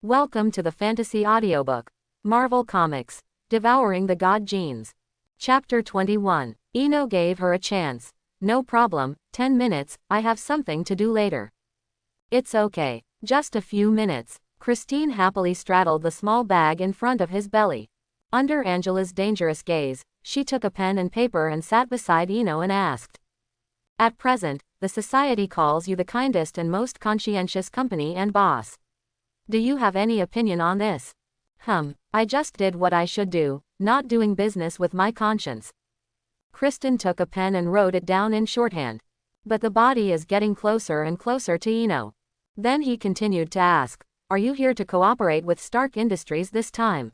Welcome to the Fantasy Audiobook. Marvel Comics. Devouring the God Genes. Chapter 21. Eno gave her a chance. No problem, 10 minutes, I have something to do later. It's okay. Just a few minutes. Christine happily straddled the small bag in front of his belly. Under Angela's dangerous gaze, she took a pen and paper and sat beside Eno and asked. At present, the society calls you the kindest and most conscientious company and boss. Do you have any opinion on this? I just did what I should do, not doing business with my conscience. Kristen took a pen and wrote it down in shorthand. But the body is getting closer and closer to Eno. Then he continued to ask, are you here to cooperate with Stark Industries this time?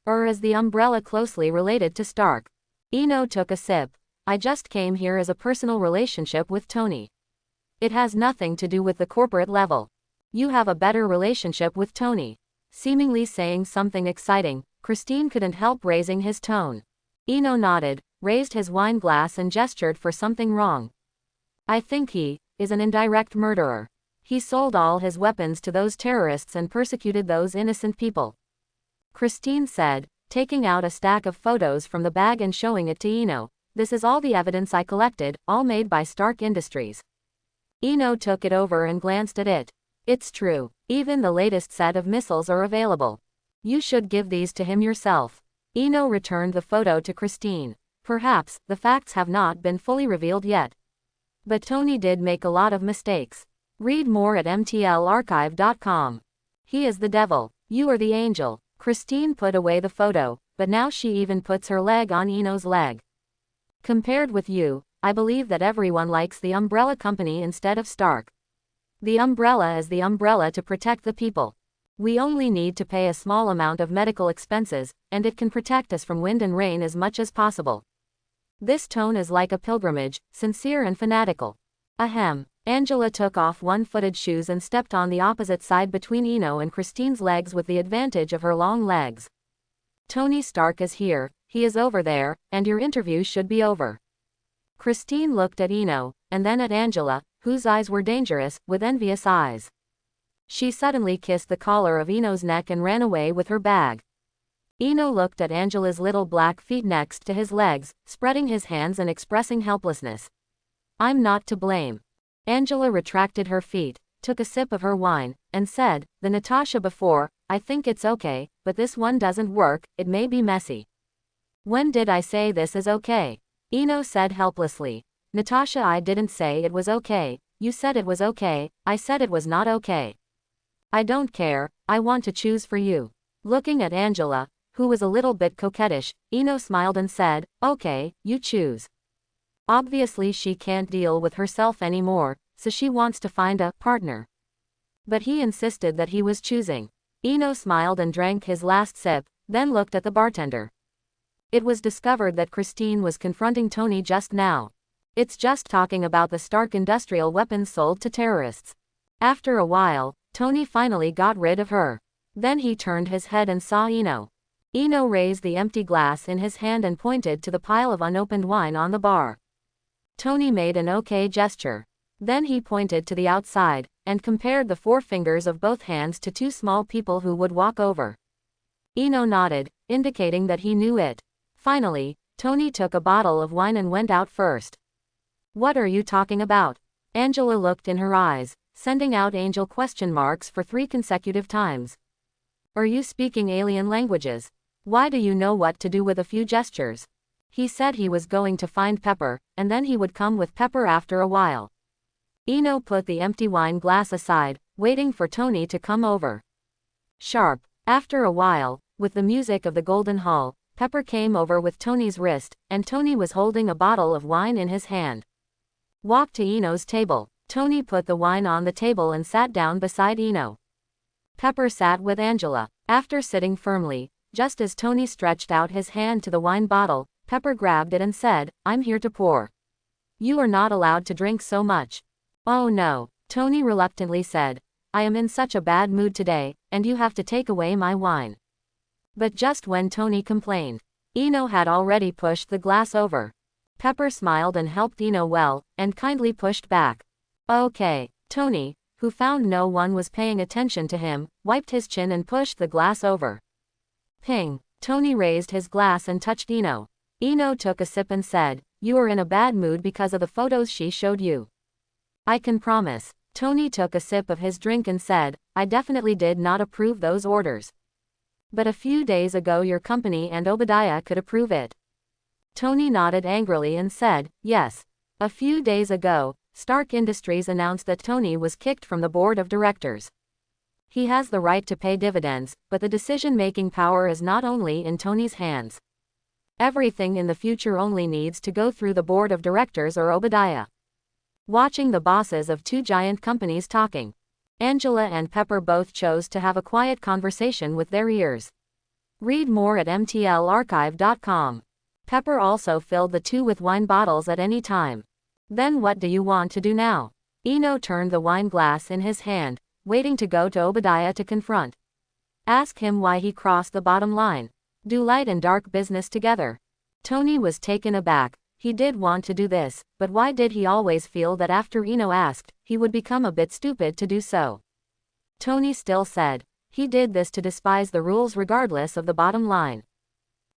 Or is the umbrella closely related to Stark? Eno took a sip. I just came here as a personal relationship with Tony. It has nothing to do with the corporate level. You have a better relationship with Tony. Seemingly saying something exciting, Christine couldn't help raising his tone. Eno nodded, raised his wine glass and gestured for something wrong. I think he is an indirect murderer. He sold all his weapons to those terrorists and persecuted those innocent people. Christine said, taking out a stack of photos from the bag and showing it to Eno. This is all the evidence I collected, all made by Stark Industries. Eno took it over and glanced at it. It's true. Even the latest set of missiles are available. You should give these to him yourself. Eno returned the photo to Christine. Perhaps, the facts have not been fully revealed yet. But Tony did make a lot of mistakes. Read more at mtlarchive.com. He is the devil. You are the angel. Christine put away the photo, but now she even puts her leg on Eno's leg. Compared with you, I believe that everyone likes the Umbrella Company instead of Stark. The umbrella is the umbrella to protect the people. We only need to pay a small amount of medical expenses, and it can protect us from wind and rain as much as possible. This tone is like a pilgrimage, sincere and fanatical. Ahem. Angela took off one-footed shoes and stepped on the opposite side between Eno and Christine's legs with the advantage of her long legs. Tony Stark is here, he is over there, and your interview should be over. Christine looked at Eno, and then at Angela, whose eyes were dangerous, with envious eyes. She suddenly kissed the collar of Eno's neck and ran away with her bag. Eno looked at Angela's little black feet next to his legs, spreading his hands and expressing helplessness. I'm not to blame. Angela retracted her feet, took a sip of her wine, and said, the Natasha before, I think it's okay, but this one doesn't work, it may be messy. When did I say this is okay? Eno said helplessly. Natasha, I didn't say it was okay, you said it was okay, I said it was not okay. I don't care, I want to choose for you. Looking at Angela, who was a little bit coquettish, Eno smiled and said, okay, you choose. Obviously she can't deal with herself anymore, so she wants to find a partner. But he insisted that he was choosing. Eno smiled and drank his last sip, then looked at the bartender. It was discovered that Christine was confronting Tony just now. It's just talking about the Stark industrial weapons sold to terrorists. After a while, Tony finally got rid of her. Then he turned his head and saw Eno. Eno raised the empty glass in his hand and pointed to the pile of unopened wine on the bar. Tony made an okay gesture. Then he pointed to the outside, and compared the four fingers of both hands to two small people who would walk over. Eno nodded, indicating that he knew it. Finally, Tony took a bottle of wine and went out first. What are you talking about? Angela looked in her eyes, sending out angel question marks for 3 consecutive times. Are you speaking alien languages? Why do you know what to do with a few gestures? He said he was going to find Pepper, and then he would come with Pepper after a while. Eno put the empty wine glass aside, waiting for Tony to come over. Sharp. After a while, with the music of the Golden Hall, Pepper came over with Tony's wrist, and Tony was holding a bottle of wine in his hand. Walked to Eno's table. Tony put the wine on the table and sat down beside Eno. Pepper sat with Angela. After sitting firmly, just as Tony stretched out his hand to the wine bottle, Pepper grabbed it and said, I'm here to pour. You are not allowed to drink so much. Oh no, Tony reluctantly said. I am in such a bad mood today, and you have to take away my wine. But just when Tony complained, Eno had already pushed the glass over. Pepper smiled and helped Eno well, and kindly pushed back. Okay, Tony, who found no one was paying attention to him, wiped his chin and pushed the glass over. Ping. Tony raised his glass and touched Ino. Ino took a sip and said, "You are in a bad mood because of the photos she showed you." "I can promise." Tony took a sip of his drink and said, "I definitely did not approve those orders. But a few days ago your company and Obadiah could approve it." Tony nodded angrily and said, "Yes. A few days ago, Stark Industries announced that Tony was kicked from the board of directors. He has the right to pay dividends, but the decision-making power is not only in Tony's hands. Everything in the future only needs to go through the board of directors or Obadiah." Watching the bosses of two giant companies talking, Angela and Pepper both chose to have a quiet conversation with their ears. Read more at mtlarchive.com. Pepper also filled the two with wine bottles at any time. "Then what do you want to do now?" Eno turned the wine glass in his hand, waiting to go to Obadiah to confront. "Ask him why he crossed the bottom line. Do light and dark business together." Tony was taken aback. He did want to do this, but why did he always feel that after Eno asked, he would become a bit stupid to do so? Tony still said, he did this to despise the rules regardless of the bottom line.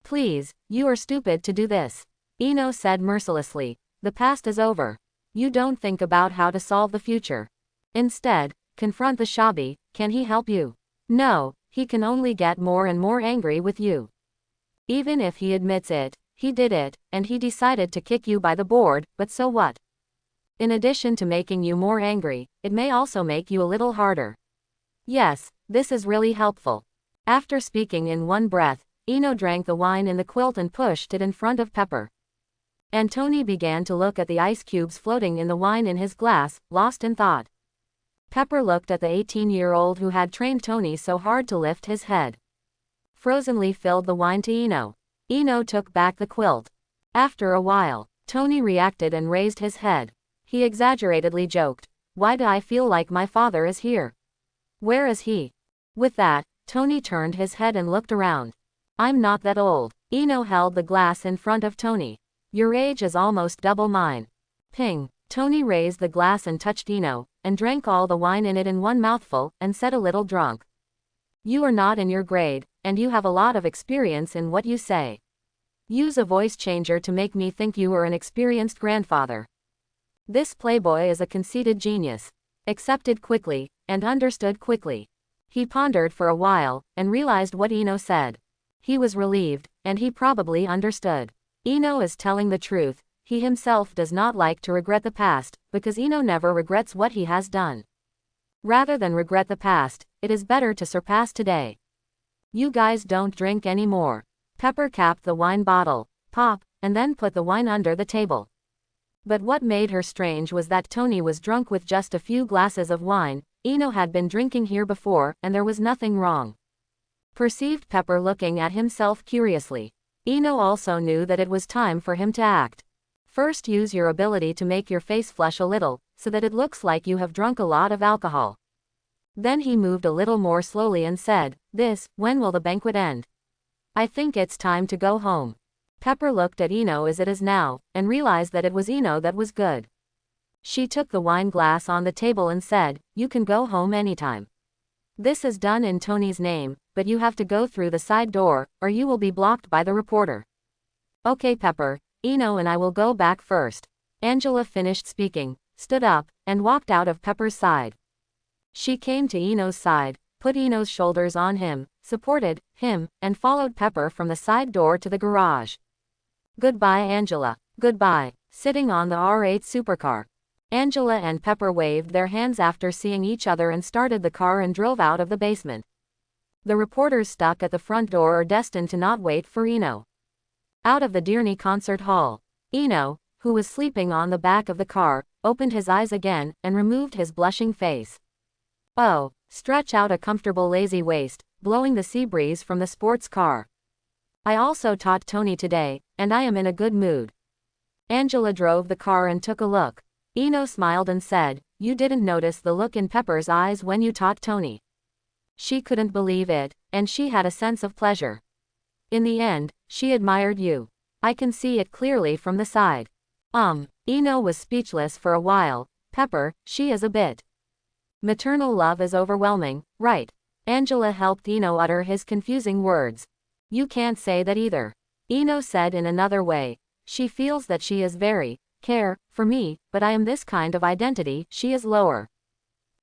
"Please, you are stupid to do this," Eno said mercilessly. "The past is over. You don't think about how to solve the future. Instead, confront the Shabi. Can he help you? No, he can only get more and more angry with you. Even if he admits it, he did it, and he decided to kick you by the board, but so what? In addition to making you more angry, it may also make you a little harder." "Yes, this is really helpful." After speaking in one breath, Eno drank the wine in the quilt and pushed it in front of Pepper. And Tony began to look at the ice cubes floating in the wine in his glass, lost in thought. Pepper looked at the 18-year-old who had trained Tony so hard to lift his head. Frozenly filled the wine to Eno. Eno took back the quilt. After a while, Tony reacted and raised his head. He exaggeratedly joked, "Why do I feel like my father is here? Where is he?" With that, Tony turned his head and looked around. "I'm not that old." Eno held the glass in front of Tony. "Your age is almost double mine." Ping. Tony raised the glass and touched Eno, and drank all the wine in it in one mouthful, and said a little drunk, "You are not in your grade, and you have a lot of experience in what you say. Use a voice changer to make me think you are an experienced grandfather." This playboy is a conceited genius. Accepted quickly, and understood quickly. He pondered for a while, and realized what Eno said. He was relieved, and he probably understood. Eno is telling the truth. He himself does not like to regret the past, because Eno never regrets what he has done. Rather than regret the past, it is better to surpass today. "You guys don't drink anymore." Pepper capped the wine bottle, pop, and then put the wine under the table. But what made her strange was that Tony was drunk with just a few glasses of wine. Eno had been drinking here before, and there was nothing wrong. Perceived Pepper looking at himself curiously. Eno also knew that it was time for him to act. First, use your ability to make your face flush a little, so that it looks like you have drunk a lot of alcohol. Then he moved a little more slowly and said, "When will the banquet end? I think it's time to go home." Pepper looked at Eno as it is now, and realized that it was Eno that was good. She took the wine glass on the table and said, "You can go home anytime. This is done in Tony's name, but you have to go through the side door, or you will be blocked by the reporter." "Okay, Pepper, Eno and I will go back first." Angela finished speaking, stood up, and walked out of Pepper's side. She came to Eno's side, put Eno's shoulders on him, supported him, and followed Pepper from the side door to the garage. "Goodbye, Angela." "Goodbye." Sitting on the R8 supercar, Angela and Pepper waved their hands after seeing each other and started the car and drove out of the basement. The reporters stuck at the front door are destined to not wait for Eno. Out of the Dearney concert hall, Eno, who was sleeping on the back of the car, opened his eyes again, and removed his blushing face. "Oh, stretch out a comfortable lazy waist, blowing the sea breeze from the sports car. I also taught Tony today, and I am in a good mood." Angela drove the car and took a look. Eno smiled and said, "You didn't notice the look in Pepper's eyes when you taught Tony." She couldn't believe it, and she had a sense of pleasure. "In the end, she admired you. I can see it clearly from the side." Eno was speechless for a while. "Pepper, she is a bit Maternal love is overwhelming, right? Angela helped Eno utter his confusing words. You can't say that either. Eno said in another way. She feels that she is very care for me, but I am this kind of identity, she is lower.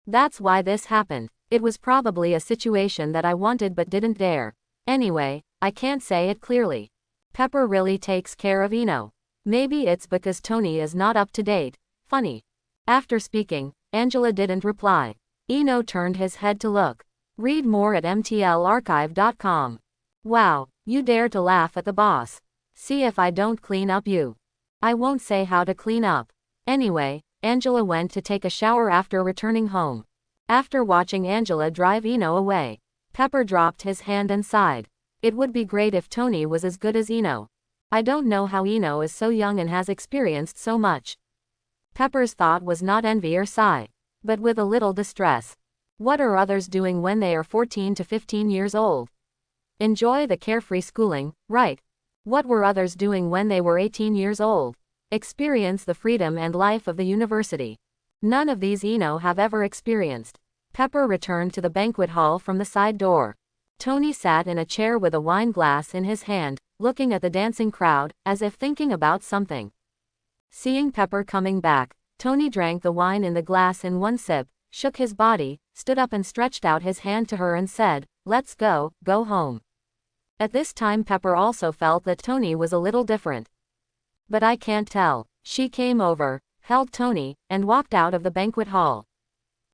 That's why this happened. It was probably a situation that I wanted but didn't dare. Anyway, I can't say it clearly. Pepper really takes care of Eno. Maybe it's because Tony is not up to date. Funny. After speaking, Angela didn't reply. Eno turned his head to look. Read more at mtlarchive.com. Wow, you dare to laugh at the boss. See if I don't clean up you. I won't say how to clean up. Anyway, Angela went to take a shower after returning home. After watching Angela drive Eno away, Pepper dropped his hand and sighed. It would be great if Tony was as good as Eno. I don't know how Eno is so young and has experienced so much. Pepper's thought was not envy or sigh, but with a little distress. What are others doing when they are 14 to 15 years old? Enjoy the carefree schooling, right? What were others doing when they were 18 years old? Experience the freedom and life of the university. None of these Eno have ever experienced. Pepper returned to the banquet hall from the side door. Tony sat in a chair with a wine glass in his hand, looking at the dancing crowd, as if thinking about something. Seeing Pepper coming back, Tony drank the wine in the glass in one sip, shook his body, stood up and stretched out his hand to her and said, "Let's go home." At this time Pepper also felt that Tony was a little different. But I can't tell. She came over, held Tony, and walked out of the banquet hall.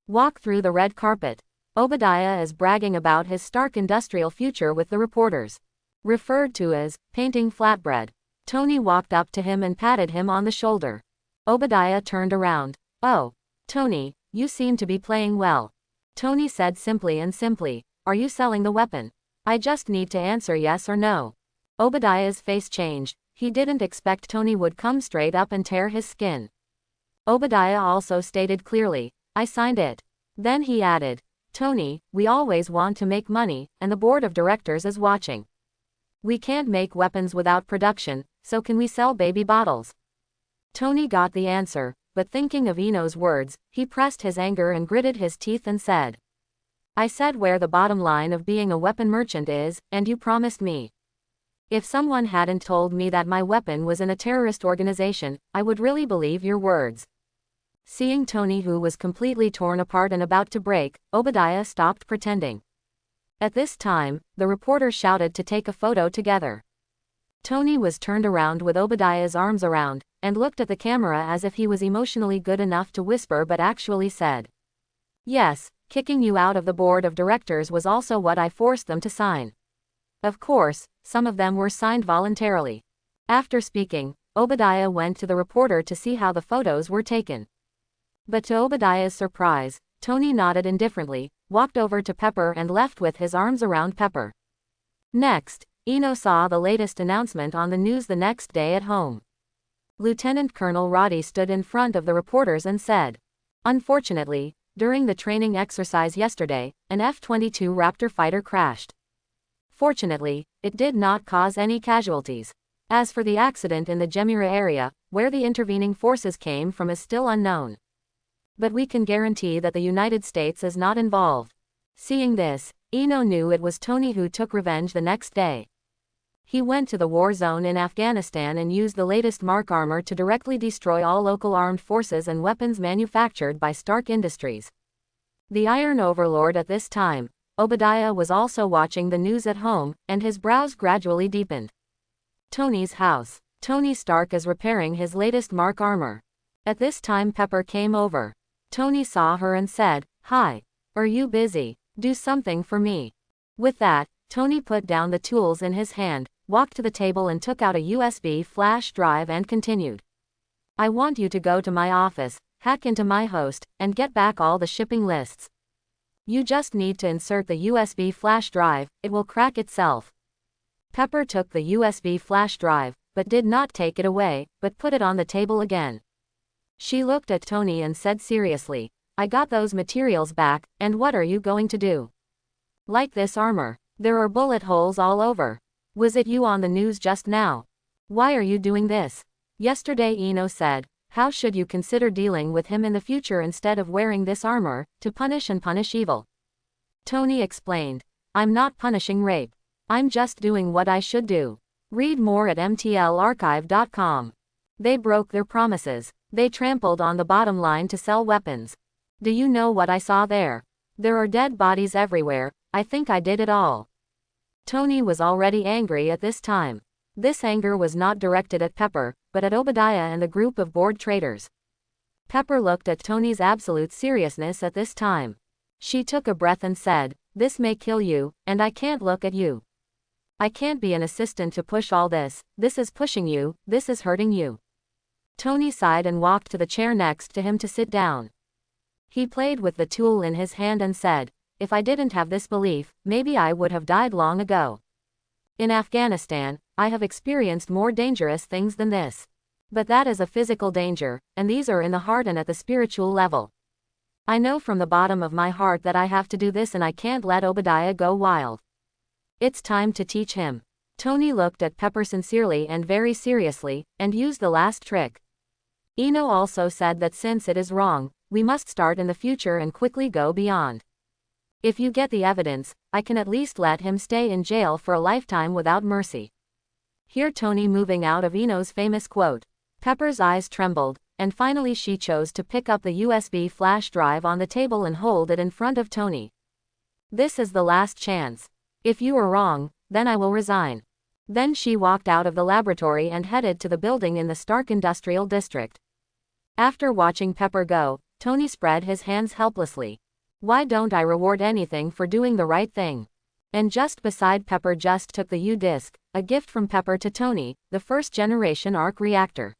Walk through the red carpet. Obadiah is bragging about his stark industrial future with the reporters. Referred to as painting flatbread. Tony walked up to him and patted him on the shoulder. Obadiah turned around. "Oh, Tony, you seem to be playing well." Tony said simply, "Are you selling the weapon? I just need to answer yes or no." Obadiah's face changed. He didn't expect Tony would come straight up and tear his skin. Obadiah also stated clearly, "I signed it." Then he added, "Tony, we always want to make money, and the board of directors is watching. We can't make weapons without production, so can we sell baby bottles?" Tony got the answer, but thinking of Eno's words, he pressed his anger and gritted his teeth and said, "I said where the bottom line of being a weapon merchant is, and you promised me. If someone hadn't told me that my weapon was in a terrorist organization, I would really believe your words." Seeing Tony, who was completely torn apart and about to break, Obadiah stopped pretending. At this time, the reporter shouted to take a photo together. Tony was turned around with Obadiah's arms around, and looked at the camera as if he was emotionally good enough to whisper but actually said, "Yes, kicking you out of the board of directors was also what I forced them to sign. Of course, some of them were signed voluntarily." After speaking, Obadiah went to the reporter to see how the photos were taken. But to Obadiah's surprise, Tony nodded indifferently, walked over to Pepper and left with his arms around Pepper. Next, Eno saw the latest announcement on the news the next day at home. Lieutenant Colonel Roddy stood in front of the reporters and said, "Unfortunately, during the training exercise yesterday, an F-22 Raptor fighter crashed. Fortunately, it did not cause any casualties. As for the accident in the Gemira area, where the intervening forces came from is still unknown. But we can guarantee that the United States is not involved." Seeing this, Eno knew it was Tony who took revenge the next day. He went to the war zone in Afghanistan and used the latest Mark armor to directly destroy all local armed forces and weapons manufactured by Stark Industries. The Iron Overlord at this time, Obadiah, was also watching the news at home, and his brows gradually deepened. Tony's house. Tony Stark is repairing his latest Mark armor. At this time Pepper came over. Tony saw her and said, "Hi. Are you busy? Do something for me." With that, Tony put down the tools in his hand, walked to the table and took out a USB flash drive and continued. "I want you to go to my office, hack into my host, and get back all the shipping lists. You just need to insert the USB flash drive, it will crack itself." Pepper took the USB flash drive, but did not take it away, but put it on the table again. She looked at Tony and said seriously, "I got those materials back, and what are you going to do? Like this armor. There are bullet holes all over. Was it you on the news just now? Why are you doing this?" Yesterday Eno said, How should you consider dealing with him in the future instead of wearing this armor, to punish evil? Tony explained. I'm not punishing rape. I'm just doing what I should do. Read more at mtlarchive.com. They broke their promises. They trampled on the bottom line to sell weapons. Do you know what I saw there? There are dead bodies everywhere. I think I did it all. Tony was already angry at this time. This anger was not directed at Pepper, but at Obadiah and the group of bored traders. Pepper looked at Tony's absolute seriousness at this time. She took a breath and said, "This may kill you, and I can't look at you. I can't be an assistant to push all this. This is pushing you, this is hurting you." Tony sighed and walked to the chair next to him to sit down. He played with the tool in his hand and said, "If I didn't have this belief, maybe I would have died long ago. In Afghanistan, I have experienced more dangerous things than this. But that is a physical danger, and these are in the heart and at the spiritual level. I know from the bottom of my heart that I have to do this and I can't let Obadiah go wild. It's time to teach him." Tony looked at Pepper sincerely and very seriously, and used the last trick. Eno also said that since it is wrong, we must start in the future and quickly go beyond. If you get the evidence, I can at least let him stay in jail for a lifetime without mercy. Hear Tony moving out of Eno's famous quote. Pepper's eyes trembled, and finally she chose to pick up the USB flash drive on the table and hold it in front of Tony. "This is the last chance. If you are wrong, then I will resign." Then she walked out of the laboratory and headed to the building in the Stark Industrial District. After watching Pepper go, Tony spread his hands helplessly. Why don't I reward anything for doing the right thing? And just beside Pepper just took the U-Disc, a gift from Pepper to Tony, the first-generation arc reactor.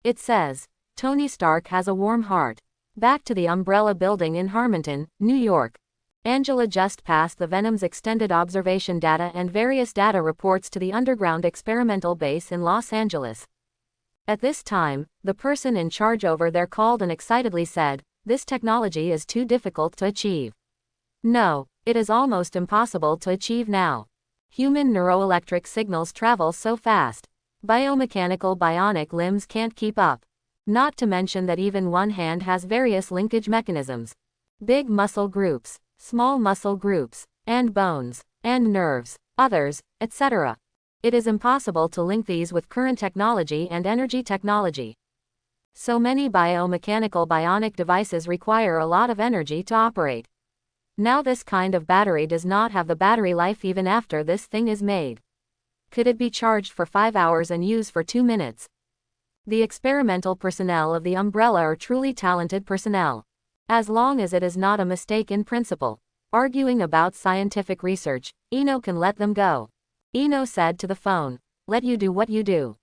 It says, "Tony Stark has a warm heart." Back to the Umbrella Building in Harmonton, New York. Angela just passed the Venom's extended observation data and various data reports to the underground experimental base in Los Angeles. At this time, the person in charge over there called and excitedly said, "This technology is too difficult to achieve. No, it is almost impossible to achieve now. Human neuroelectric signals travel so fast. Biomechanical bionic limbs can't keep up. Not to mention that even one hand has various linkage mechanisms. Big muscle groups, small muscle groups, and bones, and nerves, others, etc. It is impossible to link these with current technology and energy technology. So many biomechanical bionic devices require a lot of energy to operate. Now this kind of battery does not have the battery life even after this thing is made. Could it be charged for 5 hours and used for 2 minutes? The experimental personnel of the Umbrella are truly talented personnel. As long as it is not a mistake in principle. Arguing about scientific research, Eno can let them go. Eno said to the phone, "Let you do what you do.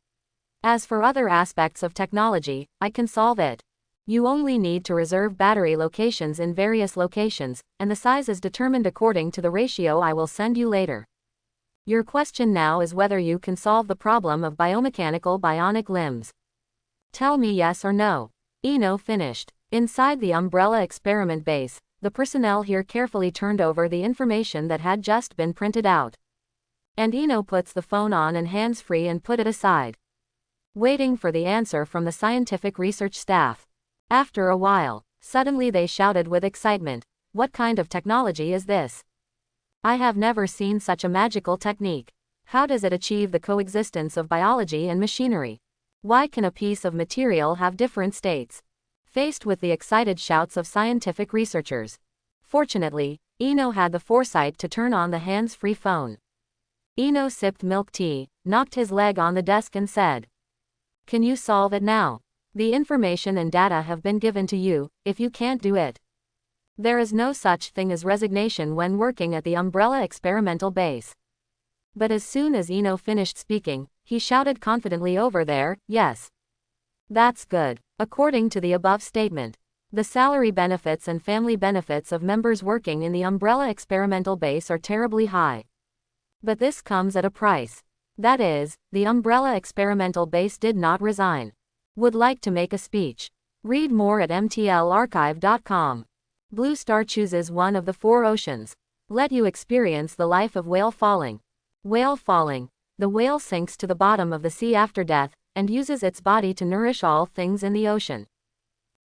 As for other aspects of technology, I can solve it. You only need to reserve battery locations in various locations, and the size is determined according to the ratio I will send you later. Your question now is whether you can solve the problem of biomechanical bionic limbs. Tell me yes or no." Eno finished. Inside the Umbrella experiment base, the personnel here carefully turned over the information that had just been printed out. And Eno puts the phone on and hands-free and put it aside, waiting for the answer from the scientific research staff. After a while, suddenly they shouted with excitement, "What kind of technology is this? I have never seen such a magical technique. How does it achieve the coexistence of biology and machinery? Why can a piece of material have different states?" Faced with the excited shouts of scientific researchers. Fortunately, Eno had the foresight to turn on the hands-free phone. Eno sipped milk tea, knocked his leg on the desk and said, "Can you solve it now? The information and data have been given to you. If you can't do it, there is no such thing as resignation when working at the Umbrella experimental base." But as soon as Eno finished speaking, he shouted confidently over there, "Yes. That's good." According to the above statement, the salary benefits and family benefits of members working in the Umbrella experimental base are terribly high. But this comes at a price. That is, the Umbrella experimental base did not resign. Would like to make a speech. Read more at mtlarchive.com. Blue Star chooses one of the 4 oceans. Let you experience the life of whale falling. Whale falling. The whale sinks to the bottom of the sea after death, and uses its body to nourish all things in the ocean.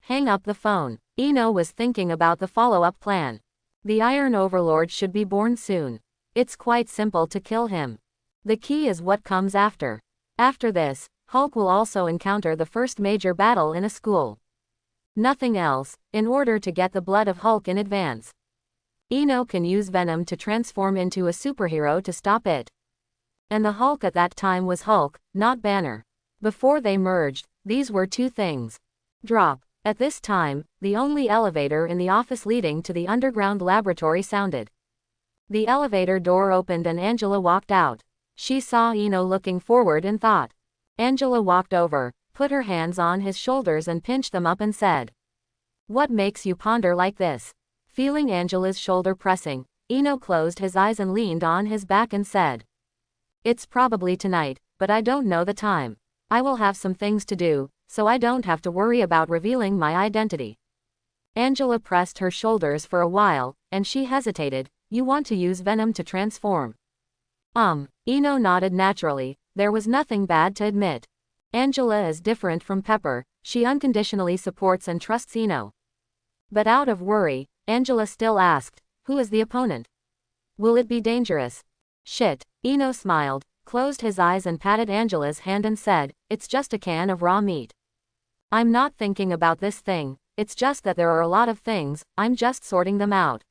Hang up the phone. Ino was thinking about the follow-up plan. The Iron Overlord should be born soon. It's quite simple to kill him. The key is what comes after. After this, Hulk will also encounter the first major battle in a school. Nothing else, in order to get the blood of Hulk in advance. Ino can use Venom to transform into a superhero to stop it. And the Hulk at that time was Hulk, not Banner. Before they merged, these were two things. Drop. At this time, the only elevator in the office leading to the underground laboratory sounded. The elevator door opened and Angela walked out. She saw Ino looking forward and thought. Angela walked over, put her hands on his shoulders and pinched them up and said, "What makes you ponder like this?" Feeling Angela's shoulder pressing, Ino closed his eyes and leaned on his back and said, "It's probably tonight, but I don't know the time. I will have some things to do, so I don't have to worry about revealing my identity." Angela pressed her shoulders for a while, and she hesitated. "You want to use Venom to transform?" Ino nodded naturally. There was nothing bad to admit. Angela is different from Pepper. She unconditionally supports and trusts Ino. But out of worry, Angela still asked, "Who is the opponent? Will it be dangerous?" "Shit." Ino smiled, closed his eyes and patted Angela's hand and said, "It's just a can of raw meat. I'm not thinking about this thing, it's just that there are a lot of things, I'm just sorting them out."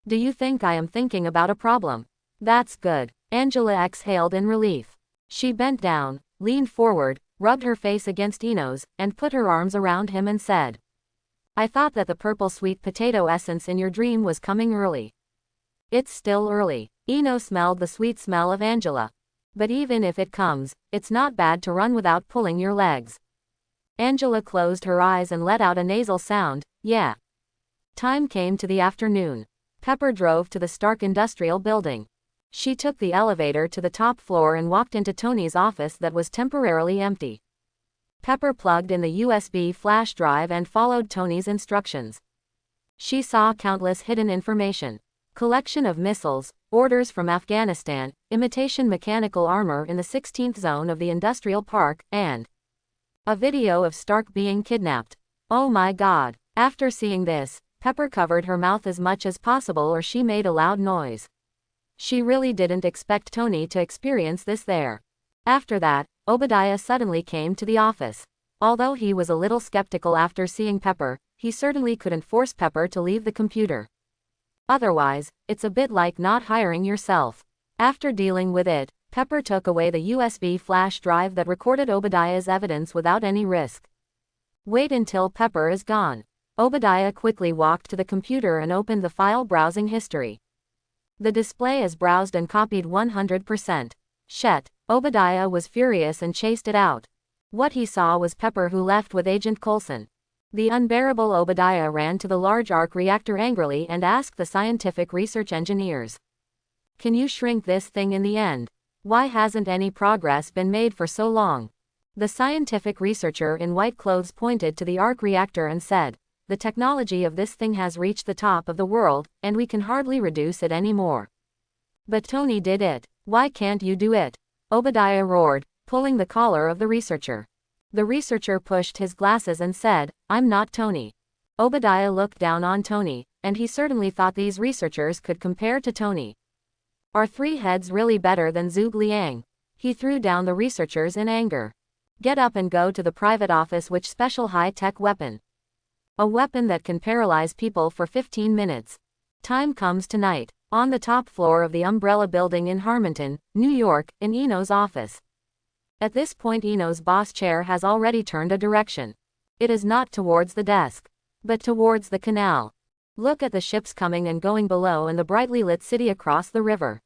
"Do you think I am thinking about a problem?" "That's good." Angela exhaled in relief. She bent down, leaned forward, rubbed her face against Ino's, and put her arms around him and said, "I thought that the purple sweet potato essence in your dream was coming early." "It's still early." Ino smelled the sweet smell of Angela. "But even if it comes, it's not bad to run without pulling your legs." Angela closed her eyes and let out a nasal sound, "Yeah." Time came to the afternoon. Pepper drove to the Stark Industrial Building. She took the elevator to the top floor and walked into Tony's office that was temporarily empty. Pepper plugged in the USB flash drive and followed Tony's instructions. She saw countless hidden information. Collection of missiles, orders from Afghanistan, imitation mechanical armor in the 16th zone of the industrial park, and a video of Stark being kidnapped. Oh my God. After seeing this, Pepper covered her mouth as much as possible or she made a loud noise. She really didn't expect Tony to experience this there. After that, Obadiah suddenly came to the office. Although he was a little skeptical after seeing Pepper, he certainly couldn't force Pepper to leave the computer. Otherwise, it's a bit like not hiring yourself. After dealing with it, Pepper took away the USB flash drive that recorded Obadiah's evidence without any risk. Wait until Pepper is gone. Obadiah quickly walked to the computer and opened the file browsing history. The display is browsed and copied 100%. Shit. Obadiah was furious and chased it out. What he saw was Pepper who left with Agent Coulson. The unbearable Obadiah ran to the large arc reactor angrily and asked the scientific research engineers, "Can you shrink this thing in the end? Why hasn't any progress been made for so long?" The scientific researcher in white clothes pointed to the arc reactor and said, "The technology of this thing has reached the top of the world, and we can hardly reduce it anymore." "But Tony did it. Why can't you do it?" Obadiah roared, pulling the collar of the researcher. The researcher pushed his glasses and said, "I'm not Tony." Obadiah looked down on Tony, and he certainly thought these researchers could compare to Tony. Are three heads really better than Zhuge Liang? He threw down the researchers in anger. "Get up and go to the private office. Which special high-tech weapon? A weapon that can paralyze people for 15 minutes. Time comes tonight, on the top floor of the Umbrella Building in Harmonton, New York, in Ino's office." At this point Ino's boss chair has already turned a direction. It is not towards the desk, but towards the canal. Look at the ships coming and going below and the brightly lit city across the river.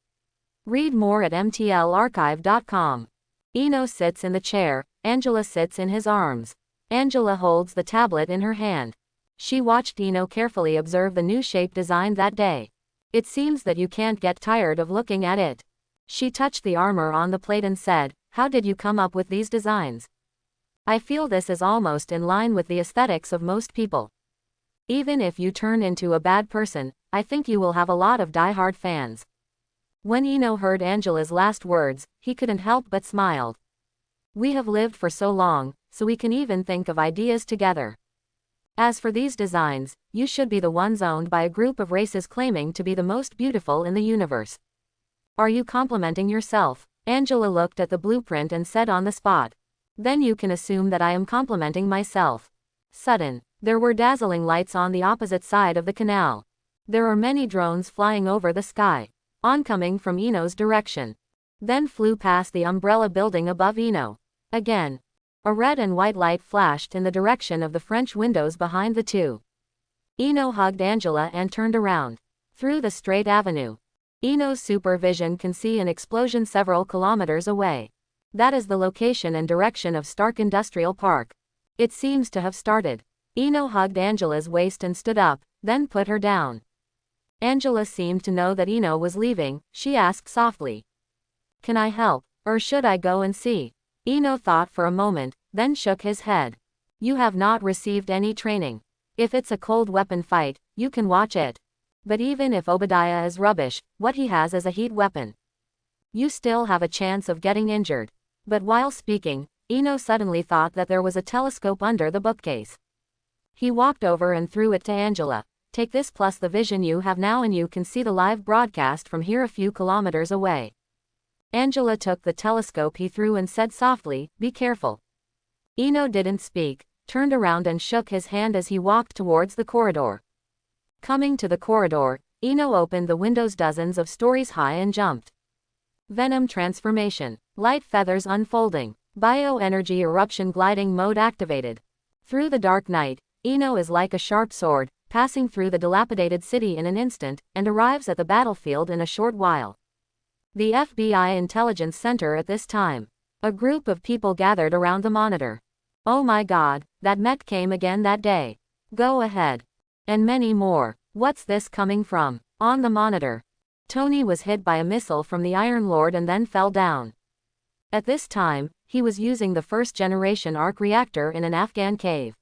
Read more at mtlarchive.com. Ino sits in the chair, Angela sits in his arms. Angela holds the tablet in her hand. She watched Ino carefully observe the new shape designed that day. It seems that you can't get tired of looking at it. She touched the armor on the plate and said, "How did you come up with these designs? I feel this is almost in line with the aesthetics of most people. Even if you turn into a bad person, I think you will have a lot of die-hard fans." When Ino heard Angela's last words, he couldn't help but smiled. We have lived for so long, so we can even think of ideas together. As for these designs, you should be the ones owned by a group of races claiming to be the most beautiful in the universe. Are you complimenting yourself? Angela looked at the blueprint and said on the spot. Then you can assume that I am complimenting myself. Sudden. There were dazzling lights on the opposite side of the canal. There are many drones flying over the sky. Oncoming from Ino's direction. Then flew past the umbrella building above Ino. Again. A red and white light flashed in the direction of the French windows behind the two. Ino hugged Angela and turned around. Through the straight avenue. Ino's supervision can see an explosion several kilometers away. That is the location and direction of Stark Industrial Park. It seems to have started. Ino hugged Angela's waist and stood up, then put her down. Angela seemed to know that Ino was leaving. She asked softly. Can I help, or should I go and see? Ino thought for a moment, then shook his head. You have not received any training. If it's a cold weapon fight, you can watch it. But even if Obadiah is rubbish, what he has is a heat weapon. You still have a chance of getting injured. But while speaking, Ino suddenly thought that there was a telescope under the bookcase. He walked over and threw it to Angela. Take this plus the vision you have now and you can see the live broadcast from here a few kilometers away. Angela took the telescope he threw and said softly, be careful. Ino didn't speak, turned around and shook his hand as he walked towards the corridor. Coming to the corridor, Ino opened the windows dozens of stories high and jumped. Venom transformation. Light feathers unfolding. Bioenergy eruption gliding mode activated. Through the dark night, Ino is like a sharp sword, passing through the dilapidated city in an instant, and arrives at the battlefield in a short while. The FBI Intelligence Center at this time. A group of people gathered around the monitor. Oh my God, that Met came again that day. Go ahead. And many more. What's this coming from? On the monitor. Tony was hit by a missile from the Iron Lord and then fell down. At this time, he was using the first-generation arc reactor in an Afghan cave.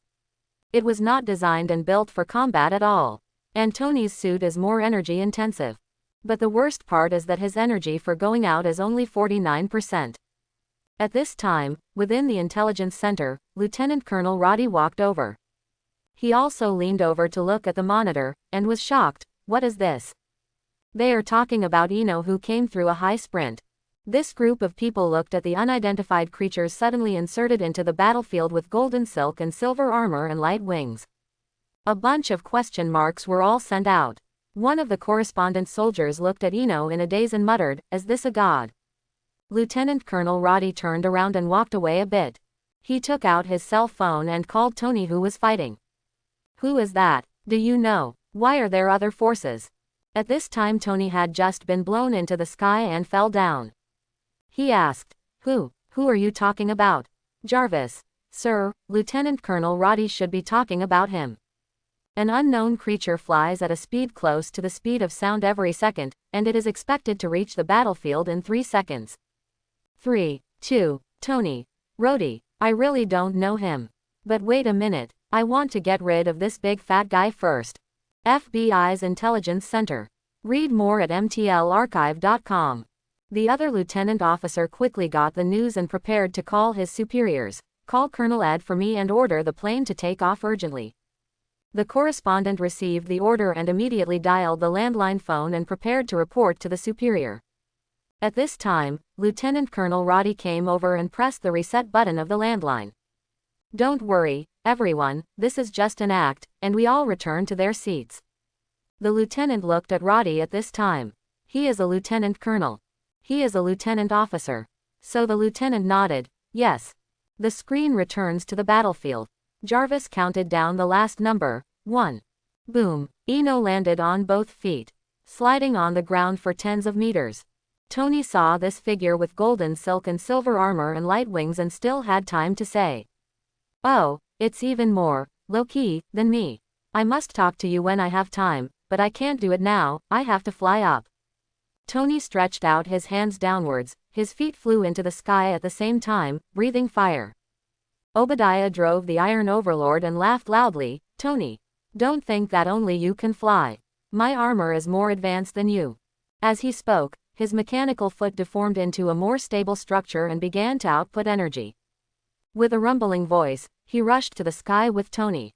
It was not designed and built for combat at all. And Tony's suit is more energy-intensive. But the worst part is that his energy for going out is only 49%. At this time, within the intelligence center, Lieutenant Colonel Roddy walked over. He also leaned over to look at the monitor, and was shocked. What is this? They are talking about Ino who came through a high sprint. This group of people looked at the unidentified creatures suddenly inserted into the battlefield with golden silk and silver armor and light wings. A bunch of question marks were all sent out. One of the correspondent soldiers looked at Ino in a daze and muttered, "Is this a god?" Lieutenant Colonel Roddy turned around and walked away a bit. He took out his cell phone and called Tony who was fighting. Who is that? Do you know? Why are there other forces? At this time Tony had just been blown into the sky and fell down. He asked, Who are you talking about? Jarvis. Sir, Lieutenant Colonel Roddy should be talking about him. An unknown creature flies at a speed close to the speed of sound every second, and it is expected to reach the battlefield in 3 seconds. 3, 2, Tony. Roddy, I really don't know him. But wait a minute, I want to get rid of this big fat guy first. FBI's Intelligence Center. Read more at mtlarchive.com. The other lieutenant officer quickly got the news and prepared to call his superiors. Call Colonel Ed for me and order the plane to take off urgently. The correspondent received the order and immediately dialed the landline phone and prepared to report to the superior. At this time, Lieutenant Colonel Roddy came over and pressed the reset button of the landline. Don't worry, everyone, this is just an act, and we all returned to their seats. The lieutenant looked at Roddy at this time. He is a lieutenant colonel. He is a lieutenant officer. So the lieutenant nodded, yes. The screen returns to the battlefield. Jarvis counted down the last number, 1. Boom. Ino landed on both feet, sliding on the ground for tens of meters. Tony saw this figure with golden silk and silver armor and light wings and still had time to say, "Oh, it's even more low-key than me. I must talk to you when I have time, but I can't do it now, I have to fly up." Tony stretched out his hands downwards, his feet flew into the sky at the same time, breathing fire. Obadiah drove the Iron Overlord and laughed loudly, "Tony, don't think that only you can fly. My armor is more advanced than you." As he spoke, his mechanical foot deformed into a more stable structure and began to output energy. With a rumbling voice, he rushed to the sky with Tony.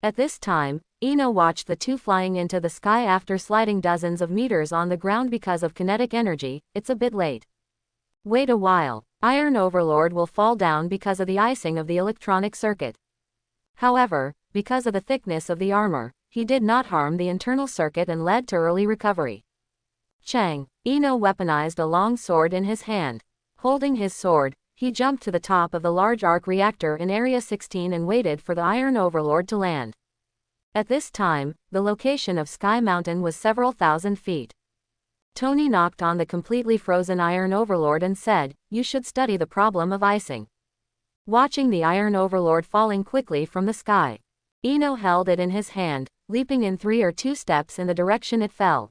At this time, Ino watched the two flying into the sky after sliding dozens of meters on the ground because of kinetic energy. It's a bit late. Wait a while. Iron Overlord will fall down because of the icing of the electronic circuit. However, because of the thickness of the armor, he did not harm the internal circuit and led to early recovery. Chang. Ino weaponized a long sword in his hand. Holding his sword, he jumped to the top of the large arc reactor in Area 16 and waited for the Iron Overlord to land. At this time, the location of Sky Mountain was several thousand feet. Tony knocked on the completely frozen Iron Overlord and said, "You should study the problem of icing." Watching the Iron Overlord falling quickly from the sky, Ino held it in his hand, leaping in 3 or 2 steps in the direction it fell.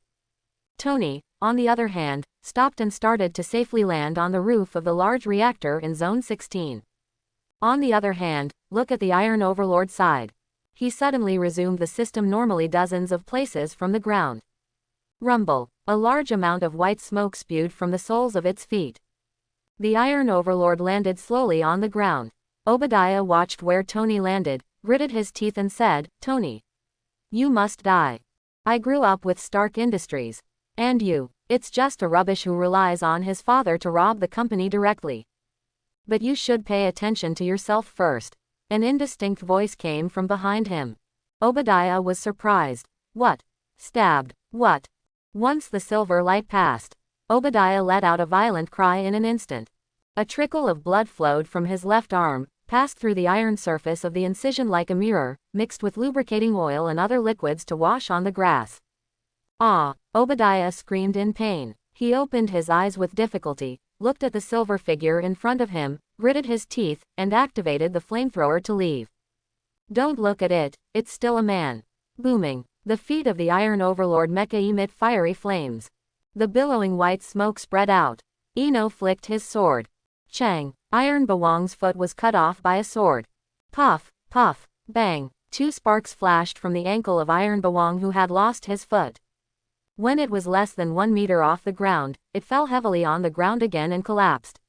Tony, on the other hand, stopped and started to safely land on the roof of the large reactor in Zone 16. On the other hand, look at the Iron Overlord side. He suddenly resumed the system normally dozens of places from the ground. Rumble. A large amount of white smoke spewed from the soles of its feet. The Iron Overlord landed slowly on the ground. Obadiah watched where Tony landed, gritted his teeth and said, "Tony, you must die. I grew up with Stark Industries. And you, it's just a rubbish who relies on his father to rob the company directly. But you should pay attention to yourself first." An indistinct voice came from behind him. Obadiah was surprised. What? Stabbed? What? Once the silver light passed, Obadiah let out a violent cry in an instant. A trickle of blood flowed from his left arm, passed through the iron surface of the incision like a mirror, mixed with lubricating oil and other liquids to wash on the grass. Ah! Obadiah screamed in pain. He opened his eyes with difficulty, looked at the silver figure in front of him, gritted his teeth, and activated the flamethrower to leave. "Don't look at it, it's still a man." Booming. The feet of the Iron Overlord mecha emit fiery flames. The billowing white smoke spread out. Ino flicked his sword. Chang. Iron Bawang's foot was cut off by a sword. Puff, puff, bang. 2 sparks flashed from the ankle of Iron Bawang who had lost his foot. When it was less than 1 meter off the ground, it fell heavily on the ground again and collapsed.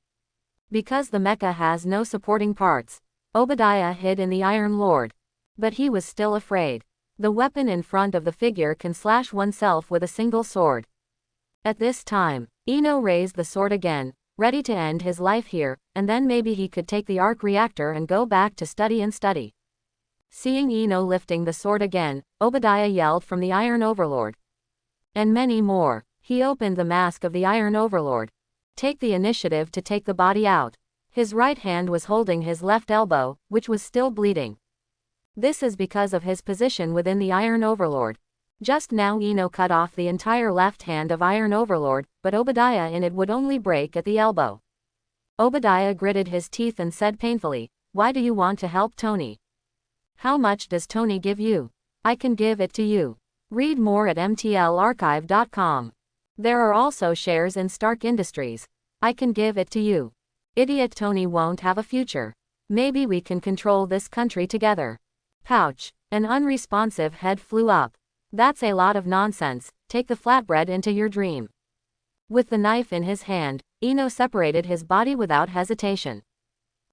Because the mecha has no supporting parts, Obadiah hid in the Iron Lord. But he was still afraid. The weapon in front of the figure can slash oneself with a single sword. At this time, Ino raised the sword again, ready to end his life here, and then maybe he could take the arc reactor and go back to study. Seeing Ino lifting the sword again, Obadiah yelled from the Iron Overlord. And many more. He opened the mask of the Iron Overlord. Take the initiative to take the body out. His right hand was holding his left elbow, which was still bleeding. This is because of his position within the Iron Overlord. Just now Ino cut off the entire left hand of Iron Overlord, but Obadiah in it would only break at the elbow. Obadiah gritted his teeth and said painfully, "Why do you want to help Tony? How much does Tony give you? I can give it to you." Read more at mtlarchive.com. There are also shares in Stark Industries. I can give it to you. Idiot Tony won't have a future. Maybe we can control this country together. Pouch. An unresponsive head flew up. That's a lot of nonsense. Take the flatbread into your dream. With the knife in his hand, Ino separated his body without hesitation.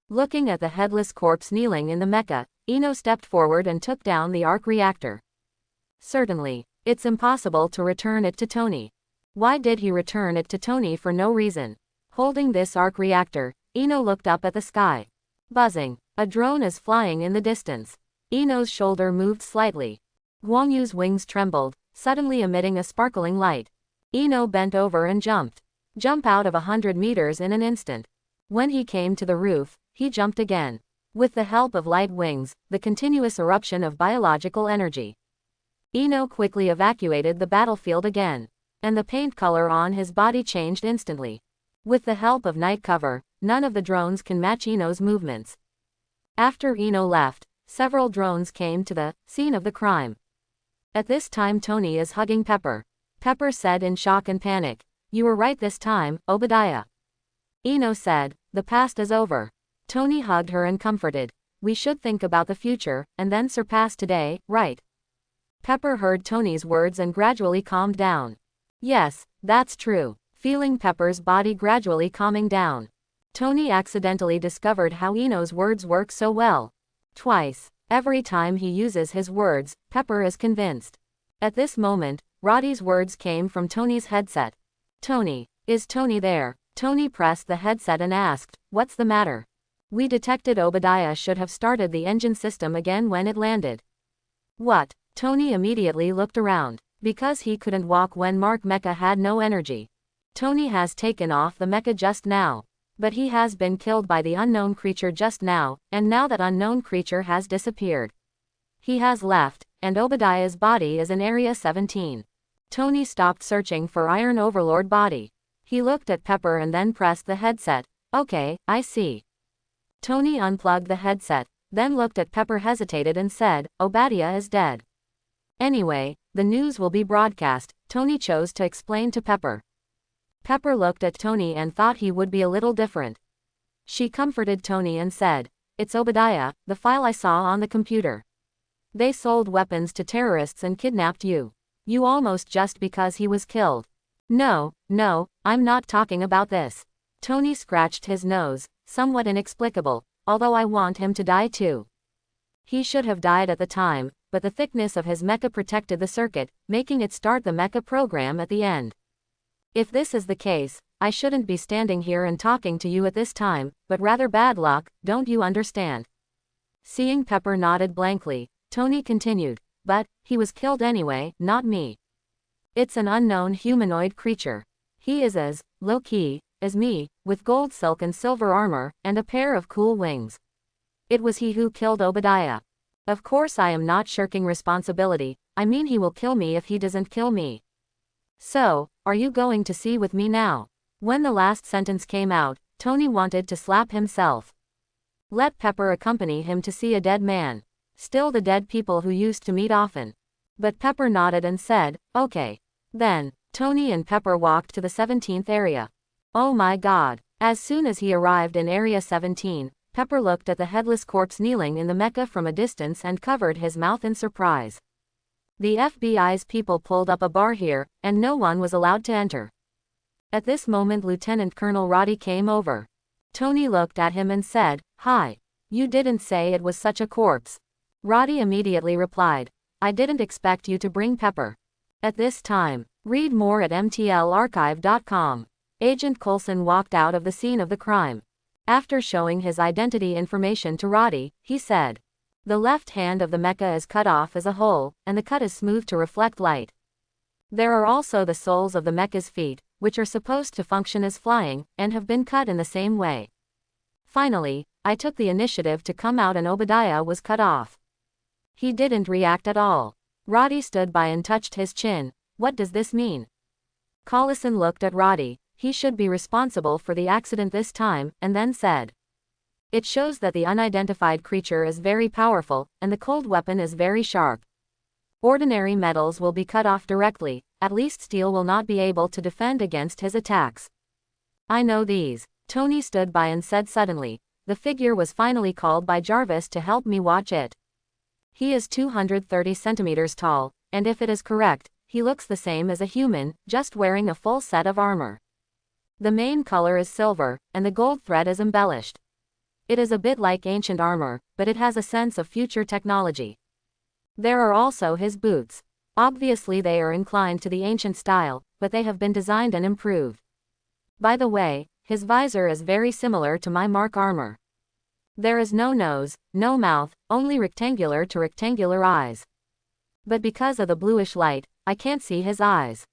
Looking at the headless corpse kneeling in the mecha, Ino stepped forward and took down the arc reactor. Certainly, it's impossible to return it to Tony. Why did he return it to Tony for no reason? Holding this arc reactor, Ino looked up at the sky. Buzzing. A drone is flying in the distance. Ino's shoulder moved slightly. Guangyu's wings trembled, suddenly emitting a sparkling light. Ino bent over and jumped. Jump out of 100 meters in an instant. When he came to the roof, he jumped again. With the help of light wings, the continuous eruption of biological energy, Ino quickly evacuated the battlefield again. And the paint color on his body changed instantly. With the help of night cover, none of the drones can match Ino's movements. After Ino left, several drones came to the scene of the crime. At this time Tony is hugging Pepper. Pepper said in shock and panic, "You were right this time, Obadiah." Ino said, "The past is over." Tony hugged her and comforted. "We should think about the future, and then surpass today, right?" Pepper heard Tony's words and gradually calmed down. "Yes, that's true." Feeling Pepper's body gradually calming down, Tony accidentally discovered how Eno's words work so well. Twice. Every time he uses his words, Pepper is convinced. At this moment, Roddy's words came from Tony's headset. Tony. Is Tony there? Tony pressed the headset and asked, "What's the matter?" "We detected Obadiah should have started the engine system again when it landed." "What?" Tony immediately looked around. Because he couldn't walk when Mark Mecha had no energy. Tony has taken off the mecha just now. But he has been killed by the unknown creature just now, and now that unknown creature has disappeared. He has left, and Obadiah's body is in Area 17. Tony stopped searching for Iron Overlord body. He looked at Pepper and then pressed the headset. "Okay, I see." Tony unplugged the headset, then looked at Pepper, hesitated and said, "Obadiah is dead. Anyway, the news will be broadcast," Tony chose to explain to Pepper. Pepper looked at Tony and thought he would be a little different. She comforted Tony and said, "It's Obadiah, the file I saw on the computer. They sold weapons to terrorists and kidnapped you. You almost just because he was killed." No, I'm not talking about this." Tony scratched his nose, somewhat inexplicable, "although I want him to die too. He should have died at the time, but the thickness of his mecha protected the circuit, making it start the mecha program at the end. If this is the case, I shouldn't be standing here and talking to you at this time, but rather bad luck, don't you understand?" Seeing Pepper nodded blankly, Tony continued, "But he was killed anyway, not me. It's an unknown humanoid creature. He is as low-key as me, with gold silk and silver armor, and a pair of cool wings. It was he who killed Obadiah. Of course I am not shirking responsibility, I mean he will kill me if he doesn't kill me. So, are you going to see with me now?" When the last sentence came out, Tony wanted to slap himself. Let Pepper accompany him to see a dead man. Still the dead people who used to meet often. But Pepper nodded and said, "Okay." Then, Tony and Pepper walked to the 17th area. Oh my god. As soon as he arrived in Area 17, Pepper looked at the headless corpse kneeling in the mecha from a distance and covered his mouth in surprise. The FBI's people pulled up a bar here, and no one was allowed to enter. At this moment Lieutenant Colonel Roddy came over. Tony looked at him and said, "Hi. You didn't say it was such a corpse." Roddy immediately replied, "I didn't expect you to bring Pepper." At this time, read more at mtlarchive.com. Agent Coulson walked out of the scene of the crime. After showing his identity information to Roddy, he said, "The left hand of the mecha is cut off as a whole, and the cut is smooth to reflect light. There are also the soles of the mecha's feet, which are supposed to function as flying, and have been cut in the same way. Finally, I took the initiative to come out and Obadiah was cut off." He didn't react at all. Roddy stood by and touched his chin. "What does this mean?" Collison looked at Roddy. He should be responsible for the accident this time, and then said, "It shows that the unidentified creature is very powerful, and the cold weapon is very sharp. Ordinary metals will be cut off directly, at least steel will not be able to defend against his attacks. I know these." Tony stood by and said suddenly, "The figure was finally called by Jarvis to help me watch it. He is 230 centimeters tall, and if it is correct, he looks the same as a human, just wearing a full set of armor. The main color is silver, and the gold thread is embellished. It is a bit like ancient armor, but it has a sense of future technology. There are also his boots. Obviously they are inclined to the ancient style, but they have been designed and improved. By the way, his visor is very similar to my Mark armor. There is no nose, no mouth, only rectangular to rectangular eyes. But because of the bluish light, I can't see his eyes.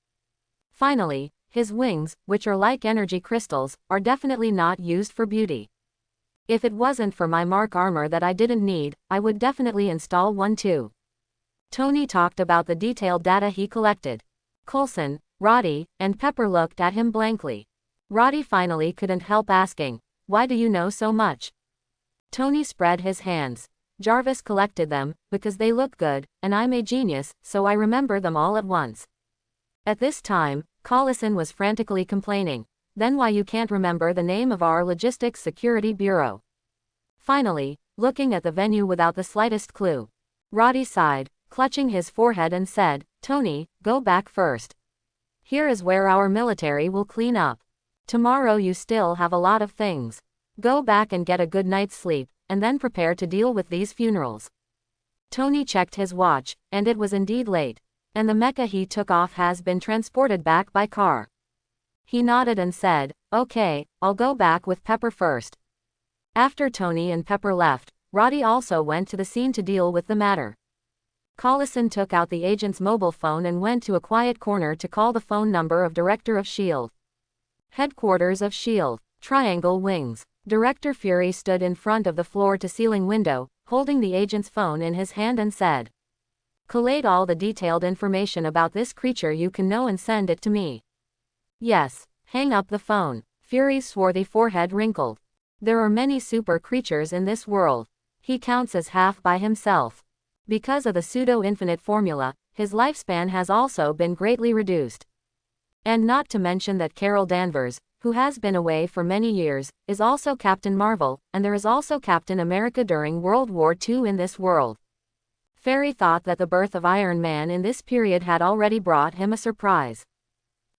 Finally, his wings, which are like energy crystals, are definitely not used for beauty. If it wasn't for my Mark armor that I didn't need, I would definitely install one too." Tony talked about the detailed data he collected. Coulson, Roddy, and Pepper looked at him blankly. Roddy finally couldn't help asking, "Why do you know so much?" Tony spread his hands. "Jarvis collected them, because they look good, and I'm a genius, so I remember them all at once." At this time, Collison was frantically complaining, "Then why you can't remember the name of our Logistics Security Bureau?" Finally, looking at the venue without the slightest clue, Roddy sighed, clutching his forehead and said, "Tony, go back first. Here is where our military will clean up. Tomorrow you still have a lot of things." Go back and get a good night's sleep, and then prepare to deal with these funerals. Tony checked his watch, and it was indeed late. And the mecha he took off has been transported back by car. He nodded and said, "Okay, I'll go back with Pepper first." After Tony and Pepper left, Roddy also went to the scene to deal with the matter. Collison took out the agent's mobile phone and went to a quiet corner to call the phone number of Director of S.H.I.E.L.D. Headquarters of S.H.I.E.L.D. Triangle Wings. Director Fury stood in front of the floor-to-ceiling window, holding the agent's phone in his hand and said, "Collate all the detailed information about this creature you can know and send it to me." "Yes." Hang up the phone. Fury's swarthy forehead wrinkled. There are many super creatures in this world. He counts as half by himself. Because of the pseudo-infinite formula, his lifespan has also been greatly reduced. And not to mention that Carol Danvers, who has been away for many years, is also Captain Marvel, and there is also Captain America during World War II in this world. Fury thought that the birth of Iron Man in this period had already brought him a surprise.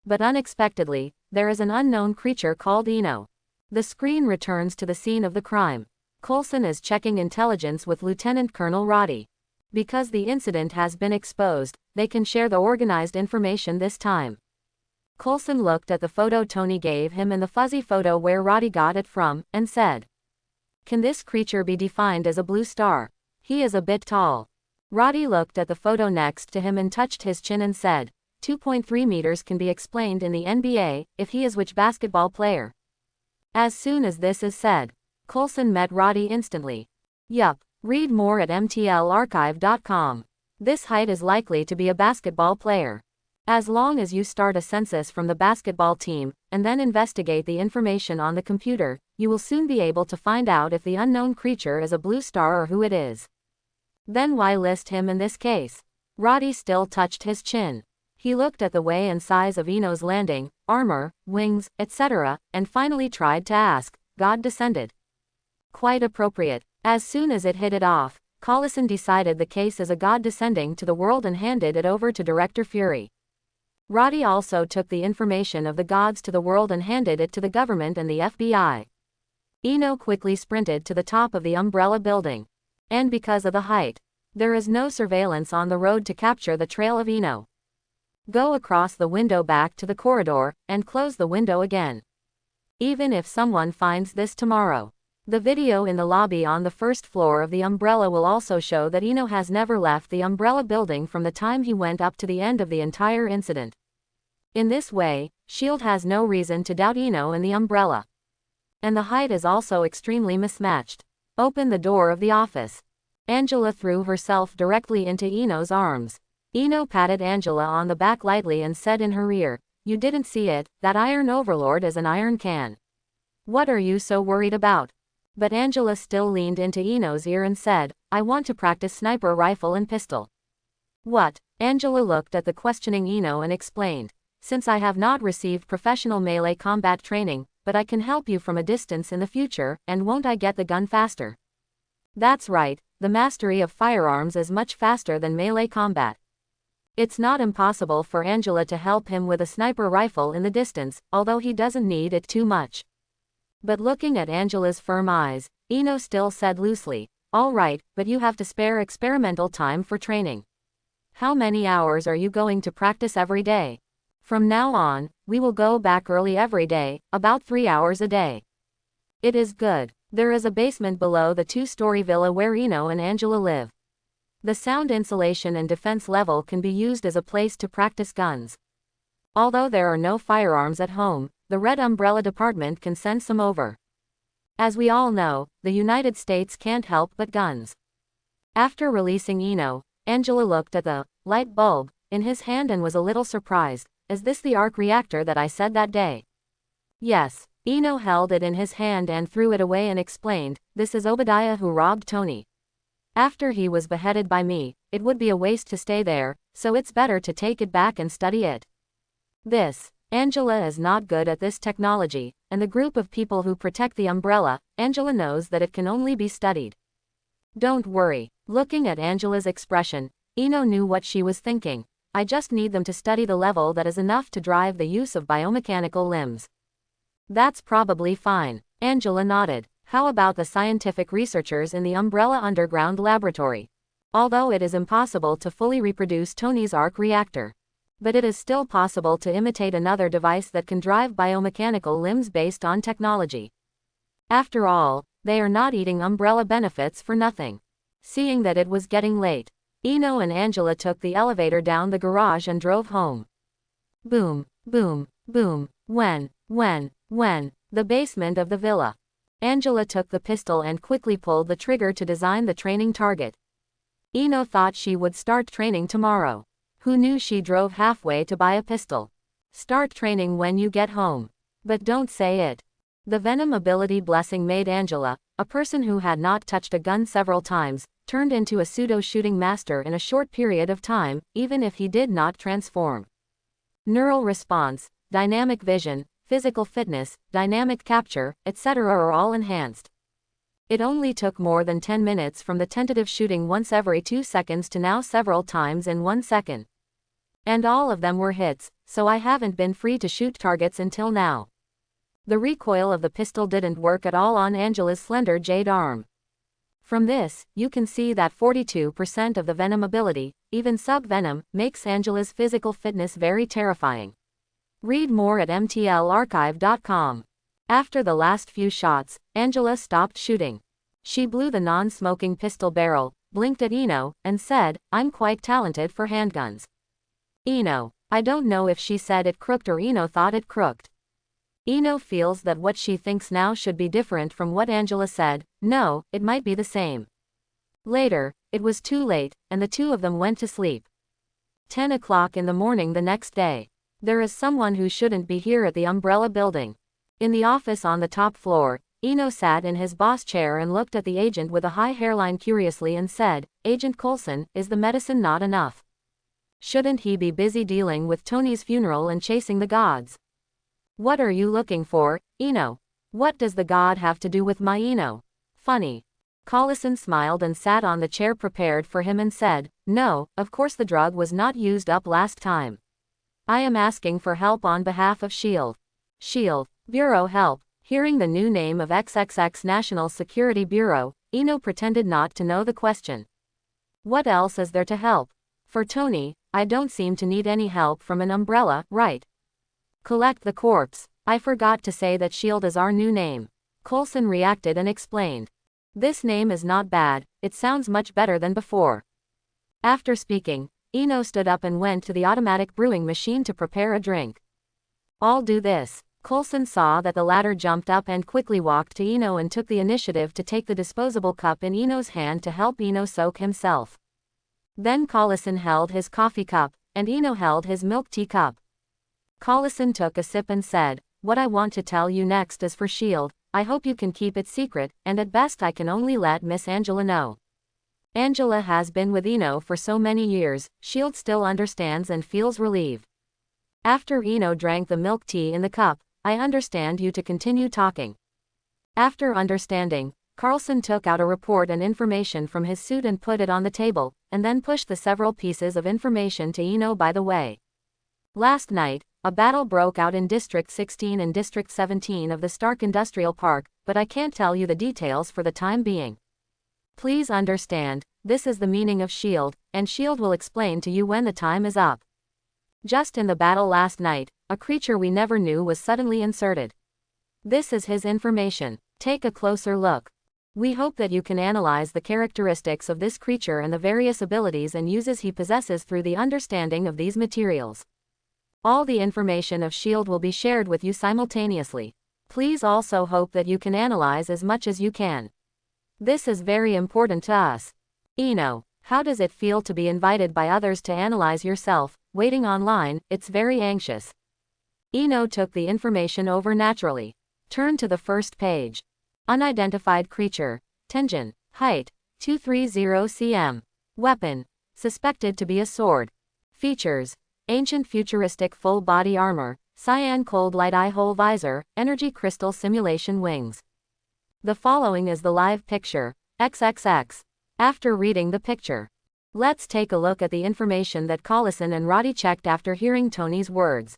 But unexpectedly, there is an unknown creature called Eno. The screen returns to the scene of the crime. Coulson is checking intelligence with Lieutenant Colonel Roddy. Because the incident has been exposed, they can share the organized information this time. Coulson looked at the photo Tony gave him and the fuzzy photo where Roddy got it from, and said, "Can this creature be defined as a blue star? He is a bit tall." Roddy looked at the photo next to him and touched his chin and said, 2.3 meters can be explained in the NBA, if he is which basketball player? As soon as this is said, Coulson met Roddy instantly. Yup. Read more at mtlarchive.com. This height is likely to be a basketball player. As long as you start a census from the basketball team, and then investigate the information on the computer, you will soon be able to find out if the unknown creature is a blue star or who it is. Then why list him in this case? Roddy still touched his chin. He looked at the way and size of Eno's landing, armor, wings, etc., and finally tried to ask, "God descended?" Quite appropriate. As soon as it hit it off, Collison decided the case is a god descending to the world and handed it over to Director Fury. Roddy also took the information of the gods to the world and handed it to the government and the FBI. Eno quickly sprinted to the top of the Umbrella building. And because of the height, there is no surveillance on the road to capture the trail of Eno. Go across the window back to the corridor, and close the window again. Even if someone finds this tomorrow, the video in the lobby on the first floor of the Umbrella will also show that Eno has never left the Umbrella building from the time he went up to the end of the entire incident. In this way, S.H.I.E.L.D. has no reason to doubt Eno and the Umbrella. And the height is also extremely mismatched. Open the door of the office. Angela threw herself directly into Eno's arms. Eno patted Angela on the back lightly and said in her ear, "You didn't see it, that Iron Overlord is an iron can. What are you so worried about?" But Angela still leaned into Eno's ear and said, "I want to practice sniper rifle and pistol." "What?" Angela looked at the questioning Eno and explained, "Since I have not received professional melee combat training, but I can help you from a distance in the future, and won't I get the gun faster?" That's right, the mastery of firearms is much faster than melee combat. It's not impossible for Angela to help him with a sniper rifle in the distance, although he doesn't need it too much. But looking at Angela's firm eyes, Eno still said loosely, "All right, but you have to spare experimental time for training. How many hours are you going to practice every day?" "From now on, we will go back early every day, about 3 hours a day." "It is good." There is a basement below the 2-story villa where Eno and Angela live. The sound insulation and defense level can be used as a place to practice guns. Although there are no firearms at home, the Red Umbrella Department can send some over. As we all know, the United States can't help but guns. After releasing Eno, Angela looked at the light bulb in his hand and was a little surprised. "Is this the arc reactor that I said that day?" "Yes." Eno held it in his hand and threw it away and explained, "This is Obadiah who robbed Tony. After he was beheaded by me, it would be a waste to stay there, so it's better to take it back and study it." This. Angela is not good at this technology, and the group of people who protect the Umbrella, Angela knows that it can only be studied. "Don't worry." Looking at Angela's expression, Eno knew what she was thinking. "I just need them to study the level that is enough to drive the use of biomechanical limbs." "That's probably fine." Angela nodded. How about the scientific researchers in the Umbrella Underground Laboratory? Although it is impossible to fully reproduce Tony's arc reactor, but it is still possible to imitate another device that can drive biomechanical limbs based on technology. After all, they are not eating Umbrella benefits for nothing. Seeing that it was getting late, Eno and Angela took the elevator down the garage and drove home. Boom, boom, boom, when, the basement of the villa. Angela took the pistol and quickly pulled the trigger to design the training target. Eno thought she would start training tomorrow. Who knew she drove halfway to buy a pistol? Start training when you get home. But don't say it. The Venom ability blessing made Angela, a person who had not touched a gun several times, turned into a pseudo-shooting master in a short period of time, even if he did not transform. Neural response, dynamic vision, physical fitness, dynamic capture, etc. are all enhanced. It only took more than 10 minutes from the tentative shooting once every 2 seconds to now several times in 1 second. And all of them were hits, so I haven't been free to shoot targets until now. The recoil of the pistol didn't work at all on Angela's slender jade arm. From this, you can see that 42% of the Venom ability, even sub-Venom, makes Angela's physical fitness very terrifying. Read more at mtlarchive.com. After the last few shots, Angela stopped shooting. She blew the non-smoking pistol barrel, blinked at Eno, and said, "I'm quite talented for handguns." Eno. I don't know if she said it crooked or Eno thought it crooked. Eno feels that what she thinks now should be different from what Angela said. No, it might be the same. Later, it was too late, and the two of them went to sleep. 10 o'clock in the morning the next day. There is someone who shouldn't be here at the Umbrella building. In the office on the top floor, Eno sat in his boss chair and looked at the agent with a high hairline curiously and said, "Agent Coulson, is the medicine not enough? Shouldn't he be busy dealing with Tony's funeral and chasing the gods?" "What are you looking for, Eno? What does the god have to do with my Eno? Funny." Coulson smiled and sat on the chair prepared for him and said, "No, of course the drug was not used up last time. I am asking for help on behalf of S.H.I.E.L.D. S.H.I.E.L.D. Bureau help." Hearing the new name of XXX National Security Bureau, Eno pretended not to know the question. "What else is there to help? For Tony, I don't seem to need any help from an umbrella, right? Collect the corpse. I forgot to say that S.H.I.E.L.D. is our new name." Coulson reacted and explained. "This name is not bad, it sounds much better than before." After speaking, Eno stood up and went to the automatic brewing machine to prepare a drink. "I'll do this." Coulson saw that the latter jumped up and quickly walked to Eno and took the initiative to take the disposable cup in Eno's hand to help Eno soak himself. Then Coulson held his coffee cup, and Eno held his milk tea cup. Coulson took a sip and said, "What I want to tell you next is for S.H.I.E.L.D. I hope you can keep it secret, and at best I can only let Miss Angela know. Angela has been with Eno for so many years, S.H.I.E.L.D. still understands and feels relieved." After Eno drank the milk tea in the cup, "I understand you to continue talking." After understanding, Coulson took out a report and information from his suit and put it on the table, and then pushed the several pieces of information to Eno. "By the way, last night, a battle broke out in District 16 and District 17 of the Stark Industrial Park, but I can't tell you the details for the time being. Please understand, this is the meaning of S.H.I.E.L.D., and S.H.I.E.L.D. will explain to you when the time is up. Just in the battle last night, a creature we never knew was suddenly inserted. This is his information. Take a closer look. We hope that you can analyze the characteristics of this creature and the various abilities and uses he possesses through the understanding of these materials. All the information of S.H.I.E.L.D. will be shared with you simultaneously. Please also hope that you can analyze as much as you can. This is very important to us. Eno, how does it feel to be invited by others to analyze yourself? Waiting online, it's very anxious." Eno took the information over naturally. Turn to the first page. Unidentified creature. Tengen. Height, 230 cm. Weapon. Suspected to be a sword. Features. Ancient futuristic full body armor, cyan cold light eye hole visor, energy crystal simulation wings. The following is the live picture. XXX. After reading the picture, let's take a look at the information that Coulson and Roddy checked after hearing Tony's words.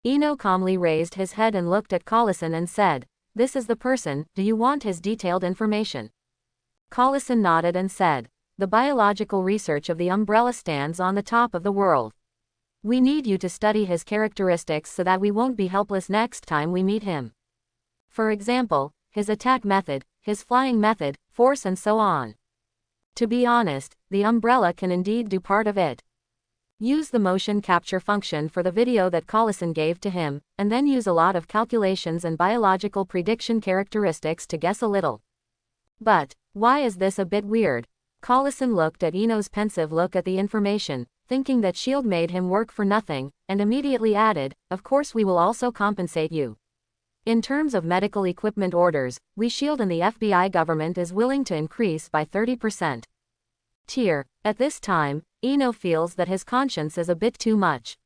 Eno calmly raised his head and looked at Coulson and said, This is the person, do you want his detailed information? Collison nodded and said, the biological research of the umbrella stands on the top of the world. We need you to study his characteristics so that we won't be helpless next time we meet him. For example, his attack method, his flying method, force and so on. To be honest, the umbrella can indeed do part of it. Use the motion capture function for the video that Collison gave to him, and then use a lot of calculations and biological prediction characteristics to guess a little. But, why is this a bit weird? Collison looked at Eno's pensive look at the information, thinking that S.H.I.E.L.D. made him work for nothing, and immediately added, of course we will also compensate you. In terms of medical equipment orders, we S.H.I.E.L.D. and the FBI government is willing to increase by 30%. Tier. At this time, Eno feels that his conscience is a bit too much.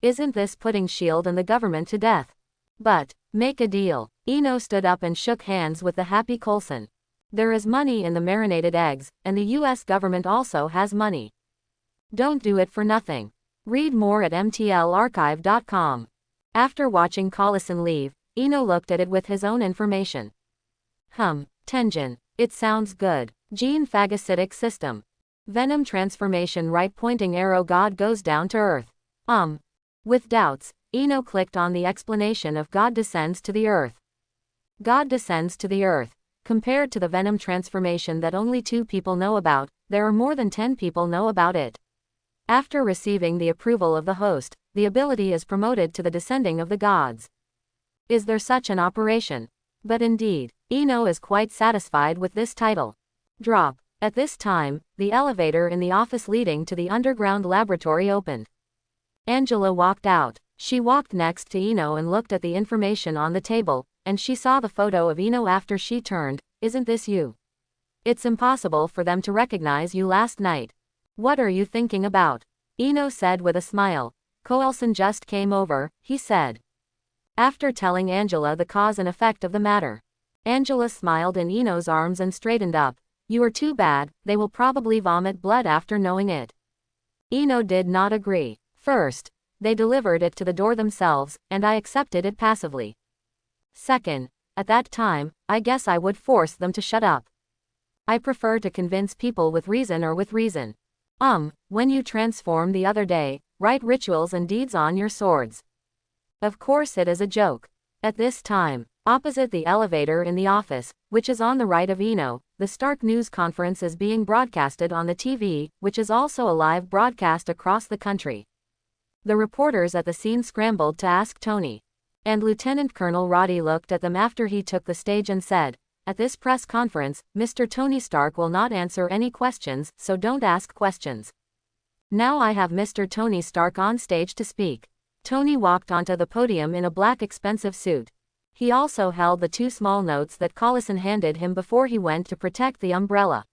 Isn't this putting S.H.I.E.L.D. and the government to death? But, make a deal. Eno stood up and shook hands with the happy Coulson. There is money in the marinated eggs, and the US government also has money. Don't do it for nothing. Read more at mtlarchive.com. After watching Collison leave, Eno looked at it with his own information. Tengen. It sounds good. Gene phagocytic system. Venom transformation right pointing arrow God goes down to earth. With doubts, Eno clicked on the explanation of God descends to the earth. God descends to the earth. Compared to the Venom transformation that only 2 people know about, there are more than 10 people know about it. After receiving the approval of the host, the ability is promoted to the descending of the gods. Is there such an operation? But indeed, Eno is quite satisfied with this title. Drop. At this time, the elevator in the office leading to the underground laboratory opened. Angela walked out. She walked next to Eno and looked at the information on the table, and she saw the photo of Eno after she turned. Isn't this you? It's impossible for them to recognize you last night. What are you thinking about? Eno said with a smile. Coulson just came over, he said. After telling Angela the cause and effect of the matter. Angela smiled in Eno's arms and straightened up. You are too bad, they will probably vomit blood after knowing it. Eno did not agree. First, they delivered it to the door themselves, and I accepted it passively. Second, at that time, I guess I would force them to shut up. I prefer to convince people with reason or with reason. When you transform the other day, write rituals and deeds on your swords. Of course it is a joke. At this time, opposite the elevator in the office, which is on the right of Eno, the Stark news conference is being broadcasted on the TV, which is also a live broadcast across the country. The reporters at the scene scrambled to ask Tony. And Lieutenant Colonel Roddy looked at them after he took the stage and said, at this press conference, Mr. Tony Stark will not answer any questions, so don't ask questions. Now I have Mr. Tony Stark on stage to speak. Tony walked onto the podium in a black expensive suit. He also held the 2 small notes that Collison handed him before he went to protect the umbrella.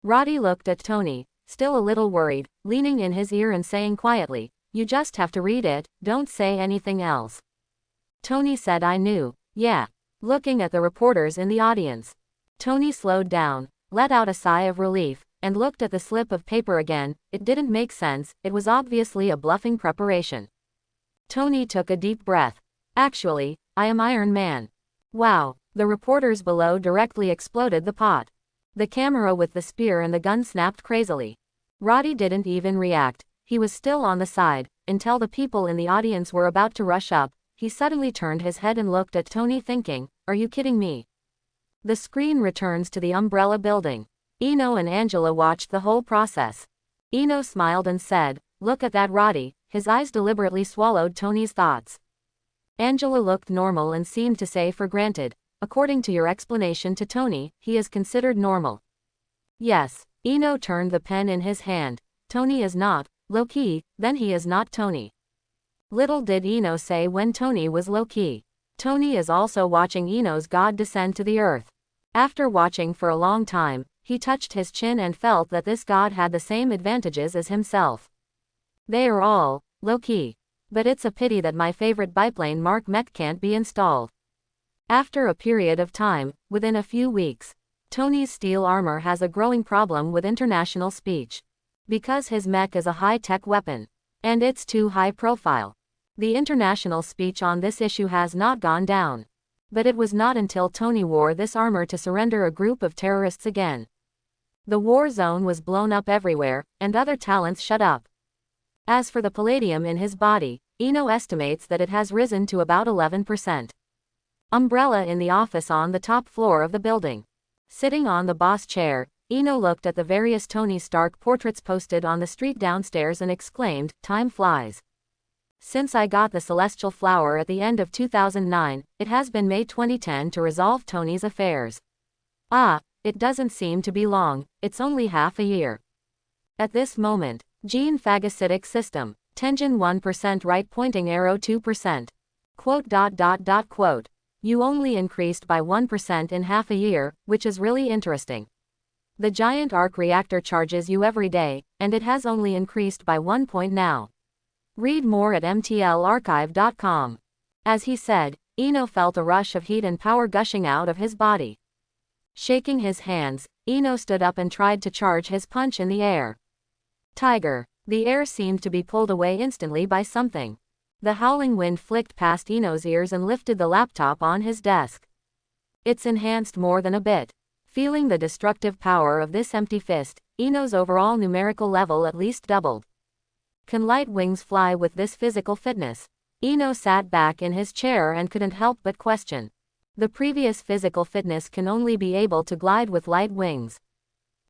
Roddy looked at Tony, still a little worried, leaning in his ear and saying quietly, you just have to read it, don't say anything else. Tony said I knew, yeah. Looking at the reporters in the audience. Tony slowed down, let out a sigh of relief, and looked at the slip of paper again. It didn't make sense, it was obviously a bluffing preparation. Tony took a deep breath. Actually, I am Iron Man. Wow, the reporters below directly exploded the pot. The camera with the spear and the gun snapped crazily. Roddy didn't even react, he was still on the side, until the people in the audience were about to rush up. He suddenly turned his head and looked at Tony thinking, are you kidding me? The screen returns to the umbrella building. Eno and Angela watched the whole process. Eno smiled and said, look at that Roddy, his eyes deliberately swallowed Tony's thoughts. Angela looked normal and seemed to say for granted, according to your explanation to Tony, he is considered normal. Yes, Eno turned the pen in his hand. Tony is not, low-key, then he is not Tony. Little did Eno say when Tony was low-key. Tony is also watching Eno's God descend to the earth. After watching for a long time, he touched his chin and felt that this God had the same advantages as himself. They are all low-key. But it's a pity that my favorite biplane Mark Mech can't be installed. After a period of time, within a few weeks, Tony's steel armor has a growing problem with international speech. Because his mech is a high-tech weapon. And it's too high profile. The international speech on this issue has not gone down. But it was not until Tony wore this armor to surrender a group of terrorists again. The war zone was blown up everywhere, and other talents shut up. As for the palladium in his body, Eno estimates that it has risen to about 11%. Umbrella in the office on the top floor of the building. Sitting on the boss chair, Eno looked at the various Tony Stark portraits posted on the street downstairs and exclaimed, "Time flies. Since I got the celestial flower at the end of 2009, it has been May 2010 to resolve Tony's affairs. Ah, it doesn't seem to be long, it's only half a year." At this moment, gene phagocytic system, Tenjin 1% right pointing arrow 2%. Quote. You only increased by 1% in half a year, which is really interesting. The giant arc reactor charges you every day, and it has only increased by 1 point now. Read more at mtlarchive.com. As he said, Eno felt a rush of heat and power gushing out of his body. Shaking his hands, Eno stood up and tried to charge his punch in the air. Tiger. The air seemed to be pulled away instantly by something. The howling wind flicked past Eno's ears and lifted the laptop on his desk. It's enhanced more than a bit. Feeling the destructive power of this empty fist, Eno's overall numerical level at least doubled. Can light wings fly with this physical fitness? Eno sat back in his chair and couldn't help but question. The previous physical fitness can only be able to glide with light wings.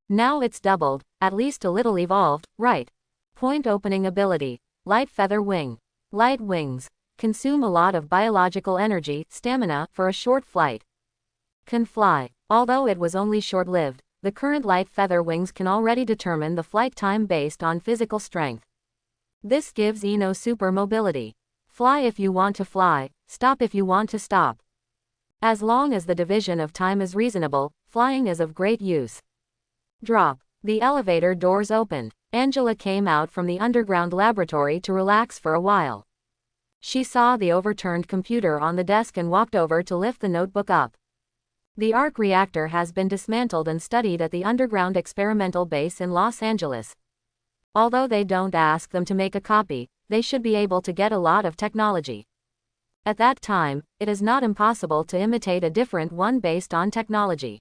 Now it's doubled, at least a little evolved, right? Point opening ability, light feather wing. Light wings consume a lot of biological energy, stamina, for a short flight. Can fly. Although it was only short-lived, the current light feather wings can already determine the flight time based on physical strength. This gives Eno super mobility. Fly if you want to fly, stop if you want to stop. As long as the division of time is reasonable, flying is of great use. Drop. The elevator doors opened. Angela came out from the underground laboratory to relax for a while. She saw the overturned computer on the desk and walked over to lift the notebook up. The arc reactor has been dismantled and studied at the underground experimental base in Los Angeles. Although they don't ask them to make a copy, they should be able to get a lot of technology. At that time, it is not impossible to imitate a different one based on technology.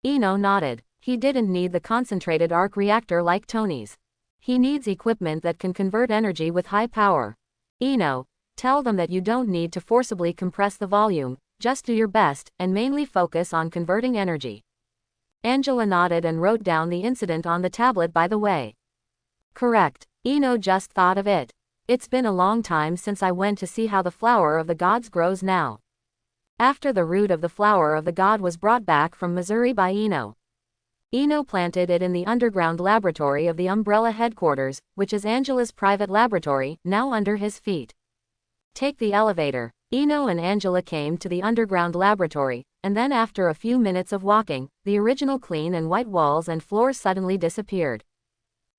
Eno nodded. He didn't need the concentrated arc reactor like Tony's. He needs equipment that can convert energy with high power. Eno, tell them that you don't need to forcibly compress the volume, just do your best, and mainly focus on converting energy. Angela nodded and wrote down the incident on the tablet by the way. Correct. Eno just thought of it. It's been a long time since I went to see how the flower of the gods grows now. After the root of the flower of the god was brought back from Missouri by Eno. Eno planted it in the underground laboratory of the Umbrella headquarters, which is Angela's private laboratory, now under his feet. Take the elevator. Eno and Angela came to the underground laboratory, and then after a few minutes of walking, the original clean and white walls and floors suddenly disappeared.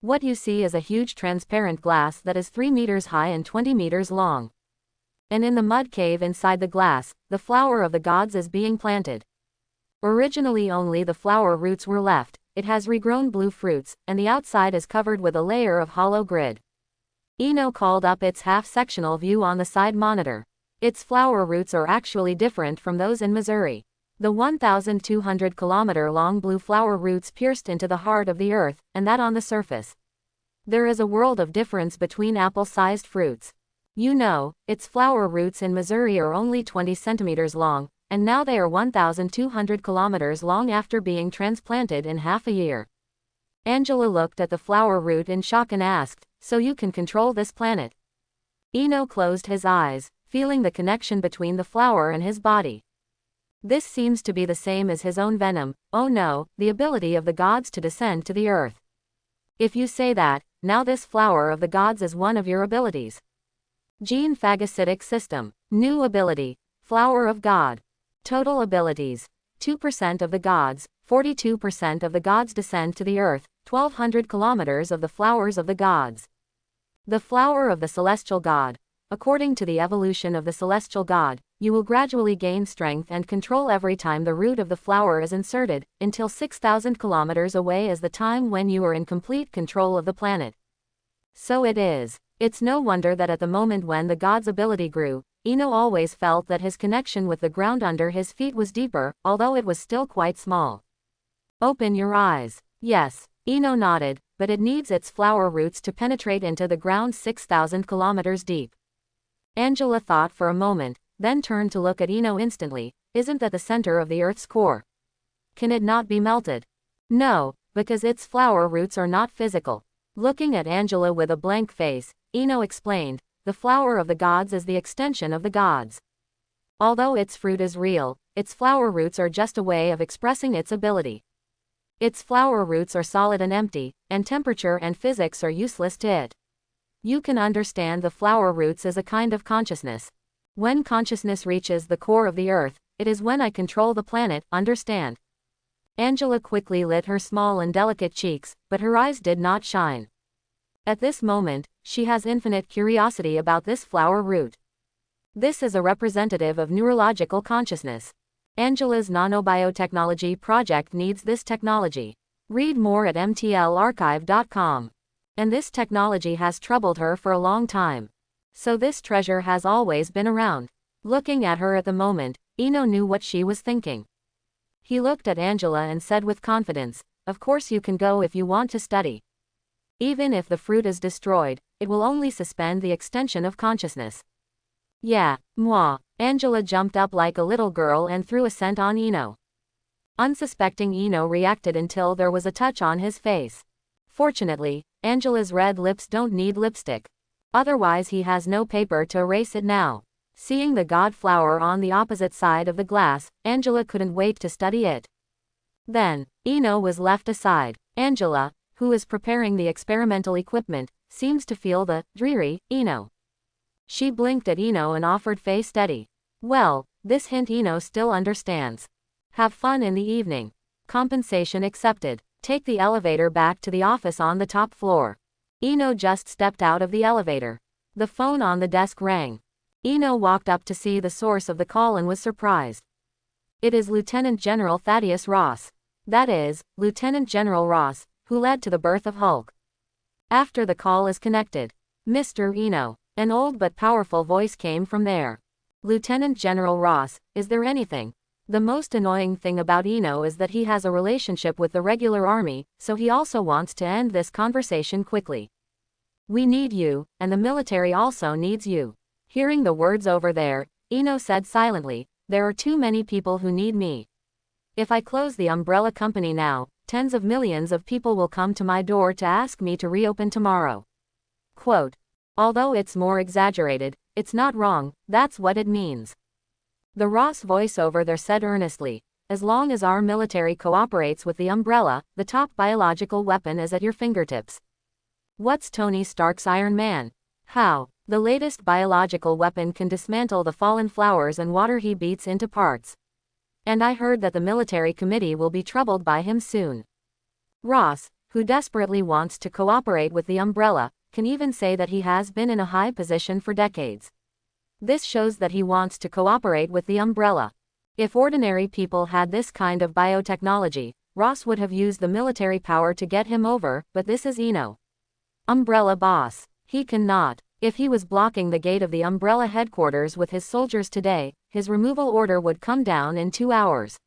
What you see is a huge transparent glass that is 3 meters high and 20 meters long. And in the mud cave inside the glass, the flower of the gods is being planted. Originally only the flower roots were left, it has regrown blue fruits, and the outside is covered with a layer of hollow grid. Eno called up its half-sectional view on the side monitor. Its flower roots are actually different from those in Missouri. The 1,200-kilometer-long blue flower roots pierced into the heart of the earth, and that on the surface. There is a world of difference between apple-sized fruits. You know, its flower roots in Missouri are only 20 centimeters long, and now they are 1,200 kilometers long after being transplanted in half a year. Angela looked at the flower root in shock and asked, "So you can control this planet?" Eno closed his eyes, feeling the connection between the flower and his body. This seems to be the same as his own venom. Oh no, the ability of the gods to descend to the earth. If you say that, now this flower of the gods is one of your abilities. Gene phagocytic system. New ability. Flower of God. Total abilities. 2% of the gods, 42% of the gods descend to the earth, 1,200 kilometers of the flowers of the gods. The flower of the celestial god. According to the evolution of the celestial god, you will gradually gain strength and control every time the root of the flower is inserted, until 6,000 kilometers away is the time when you are in complete control of the planet. So it is. It's no wonder that at the moment when the god's ability grew, Eno always felt that his connection with the ground under his feet was deeper, although it was still quite small. Open your eyes. Yes. Eno nodded, but it needs its flower roots to penetrate into the ground 6,000 kilometers deep. Angela thought for a moment, then turned to look at Eno instantly. Isn't that the center of the Earth's core? Can it not be melted? No, because its flower roots are not physical. Looking at Angela with a blank face, Eno explained, the flower of the gods is the extension of the gods. Although its fruit is real, its flower roots are just a way of expressing its ability. Its flower roots are solid and empty, and temperature and physics are useless to it. You can understand the flower roots as a kind of consciousness. When consciousness reaches the core of the earth, it is when I control the planet, understand? Angela quickly lit her small and delicate cheeks, but her eyes did not shine. At this moment, she has infinite curiosity about this flower root. This is a representative of neurological consciousness. Angela's nanobiotechnology project needs this technology. Read more at mtlarchive.com. And this technology has troubled her for a long time. So this treasure has always been around. Looking at her at the moment, Eno knew what she was thinking. He looked at Angela and said with confidence, of course you can go if you want to study. Even if the fruit is destroyed, it will only suspend the extension of consciousness. Yeah, moi. Angela jumped up like a little girl and threw a scent on Eno. Unsuspecting Eno reacted until there was a touch on his face. Fortunately, Angela's red lips don't need lipstick. Otherwise he has no paper to erase it now. Seeing the god flower on the opposite side of the glass, Angela couldn't wait to study it. Then, Eno was left aside. Angela, who is preparing the experimental equipment, seems to feel the dreary Eno. She blinked at Eno and offered face steady. Well, this hint Eno still understands. Have fun in the evening. Compensation accepted. Take the elevator back to the office on the top floor. Eno just stepped out of the elevator. The phone on the desk rang. Eno walked up to see the source of the call and was surprised. It is Lieutenant General Thaddeus Ross. That is, Lieutenant General Ross, who led to the birth of Hulk. After the call is connected. Mr. Eno. An old but powerful voice came from there. Lieutenant General Ross, is there anything? The most annoying thing about Eno is that he has a relationship with the regular army, so he also wants to end this conversation quickly. We need you, and the military also needs you. Hearing the words over there, Eno said silently, there are too many people who need me. If I close the umbrella company now, tens of millions of people will come to my door to ask me to reopen tomorrow. Quote. Although it's more exaggerated, it's not wrong, that's what it means. The Ross voiceover there said earnestly, as long as our military cooperates with the umbrella, the top biological weapon is at your fingertips. What's Tony Stark's Iron Man? How? The latest biological weapon can dismantle the fallen flowers and water he beats into parts. And I heard that the military committee will be troubled by him soon. Ross, who desperately wants to cooperate with the umbrella, can even say that he has been in a high position for decades. This shows that he wants to cooperate with the umbrella. If ordinary people had this kind of biotechnology, Ross would have used the military power to get him over, but this is Eno. Umbrella boss. He cannot. If he was blocking the gate of the umbrella headquarters with his soldiers today, his removal order would come down in 2 hours.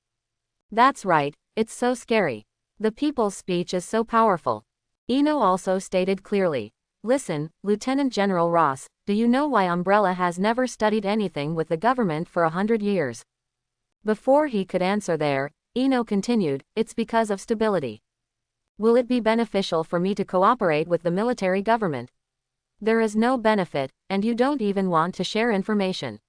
That's right, it's so scary. The people's speech is so powerful. Eno also stated clearly. Listen, Lieutenant General Ross, do you know why Umbrella has never studied anything with the government for 100 years? Before he could answer there, Eno continued, it's because of stability. Will it be beneficial for me to cooperate with the military government? There is no benefit, and you don't even want to share information.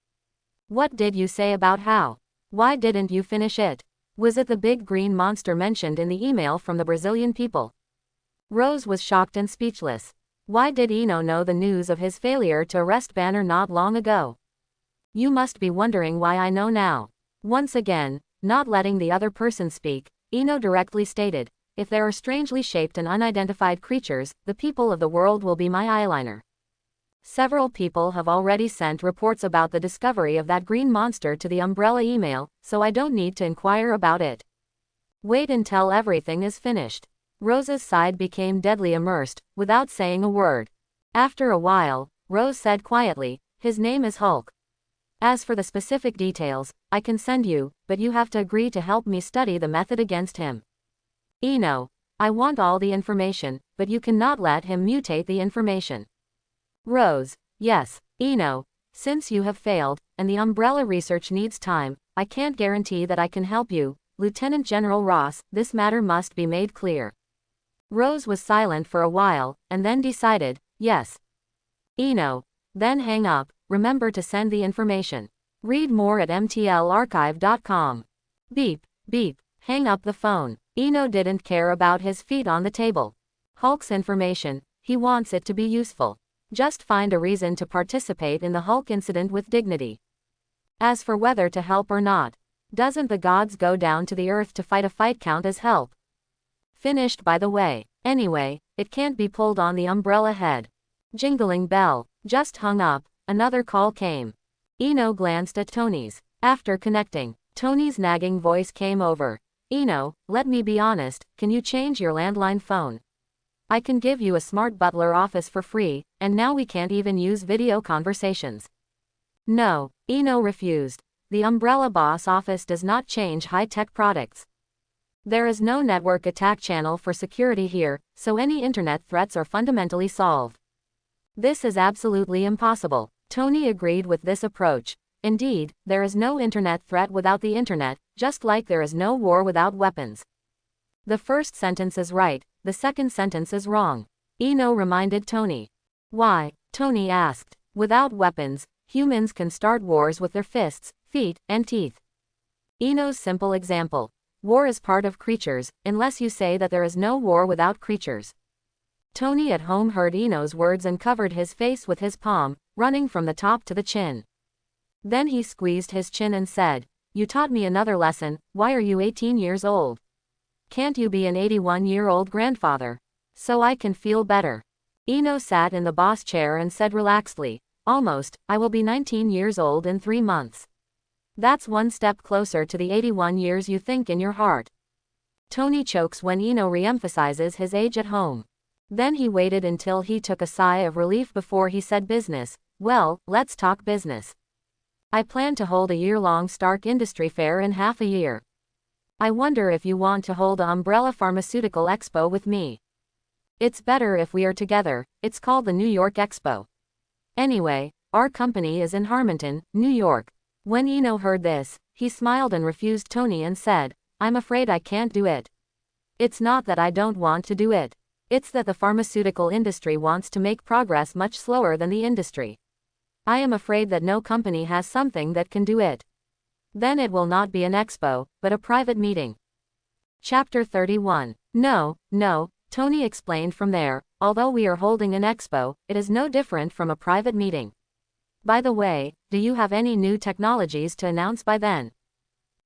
What did you say about how? Why didn't you finish it? Was it the big green monster mentioned in the email from the Brazilian people? Rose was shocked and speechless. Why did Eno know the news of his failure to arrest Banner not long ago? You must be wondering why I know now. Once again, not letting the other person speak, Eno directly stated, if there are strangely shaped and unidentified creatures, the people of the world will be my eyeliner. Several people have already sent reports about the discovery of that green monster to the Umbrella email, so I don't need to inquire about it. Wait until everything is finished. Rose's side became deadly immersed, without saying a word. After a while, Rose said quietly, his name is Hulk. As for the specific details, I can send you, but you have to agree to help me study the method against him. Eno. I want all the information, but you cannot let him mutate the information. Rose. Yes, Eno. Since you have failed, and the umbrella research needs time, I can't guarantee that I can help you, Lieutenant General Ross, this matter must be made clear. Rose was silent for a while, and then decided, yes. Eno. Then hang up, remember to send the information. Read more at mtlarchive.com. Beep, beep, hang up the phone. Eno didn't care about his feet on the table. Hulk's information, he wants it to be useful. Just find a reason to participate in the Hulk incident with dignity. As for whether to help or not, doesn't the gods go down to the earth to fight a fight count as help? Finished by the way. Anyway, it can't be pulled on the umbrella head. Jingling bell. Just hung up, another call came. Eno glanced at Tony's. After connecting, Tony's nagging voice came over. Eno, let me be honest, can you change your landline phone? I can give you a smart butler office for free, and now we can't even use video conversations. No, Eno refused. The Umbrella Boss office does not change high-tech products. There is no network attack channel for security here, so any internet threats are fundamentally solved. This is absolutely impossible. Tony agreed with this approach. Indeed, there is no internet threat without the internet, just like there is no war without weapons. The first sentence is right, the second sentence is wrong. Eno reminded Tony. Why? Tony asked. Without weapons, humans can start wars with their fists, feet, and teeth. Eno's simple example. War is part of creatures, unless you say that there is no war without creatures. Tony at home heard Eno's words and covered his face with his palm, running from the top to the chin. Then he squeezed his chin and said, You taught me another lesson, why are you 18 years old? Can't you be an 81-year-old grandfather? So I can feel better. Eno sat in the boss chair and said relaxedly, Almost, I will be 19 years old in 3 months. That's one step closer to the 81 years you think in your heart. Tony chokes when Eno re-emphasizes his age at home. Then he waited until he took a sigh of relief before he said business. Well, let's talk business. I plan to hold a year-long Stark Industry Fair in half a year. I wonder if you want to hold a Umbrella Pharmaceutical Expo with me. It's better if we are together, it's called the New York Expo. Anyway, our company is in Harmonton, New York. When Eno heard this, he smiled and refused Tony and said, I'm afraid I can't do it. It's not that I don't want to do it. It's that the pharmaceutical industry wants to make progress much slower than the industry. I am afraid that no company has something that can do it. Then it will not be an expo, but a private meeting. Chapter 31. No, Tony explained from there, although we are holding an expo, it is no different from a private meeting. By the way, do you have any new technologies to announce by then?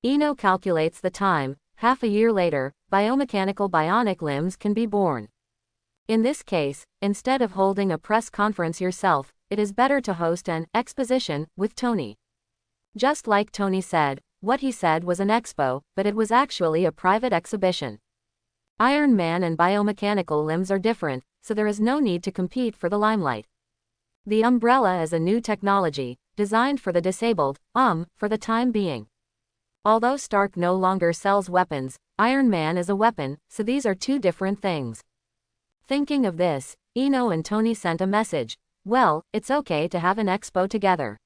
Eno calculates the time, half a year later, biomechanical bionic limbs can be born. In this case, instead of holding a press conference yourself, it is better to host an exposition with Tony. Just like Tony said, what he said was an expo, but it was actually a private exhibition. Iron Man and biomechanical limbs are different, so there is no need to compete for the limelight. The umbrella is a new technology, designed for the disabled, for the time being. Although Stark no longer sells weapons, Iron Man is a weapon, so these are two different things. Thinking of this, Eno and Tony sent a message. Well, it's okay to have an expo together.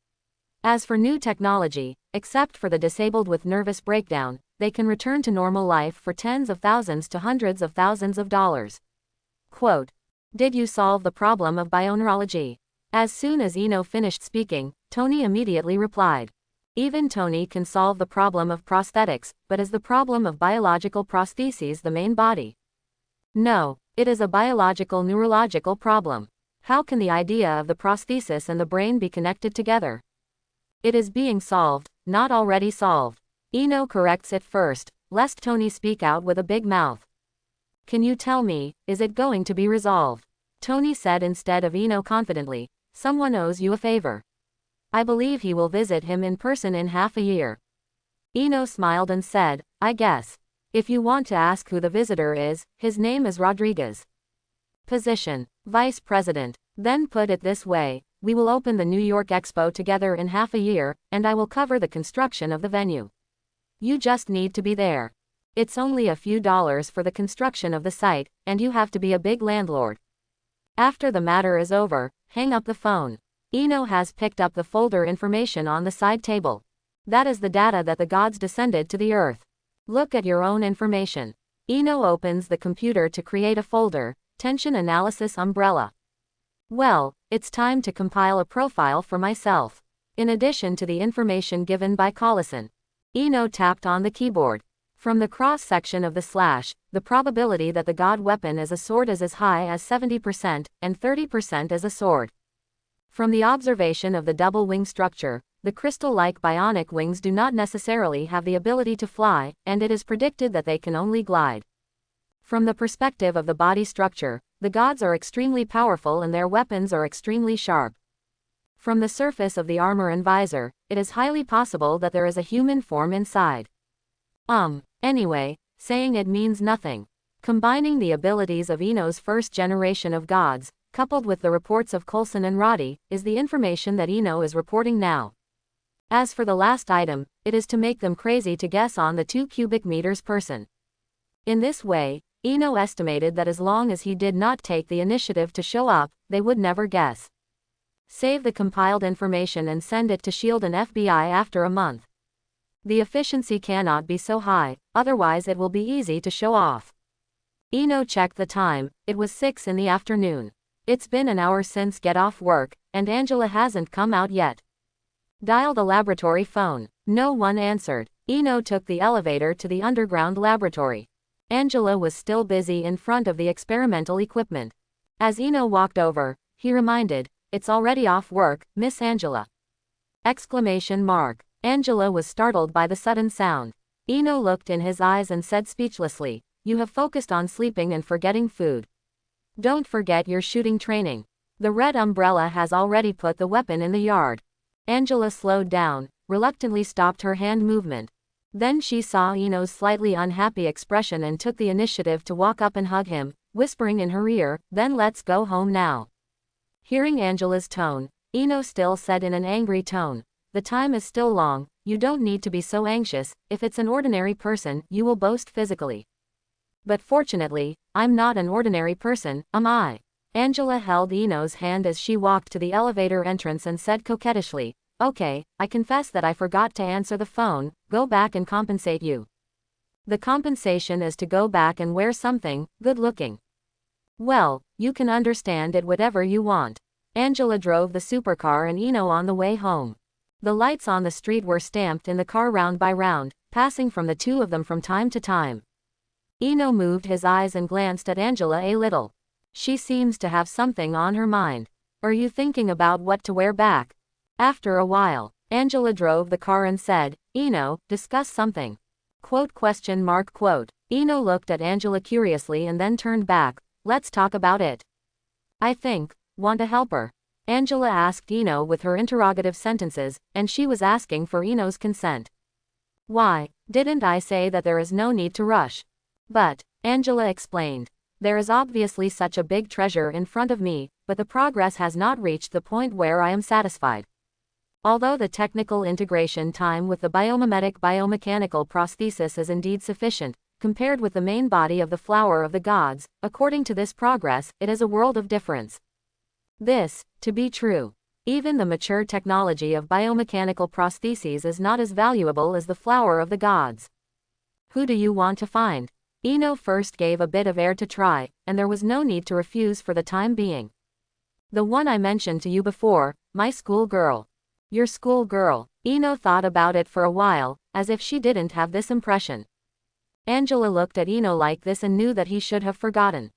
As for new technology, except for the disabled with nervous breakdown, they can return to normal life for tens of thousands to hundreds of thousands of dollars. Quote, Did you solve the problem of bioneurology? As soon as Eno finished speaking, Tony immediately replied. Even Tony can solve the problem of prosthetics, but is the problem of biological prostheses the main body? No, it is a biological neurological problem. How can the idea of the prosthesis and the brain be connected together? It is being solved, not already solved. Eno corrects it first, lest Tony speak out with a big mouth. Can you tell me, is it going to be resolved? Tony said instead of Eno confidently, Someone owes you a favor. I believe he will visit him in person in half a year. Eno smiled and said, I guess. If you want to ask who the visitor is, his name is Rodriguez. Position, Vice President. Then put it this way, we will open the New York Expo together in half a year, and I will cover the construction of the venue. You just need to be there. It's only a few dollars for the construction of the site, and you have to be a big landlord. After the matter is over, hang up the phone. Ino has picked up the folder information on the side table. That is the data that the gods descended to the earth. Look at your own information. Ino opens the computer to create a folder, Tension Analysis Umbrella. Well, it's time to compile a profile for myself. In addition to the information given by Collison. Ino tapped on the keyboard. From the cross-section of the slash, the probability that the god weapon is a sword is as high as 70%, and 30% as a sword. From the observation of the double wing structure, the crystal-like bionic wings do not necessarily have the ability to fly, and it is predicted that they can only glide. From the perspective of the body structure, the gods are extremely powerful and their weapons are extremely sharp. From the surface of the armor and visor, it is highly possible that there is a human form inside. Anyway, saying it means nothing. Combining the abilities of Ino's first generation of gods, coupled with the reports of Coulson and Roddy, is the information that Ino is reporting now. As for the last item, it is to make them crazy to guess on the 2 cubic meters person. In this way, Ino estimated that as long as he did not take the initiative to show up, they would never guess. Save the compiled information and send it to SHIELD and FBI after a month. The efficiency cannot be so high, otherwise it will be easy to show off. Ino checked the time, it was 6 in the afternoon. It's been an hour since get off work, and Angela hasn't come out yet. Dial the laboratory phone. No one answered. Ino took the elevator to the underground laboratory. Angela was still busy in front of the experimental equipment. As Ino walked over, he reminded, "It's already off work, Miss Angela." Exclamation mark. Angela was startled by the sudden sound. Ino looked in his eyes and said speechlessly, "You have focused on sleeping and forgetting food. Don't forget your shooting training. The red umbrella has already put the weapon in the yard." Angela slowed down, reluctantly stopped her hand movement. Then she saw Ino's slightly unhappy expression and took the initiative to walk up and hug him, whispering in her ear, "Then let's go home now." Hearing Angela's tone, Ino still said in an angry tone, "The time is still long, you don't need to be so anxious, if it's an ordinary person, you will boast physically. But fortunately, I'm not an ordinary person, am I?" Angela held Ino's hand as she walked to the elevator entrance and said coquettishly, "Okay, I confess that I forgot to answer the phone, go back and compensate you. The compensation is to go back and wear something good looking." "Well, you can understand it whatever you want." Angela drove the supercar and Ino on the way home. The lights on the street were stamped in the car round by round, passing from the two of them from time to time. Ino moved his eyes and glanced at Angela a little. "She seems to have something on her mind. Are you thinking about what to wear back?" After a while, Angela drove the car and said, "Ino, discuss something." Quote. Ino looked at Angela curiously and then turned back. "Let's talk about it." "I think, want a helper?" Angela asked Ino with her interrogative sentences, and she was asking for Ino's consent. "Why, didn't I say that there is no need to rush?" "But," Angela explained, "there is obviously such a big treasure in front of me, but the progress has not reached the point where I am satisfied. Although the technical integration time with the biomimetic biomechanical prosthesis is indeed sufficient, compared with the main body of the flower of the gods, according to this progress, it is a world of difference. This, to be true. Even the mature technology of biomechanical prostheses is not as valuable as the flower of the gods." "Who do you want to find?" Ino first gave a bit of air to try, and there was no need to refuse for the time being. "The one I mentioned to you before, my school girl." "Your school girl." Ino thought about it for a while, as if she didn't have this impression. Angela looked at Ino like this and knew that he should have forgotten.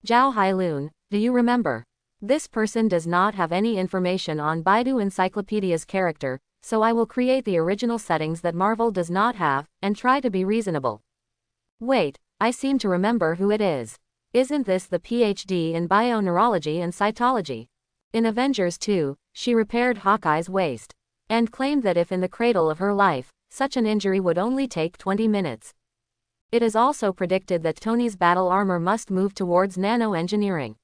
"Zhao Hailun, do you remember? This person does not have any information on Baidu Encyclopedia's character, so I will create the original settings that Marvel does not have, and try to be reasonable. Wait, I seem to remember who it is. Isn't this the PhD in bioneurology and cytology? In Avengers 2, she repaired Hawkeye's waist, and claimed that if in the cradle of her life, such an injury would only take 20 minutes. It is also predicted that Tony's battle armor must move towards nano-engineering.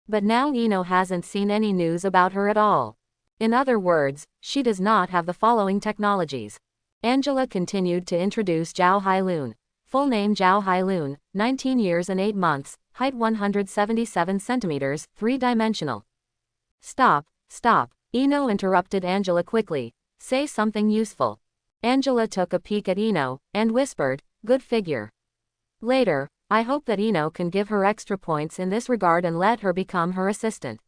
But now Eno hasn't seen any news about her at all. In other words, she does not have the following technologies. Angela continued to introduce Zhao Hailun. Full name Zhao Hailun, 19 years and 8 months, height 177 centimeters, 3-dimensional. Stop, stop. Eno interrupted Angela quickly. Say something useful. Angela took a peek at Eno, and whispered, good figure. Later, I hope that Eno can give her extra points in this regard and let her become her assistant.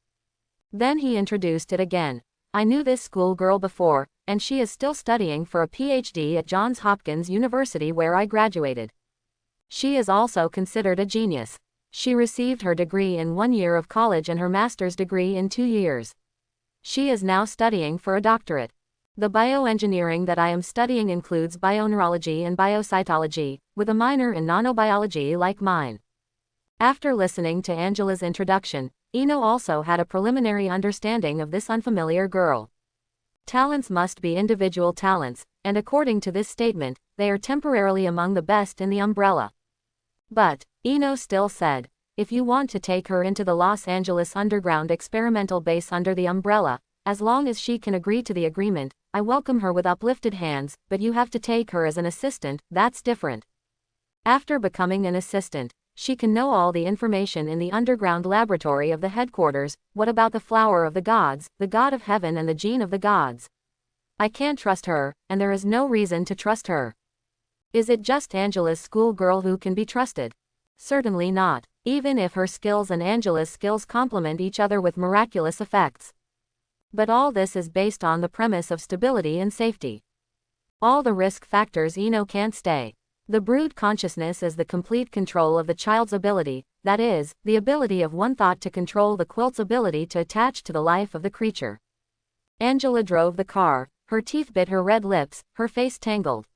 Then he introduced it again. I knew this schoolgirl before, and she is still studying for a PhD at Johns Hopkins University where I graduated. She is also considered a genius. She received her degree in 1 year of college and her master's degree in 2 years. She is now studying for a doctorate. The bioengineering that I am studying includes bioneurology and biocytology, with a minor in nanobiology like mine. After listening to Angela's introduction, Eno also had a preliminary understanding of this unfamiliar girl. Talents must be individual talents, and according to this statement, they are temporarily among the best in the umbrella. But, Eno still said, if you want to take her into the Los Angeles underground experimental base under the umbrella, as long as she can agree to the agreement, I welcome her with uplifted hands, but you have to take her as an assistant, that's different. After becoming an assistant, she can know all the information in the underground laboratory of the headquarters. What about the flower of the gods, the god of heaven and the gene of the gods? I can't trust her, and there is no reason to trust her. Is it just Angela's schoolgirl who can be trusted? Certainly not, even if her skills and Angela's skills complement each other with miraculous effects. But all this is based on the premise of stability and safety. All the risk factors Eno can't stay. The brood consciousness is the complete control of the child's ability, that is, the ability of one thought to control the quilt's ability to attach to the life of the creature. Angela drove the car, her teeth bit her red lips, her face tangled.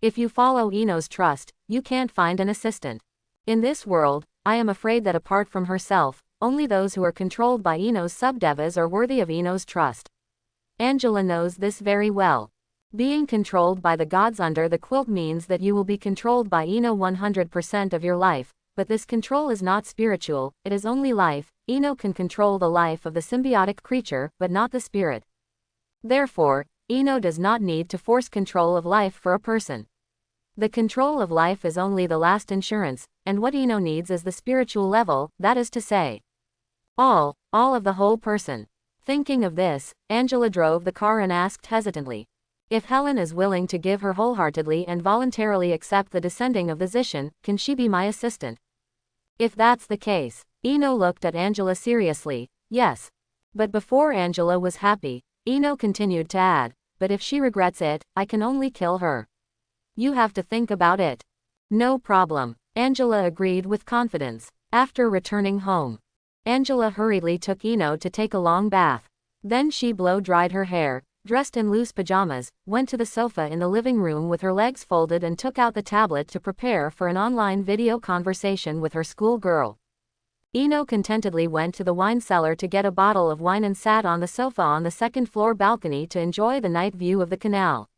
If you follow Eno's trust, you can't find an assistant. In this world, I am afraid that apart from herself, only those who are controlled by Eno's subdevas are worthy of Eno's trust. Angela knows this very well. Being controlled by the gods under the quilt means that you will be controlled by Eno 100% of your life, but this control is not spiritual, it is only life. Eno can control the life of the symbiotic creature, but not the spirit. Therefore, Eno does not need to force control of life for a person. The control of life is only the last insurance, and what Eno needs is the spiritual level, that is to say, all of the whole person. Thinking of this, Angela drove the car and asked hesitantly, if Helen is willing to give her wholeheartedly and voluntarily accept the descending of the Zishan, can she be my assistant? If that's the case, Eno looked at Angela seriously, yes. But before Angela was happy, Eno continued to add, but if she regrets it, I can only kill her. You have to think about it. No problem, Angela agreed with confidence. After returning home, Angela hurriedly took Eno to take a long bath. Then she blow-dried her hair, dressed in loose pajamas, went to the sofa in the living room with her legs folded and took out the tablet to prepare for an online video conversation with her schoolgirl. Eno contentedly went to the wine cellar to get a bottle of wine and sat on the sofa on the second-floor balcony to enjoy the night view of the canal.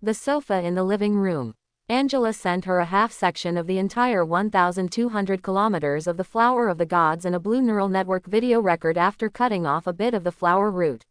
The sofa in the living room. Angela sent her a half-section of the entire 1,200 kilometers of the Flower of the Gods and a Blue Neural Network video record after cutting off a bit of the flower root.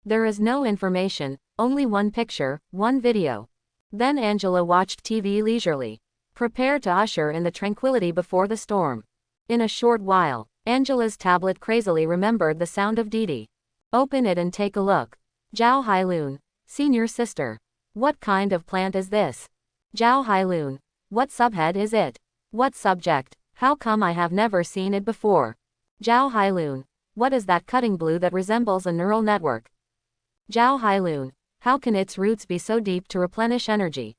There is no information, only one picture, one video. Then Angela watched TV leisurely. Prepare to usher in the tranquility before the storm. In a short while, Angela's tablet crazily remembered the sound of Didi. Open it and take a look. Zhao Hailun, senior sister. What kind of plant is this? Zhao Hailun. What subhead is it? What subject? How come I have never seen it before? Zhao Hailun. What is that cutting blue that resembles a neural network? Zhao Hailun. How can its roots be so deep to replenish energy?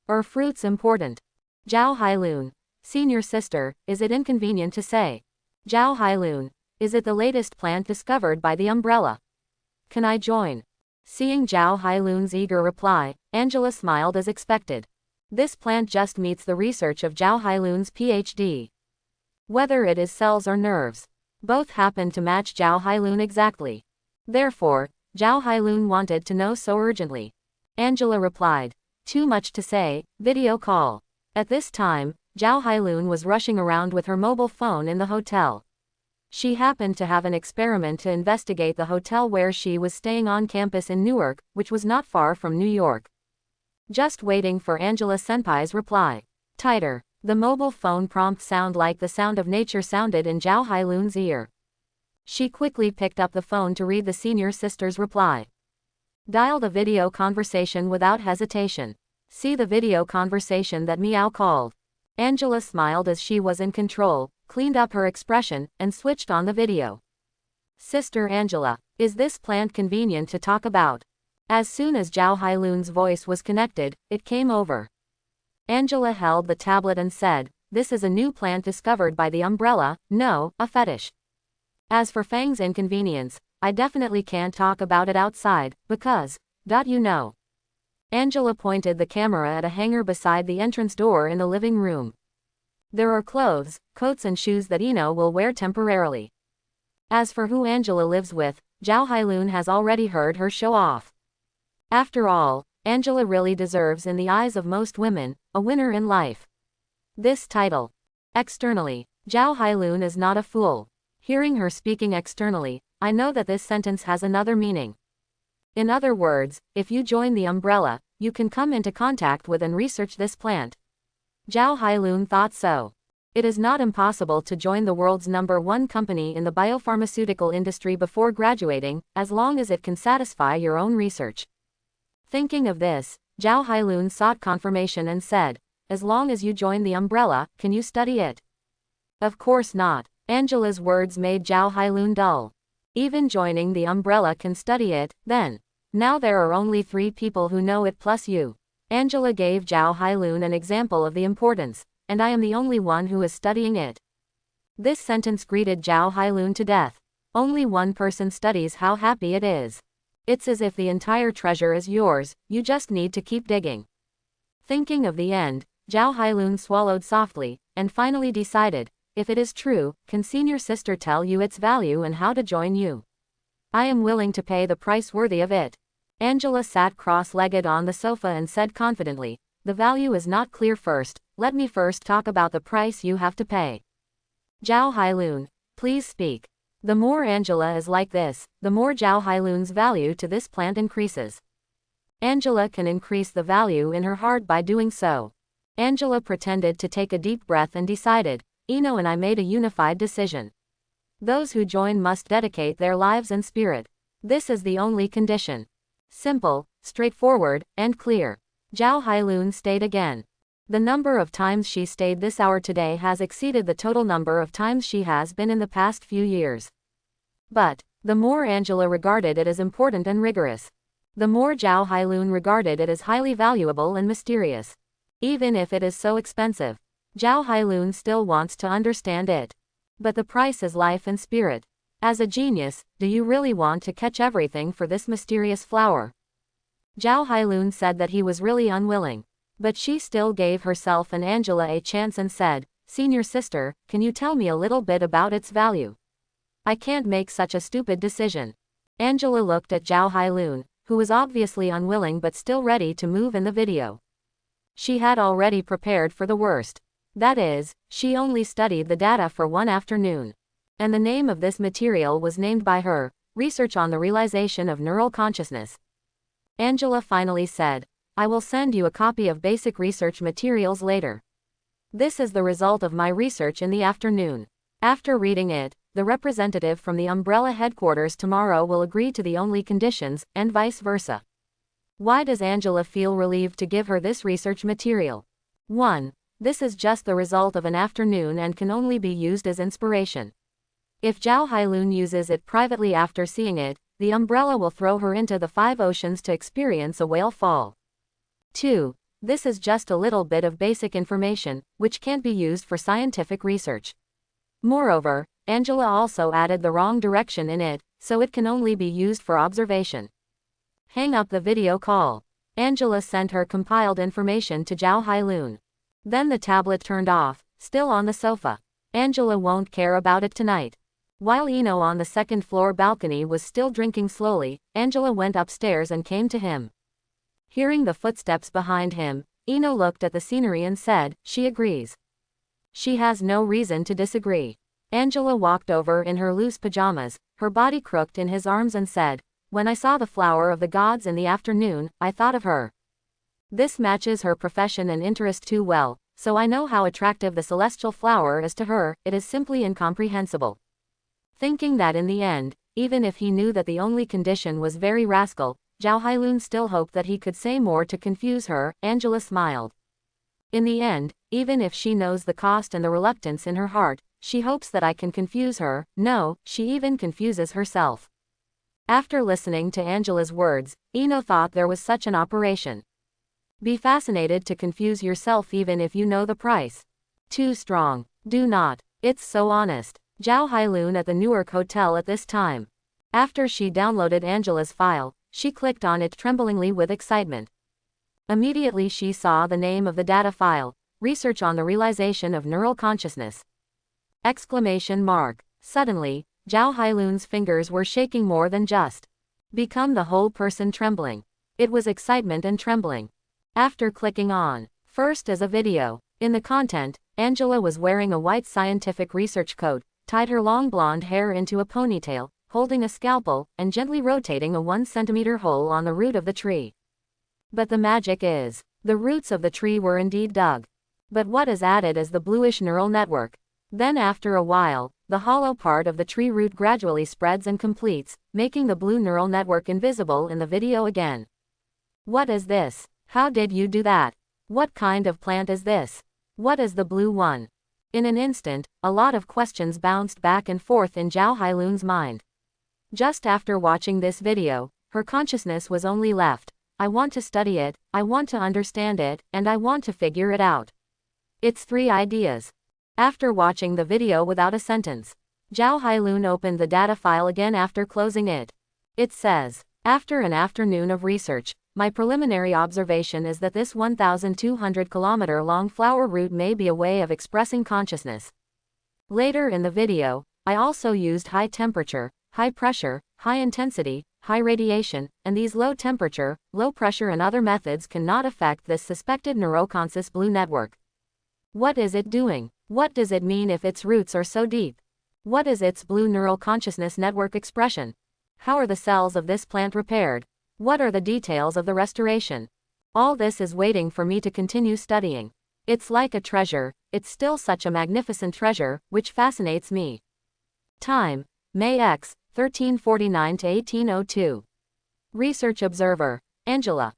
Are fruits important? Zhao Hailun. Senior sister, is it inconvenient to say? Zhao Hailun. Is it the latest plant discovered by the umbrella? Can I join? Seeing Zhao Hailun's eager reply, Angela smiled as expected. This plant just meets the research of Zhao Hailun's PhD. Whether it is cells or nerves, both happen to match Zhao Hailun exactly. Therefore, Zhao Hailun wanted to know so urgently. Angela replied, too much to say, video call. At this time, Zhao Hailun was rushing around with her mobile phone in the hotel. She happened to have an experiment to investigate the hotel where she was staying on campus in Newark, which was not far from New York. Just waiting for Angela Senpai's reply. Tighter. The mobile phone prompt sound like the sound of nature sounded in Zhao Hailun's ear. She quickly picked up the phone to read the senior sister's reply. Dial the video conversation without hesitation. See the video conversation that Meow called. Angela smiled as she was in control, cleaned up her expression, and switched on the video. Sister Angela, is this plant convenient to talk about? As soon as Zhao Hailun's voice was connected, it came over. Angela held the tablet and said, "This is a new plant discovered by the umbrella, no, a fetish. As for Fang's inconvenience, I definitely can't talk about it outside, because, you know." Angela pointed the camera at a hanger beside the entrance door in the living room. "There are clothes, coats and shoes that Ino will wear temporarily. As for who Angela lives with, Zhao Hailun has already heard her show off. After all, Angela really deserves in the eyes of most women, a winner in life. This title. Externally, Zhao Hailun is not a fool. Hearing her speaking externally, I know that this sentence has another meaning. In other words, if you join the umbrella, you can come into contact with and research this plant." Zhao Hailun thought so. It is not impossible to join the world's #1 company in the biopharmaceutical industry before graduating, as long as it can satisfy your own research. Thinking of this, Zhao Hailun sought confirmation and said, "As long as you join the umbrella, can you study it?" Of course not. Angela's words made Zhao Hailun dull. Even joining the umbrella can study it, then. Now there are only 3 people who know it plus you. Angela gave Zhao Hailun an example of the importance, and I am the only one who is studying it. This sentence greeted Zhao Hailun to death. Only one person studies how happy it is. It's as if the entire treasure is yours, you just need to keep digging. Thinking of the end, Zhao Hailun swallowed softly, and finally decided, if it is true, can senior sister tell you its value and how to join you? I am willing to pay the price worthy of it. Angela sat cross-legged on the sofa and said confidently, the value is not clear first, let me first talk about the price you have to pay. Zhao Hailun, please speak. The more Angela is like this, the more Zhao Hailun's value to this plant increases. Angela can increase the value in her heart by doing so. Angela pretended to take a deep breath and decided, Ino and I made a unified decision. Those who join must dedicate their lives and spirit. This is the only condition. Simple, straightforward, and clear. Zhao Hailun stayed again. The number of times she stayed this hour today has exceeded the total number of times she has been in the past few years. But, the more Angela regarded it as important and rigorous, the more Zhao Hailun regarded it as highly valuable and mysterious. Even if it is so expensive, Zhao Hailun still wants to understand it. But the price is life and spirit. As a genius, do you really want to catch everything for this mysterious flower? Zhao Hailun said that he was really unwilling. But she still gave herself and Angela a chance and said, Senior sister, can you tell me a little bit about its value? I can't make such a stupid decision. Angela looked at Zhao Hailun, who was obviously unwilling but still ready to move in the video. She had already prepared for the worst. That is, she only studied the data for one afternoon. And the name of this material was named by her, Research on the Realization of Neural Consciousness. Angela finally said, I will send you a copy of basic research materials later. This is the result of my research in the afternoon. After reading it, the representative from the umbrella headquarters tomorrow will agree to the only conditions, and vice versa. Why does Angela feel relieved to give her this research material? 1. This is just the result of an afternoon and can only be used as inspiration. If Zhao Hailun uses it privately after seeing it, the umbrella will throw her into the 5 oceans to experience a whale fall. 2. This is just a little bit of basic information, which can't be used for scientific research. Moreover, Angela also added the wrong direction in it, so it can only be used for observation. Hang up the video call. Angela sent her compiled information to Zhao Hailun. Then the tablet turned off, still on the sofa. Angela won't care about it tonight. While Ino on the second-floor balcony was still drinking slowly, Angela went upstairs and came to him. Hearing the footsteps behind him, Ino looked at the scenery and said, she agrees. She has no reason to disagree. Angela walked over in her loose pajamas, her body crooked in his arms and said, "When I saw the flower of the gods in the afternoon, I thought of her. This matches her profession and interest too well, so I know how attractive the celestial flower is to her, it is simply incomprehensible." Thinking that in the end, even if he knew that the only condition was very rascal, Zhao Hailun still hoped that he could say more to confuse her, Angela smiled. In the end, even if she knows the cost and the reluctance in her heart, she hopes that I can confuse her. No, she even confuses herself. After listening to Angela's words, Ino thought there was such an operation. Be fascinated to confuse yourself even if you know the price. Too strong. Do not. It's so honest. Zhao Hailun at the Newark Hotel at this time. After she downloaded Angela's file, she clicked on it tremblingly with excitement. Immediately she saw the name of the data file, Research on the Realization of Neural Consciousness. Exclamation mark. Suddenly, Zhao Hailun's fingers were shaking more than just. Become the whole person trembling. It was excitement and trembling. After clicking on, first as a video. In the content, Angela was wearing a white scientific research coat, tied her long blonde hair into a ponytail, holding a scalpel, and gently rotating a 1 centimeter hole on the root of the tree. But the magic is, the roots of the tree were indeed dug. But what is added is the bluish neural network. Then after a while, the hollow part of the tree root gradually spreads and completes, making the blue neural network invisible in the video again. What is this? How did you do that? What kind of plant is this? What is the blue one? In an instant, a lot of questions bounced back and forth in Zhao Hailun's mind. Just after watching this video, her consciousness was only left. I want to study it, I want to understand it, and I want to figure it out. It's 3 ideas. After watching the video without a sentence, Zhao Hailun opened the data file again after closing it. It says, after an afternoon of research, my preliminary observation is that this 1,200-kilometer-long flower root may be a way of expressing consciousness. Later in the video, I also used high temperature, high pressure, high intensity, high radiation, and these low temperature, low pressure and other methods cannot affect this suspected neuroconscious blue network. What is it doing? What does it mean if its roots are so deep? What is its blue neural consciousness network expression? How are the cells of this plant repaired? What are the details of the restoration? All this is waiting for me to continue studying. It's like a treasure, it's still such a magnificent treasure, which fascinates me. Time, May X, 1349 to 1802. Research Observer, Angela.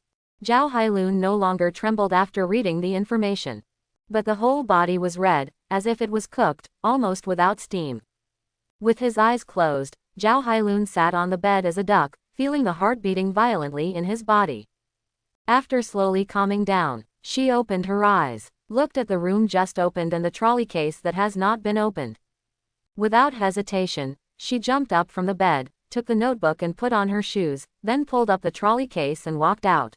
Zhao Hailun no longer trembled after reading the information. But the whole body was red, as if it was cooked, almost without steam. With his eyes closed, Zhao Hailun sat on the bed as a duck, feeling the heart beating violently in his body. After slowly calming down, she opened her eyes, looked at the room just opened and the trolley case that has not been opened. Without hesitation, she jumped up from the bed, took the notebook and put on her shoes, then pulled up the trolley case and walked out.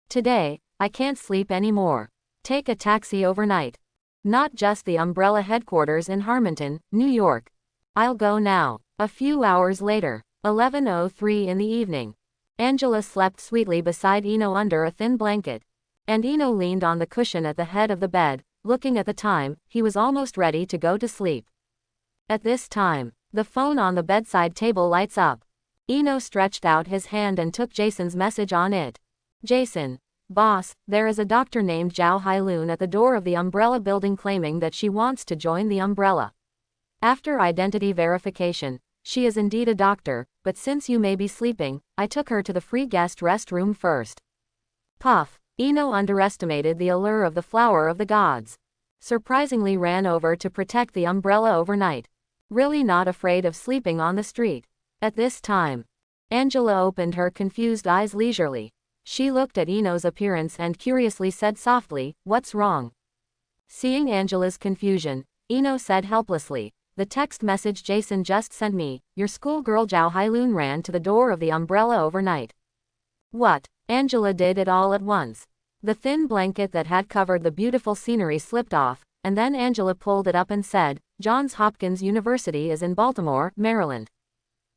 Today, I can't sleep anymore. Take a taxi overnight. Not just the Umbrella headquarters in Harmonton, New York. I'll go now. A few hours later, 11:03 in the evening. Angela slept sweetly beside Eno under a thin blanket. And Eno leaned on the cushion at the head of the bed, looking at the time. He was almost ready to go to sleep. At this time, the phone on the bedside table lights up. Eno stretched out his hand and took Jason's message on it. Jason. Boss, there is a doctor named Zhao Hailun at the door of the Umbrella building claiming that she wants to join the Umbrella. After identity verification, she is indeed a doctor, but since you may be sleeping, I took her to the free guest rest room first. Puff. Eno underestimated the allure of the flower of the gods. Surprisingly ran over to protect the Umbrella overnight. Really not afraid of sleeping on the street. At this time, Angela opened her confused eyes leisurely. She looked at Eno's appearance and curiously said softly, "What's wrong?" Seeing Angela's confusion, Eno said helplessly, "The text message Jason just sent me, your schoolgirl Zhao Hailun ran to the door of the Umbrella overnight." What? Angela did it all at once. The thin blanket that had covered the beautiful scenery slipped off, and then Angela pulled it up and said, "Johns Hopkins University is in Baltimore, Maryland.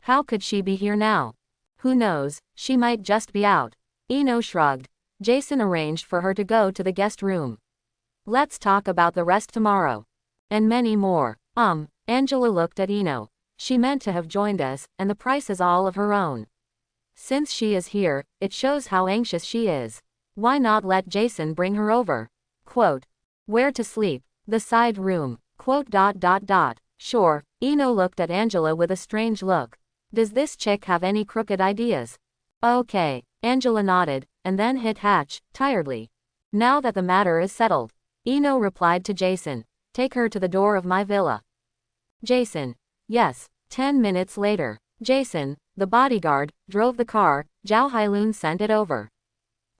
How could she be here now? Who knows, she might just be out." Eno shrugged. Jason arranged for her to go to the guest room. "Let's talk about the rest tomorrow." And many more. Angela looked at Ino. She meant to have joined us, and the price is all of her own. Since she is here, it shows how anxious she is. Why not let Jason bring her over? Quote. Where to sleep? The side room. Quote. Sure. Ino looked at Angela with a strange look. Does this chick have any crooked ideas? Okay. Angela nodded, and then hit Hatch, tiredly. Now that the matter is settled. Ino replied to Jason. Take her to the door of my villa. Jason. Yes. 10 minutes later. Jason, the bodyguard, drove the car. Zhao Hailun sent it over.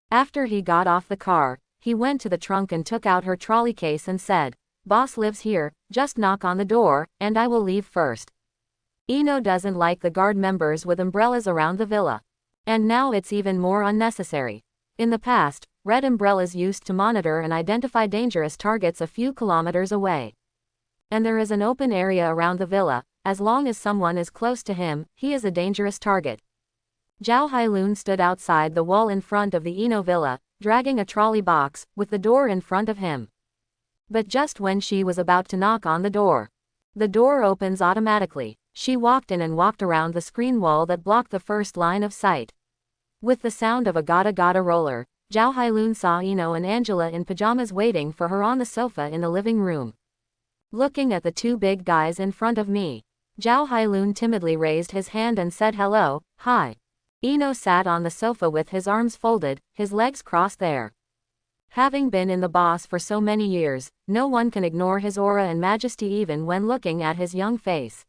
After he got off the car, he went to the trunk and took out her trolley case and said, Boss lives here, just knock on the door, and I will leave first. Ino doesn't like the guard members with umbrellas around the villa. And now it's even more unnecessary. In the past, red umbrellas used to monitor and identify dangerous targets a few kilometers away. And there is an open area around the villa. As long as someone is close to him, he is a dangerous target. Zhao Hailun stood outside the wall in front of the Ino villa, dragging a trolley box, with the door in front of him. But just when she was about to knock on the door opens automatically. She walked in and walked around the screen wall that blocked the first line of sight. With the sound of a gata-gata roller, Zhao Hailun saw Ino and Angela in pajamas waiting for her on the sofa in the living room. Looking at the two big guys in front of me, Zhao Hailun timidly raised his hand and said hello, hi. Ino sat on the sofa with his arms folded, his legs crossed there. Having been in the boss for so many years, no one can ignore his aura and majesty even when looking at his young face.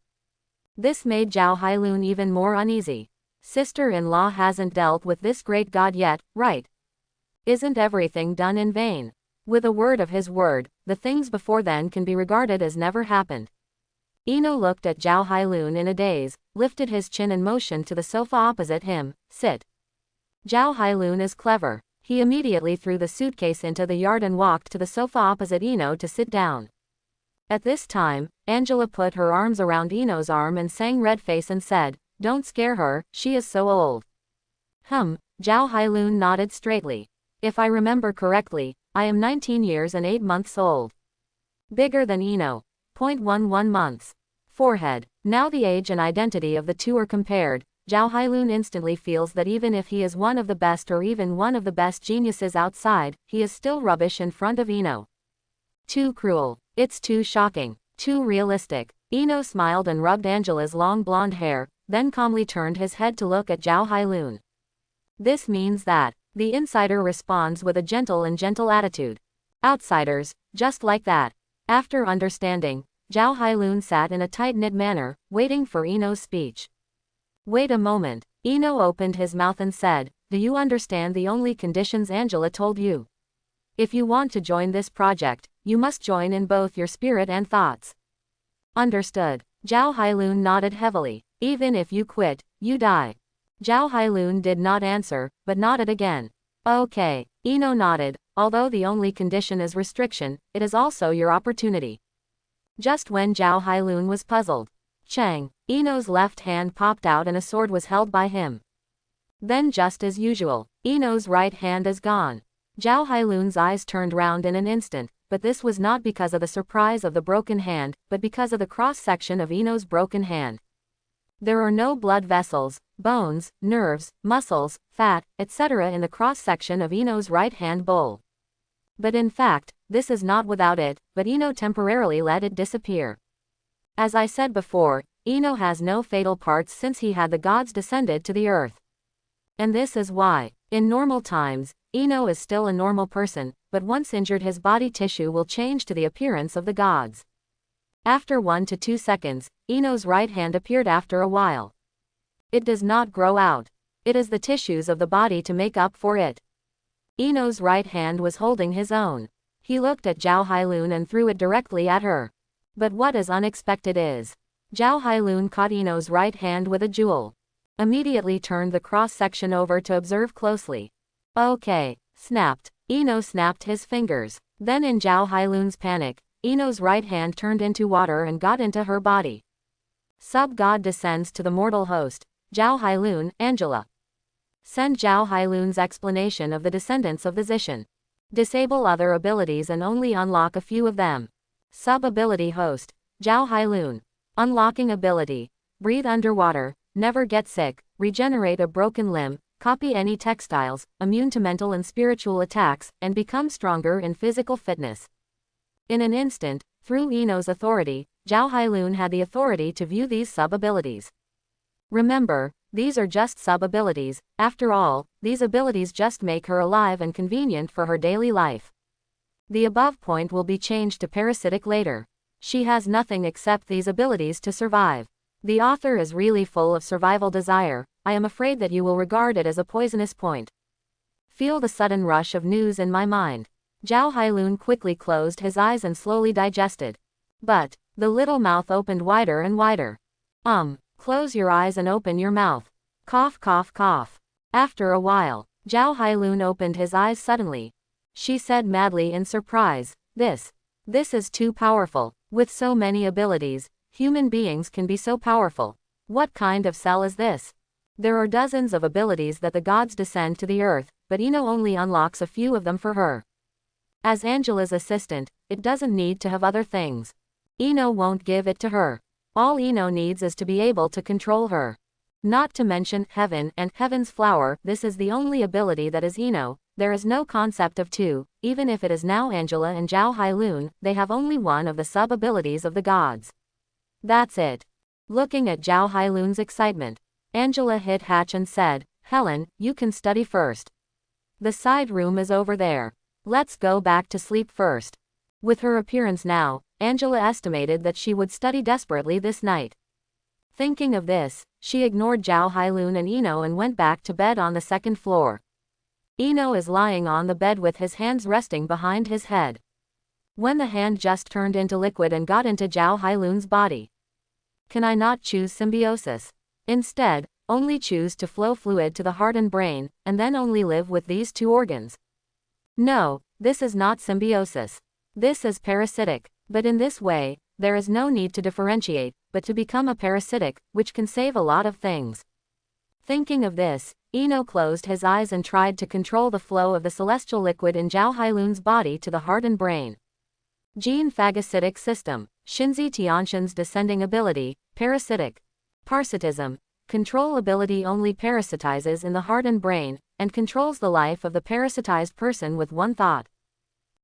This made Zhao Hailun even more uneasy. Sister-in-law hasn't dealt with this great god yet, right? Isn't everything done in vain? With a word of his word, the things before then can be regarded as never happened. Ino looked at Zhao Hailun in a daze, lifted his chin and motioned to the sofa opposite him, sit. Zhao Hailun is clever. He immediately threw the suitcase into the yard and walked to the sofa opposite Ino to sit down. At this time, Angela put her arms around Ino's arm and sang red-face and said, Don't scare her, she is so old. Zhao Hailun nodded straightly. If I remember correctly, I am 19 years and 8 months old. Bigger than Ino. 0.11 months. Forehead. Now the age and identity of the two are compared. Zhao Hailun instantly feels that even if he is one of the best or even one of the best geniuses outside, he is still rubbish in front of Ino. Too cruel. It's too shocking. Too realistic. Ino smiled and rubbed Angela's long blonde hair, then calmly turned his head to look at Zhao Hailun. This means that the insider responds with a gentle attitude. Outsiders, just like that. After understanding, Zhao Hailun sat in a tight-knit manner, waiting for Ino's speech. Wait a moment. Ino opened his mouth and said, Do you understand the only conditions Angela told you? If you want to join this project, you must join in both your spirit and thoughts. Understood. Zhao Hailun nodded heavily. Even if you quit, you die. Zhao Hailun did not answer, but nodded again. Okay. Ino nodded. Although the only condition is restriction, it is also your opportunity. Just when Zhao Hailun was puzzled, Chang, Ino's left hand popped out and a sword was held by him. Then just as usual, Ino's right hand is gone. Zhao Hailun's eyes turned round in an instant, but this was not because of the surprise of the broken hand, but because of the cross-section of Ino's broken hand. There are no blood vessels, bones, nerves, muscles, fat, etc. in the cross-section of Ino's right hand bowl. But in fact, this is not without it, but Ino temporarily let it disappear. As I said before, Ino has no fatal parts since he had the gods descended to the earth. And this is why, in normal times, Ino is still a normal person, but once injured his body tissue will change to the appearance of the gods. After 1 to 2 seconds, Ino's right hand appeared after a while. It does not grow out. It is the tissues of the body to make up for it. Ino's right hand was holding his own. He looked at Zhao Hailun and threw it directly at her. But what is unexpected is, Zhao Hailun caught Ino's right hand with a jewel. Immediately turned the cross-section over to observe closely. Okay, snapped. Ino snapped his fingers. Then in Zhao Hailun's panic, Ino's right hand turned into water and got into her body. Sub-god descends to the mortal host. Zhao Hailun, Angela. Send Zhao Hailun's explanation of the descendants of the Zishan. Disable other abilities and only unlock a few of them. Sub-ability host. Zhao Hailun. Unlocking ability. Breathe underwater, never get sick, regenerate a broken limb, copy any textiles, immune to mental and spiritual attacks, and become stronger in physical fitness. In an instant, through Ino's authority, Zhao Hailun had the authority to view these sub-abilities. Remember, these are just sub-abilities. After all, these abilities just make her alive and convenient for her daily life. The above point will be changed to parasitic later. She has nothing except these abilities to survive. The author is really full of survival desire. I am afraid that you will regard it as a poisonous point. Feel the sudden rush of news in my mind. Zhao Hailun quickly closed his eyes and slowly digested. But, the little mouth opened wider and wider. Close your eyes and open your mouth. Cough cough cough. After a while, Zhao Hailun opened his eyes suddenly. She said madly in surprise, This is too powerful. With so many abilities, human beings can be so powerful. What kind of cell is this? There are dozens of abilities that the gods descend to the earth, but Ino only unlocks a few of them for her. As Angela's assistant, it doesn't need to have other things. Ino won't give it to her. All Ino needs is to be able to control her. Not to mention heaven and heaven's flower. This is the only ability that is Ino. There is no concept of two. Even if it is now Angela and Zhao Hailun, they have only one of the sub-abilities of the gods. That's it. Looking at Zhao Hailun's excitement, Angela hit Hatch and said, Helen, you can study first. The side room is over there. Let's go back to sleep first. With her appearance now, Angela estimated that she would study desperately this night. Thinking of this, she ignored Zhao Hailun and Ino and went back to bed on the second floor. Ino is lying on the bed with his hands resting behind his head. When the hand just turned into liquid and got into Zhao Hailun's body. Can I not choose symbiosis? Instead, only choose to flow fluid to the heart and brain, and then only live with these two organs. No, this is not symbiosis. This is parasitic, but in this way, there is no need to differentiate, but to become a parasitic, which can save a lot of things. Thinking of this, Ino closed his eyes and tried to control the flow of the celestial liquid in Zhao Hailun's body to the heart and brain. Gene phagocytic system, Shinzi Tianshan's descending ability, parasitic. Parasitism, control ability only parasitizes in the heart and brain, and controls the life of the parasitized person with one thought.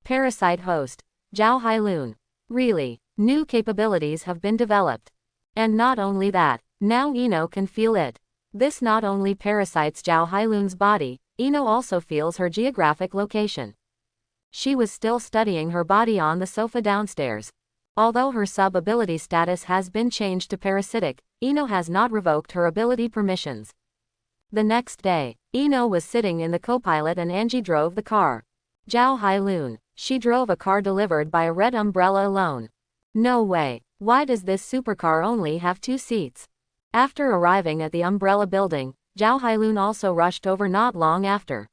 Parasite host, Zhao Hailun. Really, new capabilities have been developed. And not only that, now Ino can feel it. This not only parasites Zhao Hailun's body, Ino also feels her geographic location. She was still studying her body on the sofa downstairs. Although her sub-ability status has been changed to parasitic, Ino has not revoked her ability permissions. The next day, Ino was sitting in the co-pilot and Angie drove the car. Zhao Hailun. She drove a car delivered by a red umbrella alone. No way. Why does this supercar only have 2 seats? After arriving at the umbrella building, Zhao Hailun also rushed over not long after.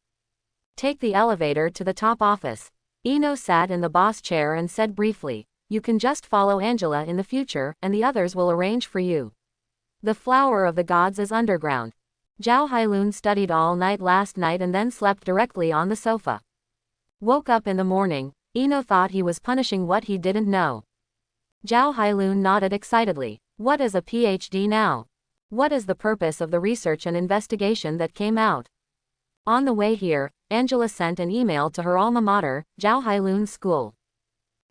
Take the elevator to the top office. Ino sat in the boss chair and said briefly, You can just follow Angela in the future, and the others will arrange for you. The flower of the gods is underground. Zhao Hailun studied all night last night and then slept directly on the sofa. Woke up in the morning, Ino thought he was punishing what he didn't know. Zhao Hailun nodded excitedly. What is a PhD now? What is the purpose of the research and investigation that came out? On the way here, Angela sent an email to her alma mater, Zhao Hailun's school.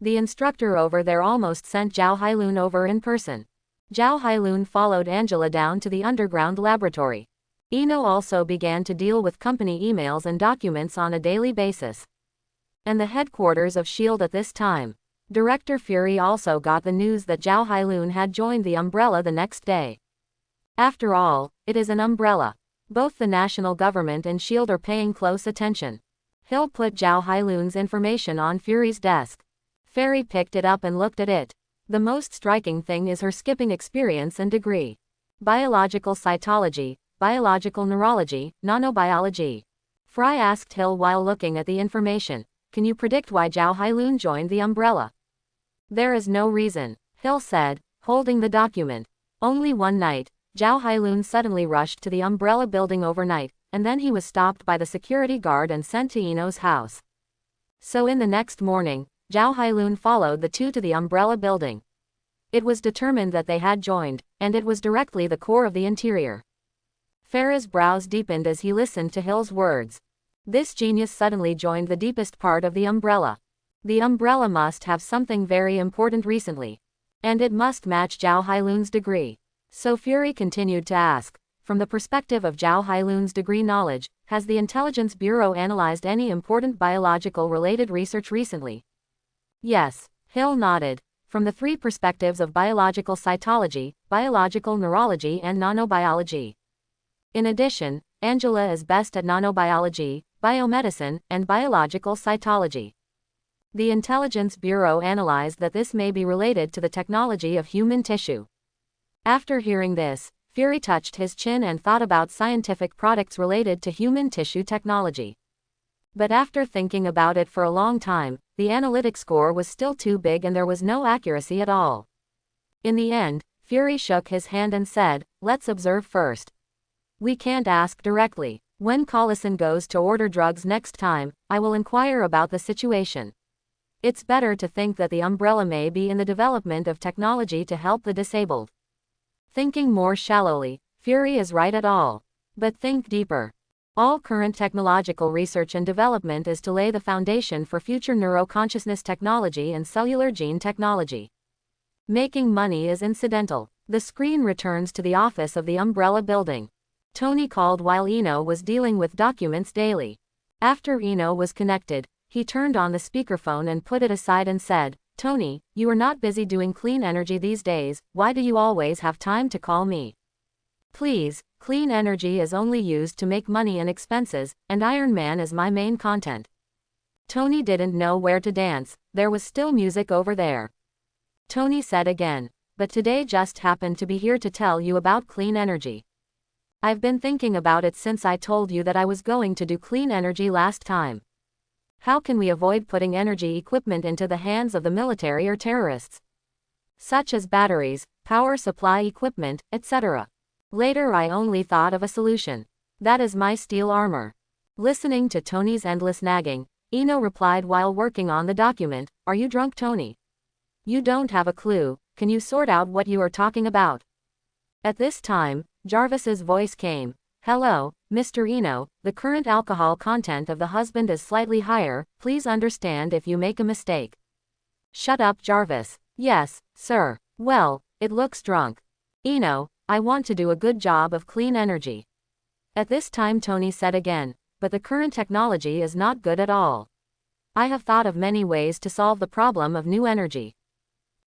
The instructor over there almost sent Zhao Hailun over in person. Zhao Hailun followed Angela down to the underground laboratory. Ino also began to deal with company emails and documents on a daily basis. And the headquarters of S.H.I.E.L.D. at this time. Director Fury also got the news that Zhao Hailun had joined the umbrella the next day. After all, it is an umbrella. Both the national government and S.H.I.E.L.D. are paying close attention. He'll put Zhao Hailun's information on Fury's desk. Fury picked it up and looked at it. The most striking thing is her skipping experience and degree. Biological cytology, biological neurology, nanobiology. Fry asked Hill while looking at the information. Can you predict why Zhao Hailun joined the umbrella? There is no reason, Hill said, holding the document. Only one night, Zhao Hailun suddenly rushed to the umbrella building overnight, and then he was stopped by the security guard and sent to Ino's house. So in the next morning, Zhao Hailun followed the two to the umbrella building. It was determined that they had joined, and it was directly the core of the interior. Farah's brows deepened as he listened to Hill's words. This genius suddenly joined the deepest part of the umbrella. The umbrella must have something very important recently. And it must match Zhao Hailun's degree. So Fury continued to ask, from the perspective of Zhao Hailun's degree knowledge, has the Intelligence Bureau analyzed any important biological-related research recently? Yes, Hill nodded. From the three perspectives of biological cytology, biological neurology and nanobiology. In addition, Angela is best at nanobiology, biomedicine, and biological cytology. The Intelligence Bureau analyzed that this may be related to the technology of human tissue. After hearing this, Fury touched his chin and thought about scientific products related to human tissue technology. But after thinking about it for a long time, the analytic score was still too big and there was no accuracy at all. In the end, Fury shook his hand and said, "Let's observe first. We can't ask directly. When Collison goes to order drugs next time, I will inquire about the situation. It's better to think that the umbrella may be in the development of technology to help the disabled." Thinking more shallowly, Fury is right at all. But think deeper. All current technological research and development is to lay the foundation for future neuroconsciousness technology and cellular gene technology. Making money is incidental. The screen returns to the office of the Umbrella building. Tony called while Eno was dealing with documents daily. After Eno was connected, he turned on the speakerphone and put it aside and said, "Tony, you are not busy doing clean energy these days, why do you always have time to call me? Please, clean energy is only used to make money and expenses, and Iron Man is my main content." Tony didn't know where to dance, there was still music over there. Tony said again, "But today just happened to be here to tell you about clean energy. I've been thinking about it since I told you that I was going to do clean energy last time. How can we avoid putting energy equipment into the hands of the military or terrorists? Such as batteries, power supply equipment, etc. Later I only thought of a solution. That is my steel armor." Listening to Tony's endless nagging, Eno replied while working on the document, "Are you drunk, Tony? You don't have a clue, can you sort out what you are talking about?" At this time, Jarvis's voice came. "Hello, Mr. Eno, the current alcohol content of the husband is slightly higher, please understand if you make a mistake." "Shut up, Jarvis." "Yes, sir." "Well, it looks drunk. Eno, I want to do a good job of clean energy." At this time Tony said again, "But the current technology is not good at all. I have thought of many ways to solve the problem of new energy."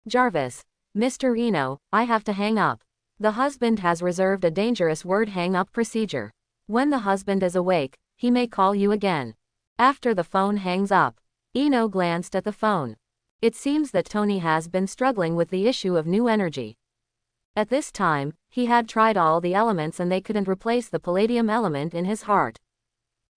Jarvis. "Mr. Eno, I have to hang up. The husband has reserved a dangerous word hang-up procedure. When the husband is awake, he may call you again." After the phone hangs up, Eno glanced at the phone. It seems that Tony has been struggling with the issue of new energy. At this time, he had tried all the elements and they couldn't replace the palladium element in his heart.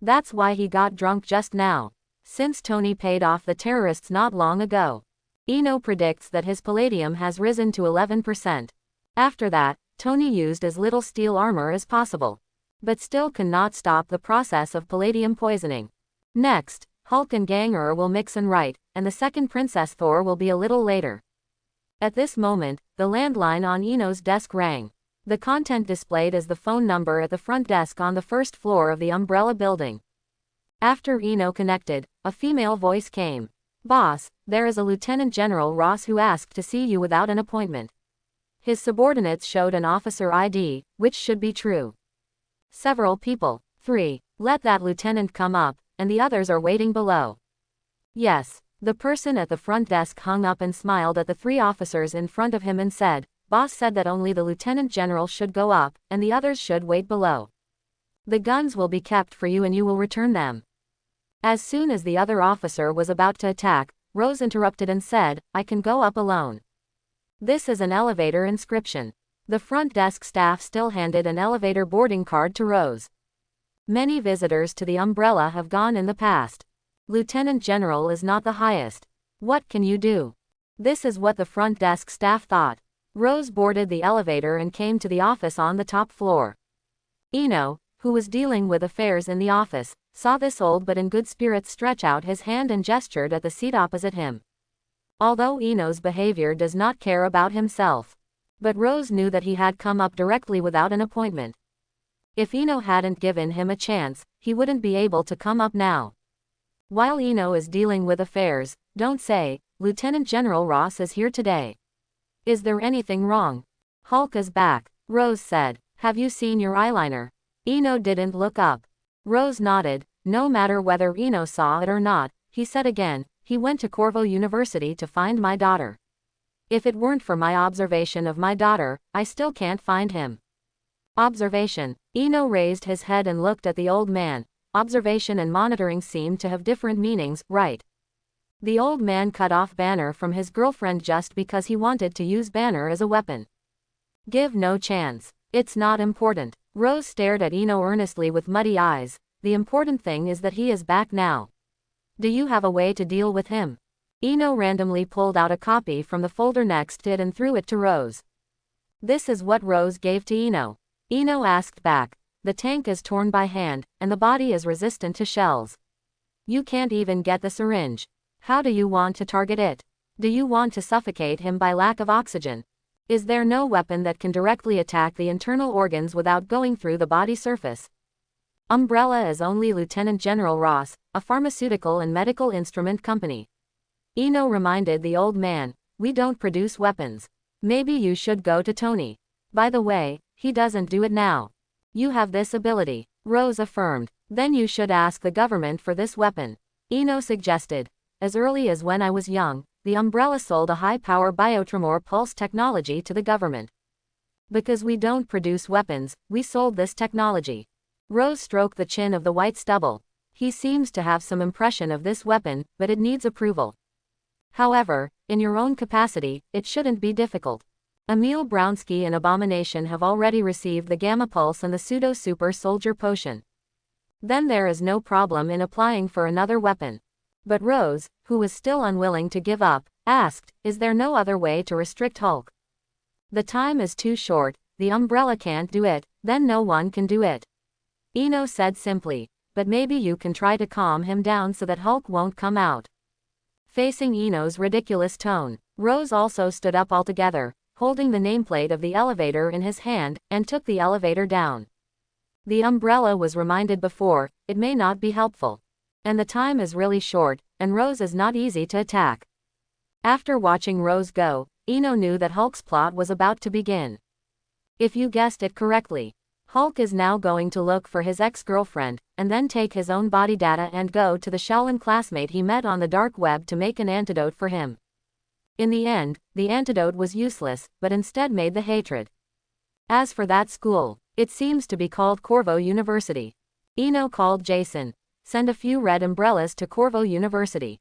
That's why he got drunk just now. Since Tony paid off the terrorists not long ago, Eno predicts that his palladium has risen to 11%. After that, Tony used as little steel armor as possible. But still cannot stop the process of palladium poisoning. Next, Hulk and Ganger will mix and write, and the second Princess Thor will be a little later. At this moment, the landline on Eno's desk rang. The content displayed as the phone number at the front desk on the first floor of the Umbrella building. After Eno connected, a female voice came. "Boss, there is a Lieutenant General Ross who asked to see you without an appointment. His subordinates showed an officer ID, which should be true. Several people. 3. Let that lieutenant come up, and the others are waiting below." "Yes." The person at the front desk hung up and smiled at the 3 officers in front of him and said, "Boss said that only the Lieutenant General should go up, and the others should wait below. The guns will be kept for you and you will return them." As soon as the other officer was about to attack, Rose interrupted and said, "I can go up alone. This is an elevator inscription." The front desk staff still handed an elevator boarding card to Rose. Many visitors to the Umbrella have gone in the past. Lieutenant General is not the highest. What can you do? This is what the front desk staff thought. Rose boarded the elevator and came to the office on the top floor. Eno, who was dealing with affairs in the office, saw this old but in good spirits stretch out his hand and gestured at the seat opposite him. although Eno's behavior does not care about himself. But Rose knew that he had come up directly without an appointment. If Eno hadn't given him a chance, he wouldn't be able to come up now. While Eno is dealing with affairs, don't say, Lieutenant General Ross is here today. Is there anything wrong? Hulk is back, Rose said. Have you seen your eyeliner? Eno didn't look up. Rose nodded. No matter whether Eno saw it or not, he said again, he went to Corvo University to find my daughter. If it weren't for my observation of my daughter, I still can't find him. Observation. Eno raised his head and looked at the old man. Observation and monitoring seemed to have different meanings, right? The old man cut off Banner from his girlfriend just because he wanted to use Banner as a weapon. Give no chance. It's not important. Rose stared at Eno earnestly with muddy eyes. The important thing is that he is back now. Do you have a way to deal with him? Eno randomly pulled out a copy from the folder next to it and threw it to Rose. This is what Rose gave to Eno. Eno asked back. The tank is torn by hand, and the body is resistant to shells. You can't even get the syringe. How do you want to target it? Do you want to suffocate him by lack of oxygen? Is there no weapon that can directly attack the internal organs without going through the body surface? Umbrella is only Lieutenant General Ross, a pharmaceutical and medical instrument company. Eno reminded the old man, we don't produce weapons. Maybe you should go to Tony. By the way, he doesn't do it now. You have this ability, Rose affirmed. Then you should ask the government for this weapon. Eno suggested. As early as when I was young, the Umbrella sold a high-power biotremor pulse technology to the government. Because we don't produce weapons, we sold this technology. Rose stroked the chin of the white stubble. He seems to have some impression of this weapon, but it needs approval. However, in your own capacity, it shouldn't be difficult. Emil Brownsky and Abomination have already received the Gamma Pulse and the Pseudo-Super Soldier Potion. Then there is no problem in applying for another weapon. But Rose, who was still unwilling to give up, asked, is there no other way to restrict Hulk? The time is too short, the Umbrella can't do it, then no one can do it. Eno said simply, but maybe you can try to calm him down so that Hulk won't come out. Facing Eno's ridiculous tone, Rose also stood up altogether, holding the nameplate of the elevator in his hand, and took the elevator down. The Umbrella was reminded before, it may not be helpful. And the time is really short, and Rose is not easy to attack. After watching Rose go, Eno knew that Hulk's plot was about to begin. If you guessed it correctly, Hulk is now going to look for his ex-girlfriend, and then take his own body data and go to the Shaolin classmate he met on the dark web to make an antidote for him. In the end, the antidote was useless, but instead made the hatred. As for that school, it seems to be called Corvo University. Eno called Jason. Send a few red umbrellas to Corvo University.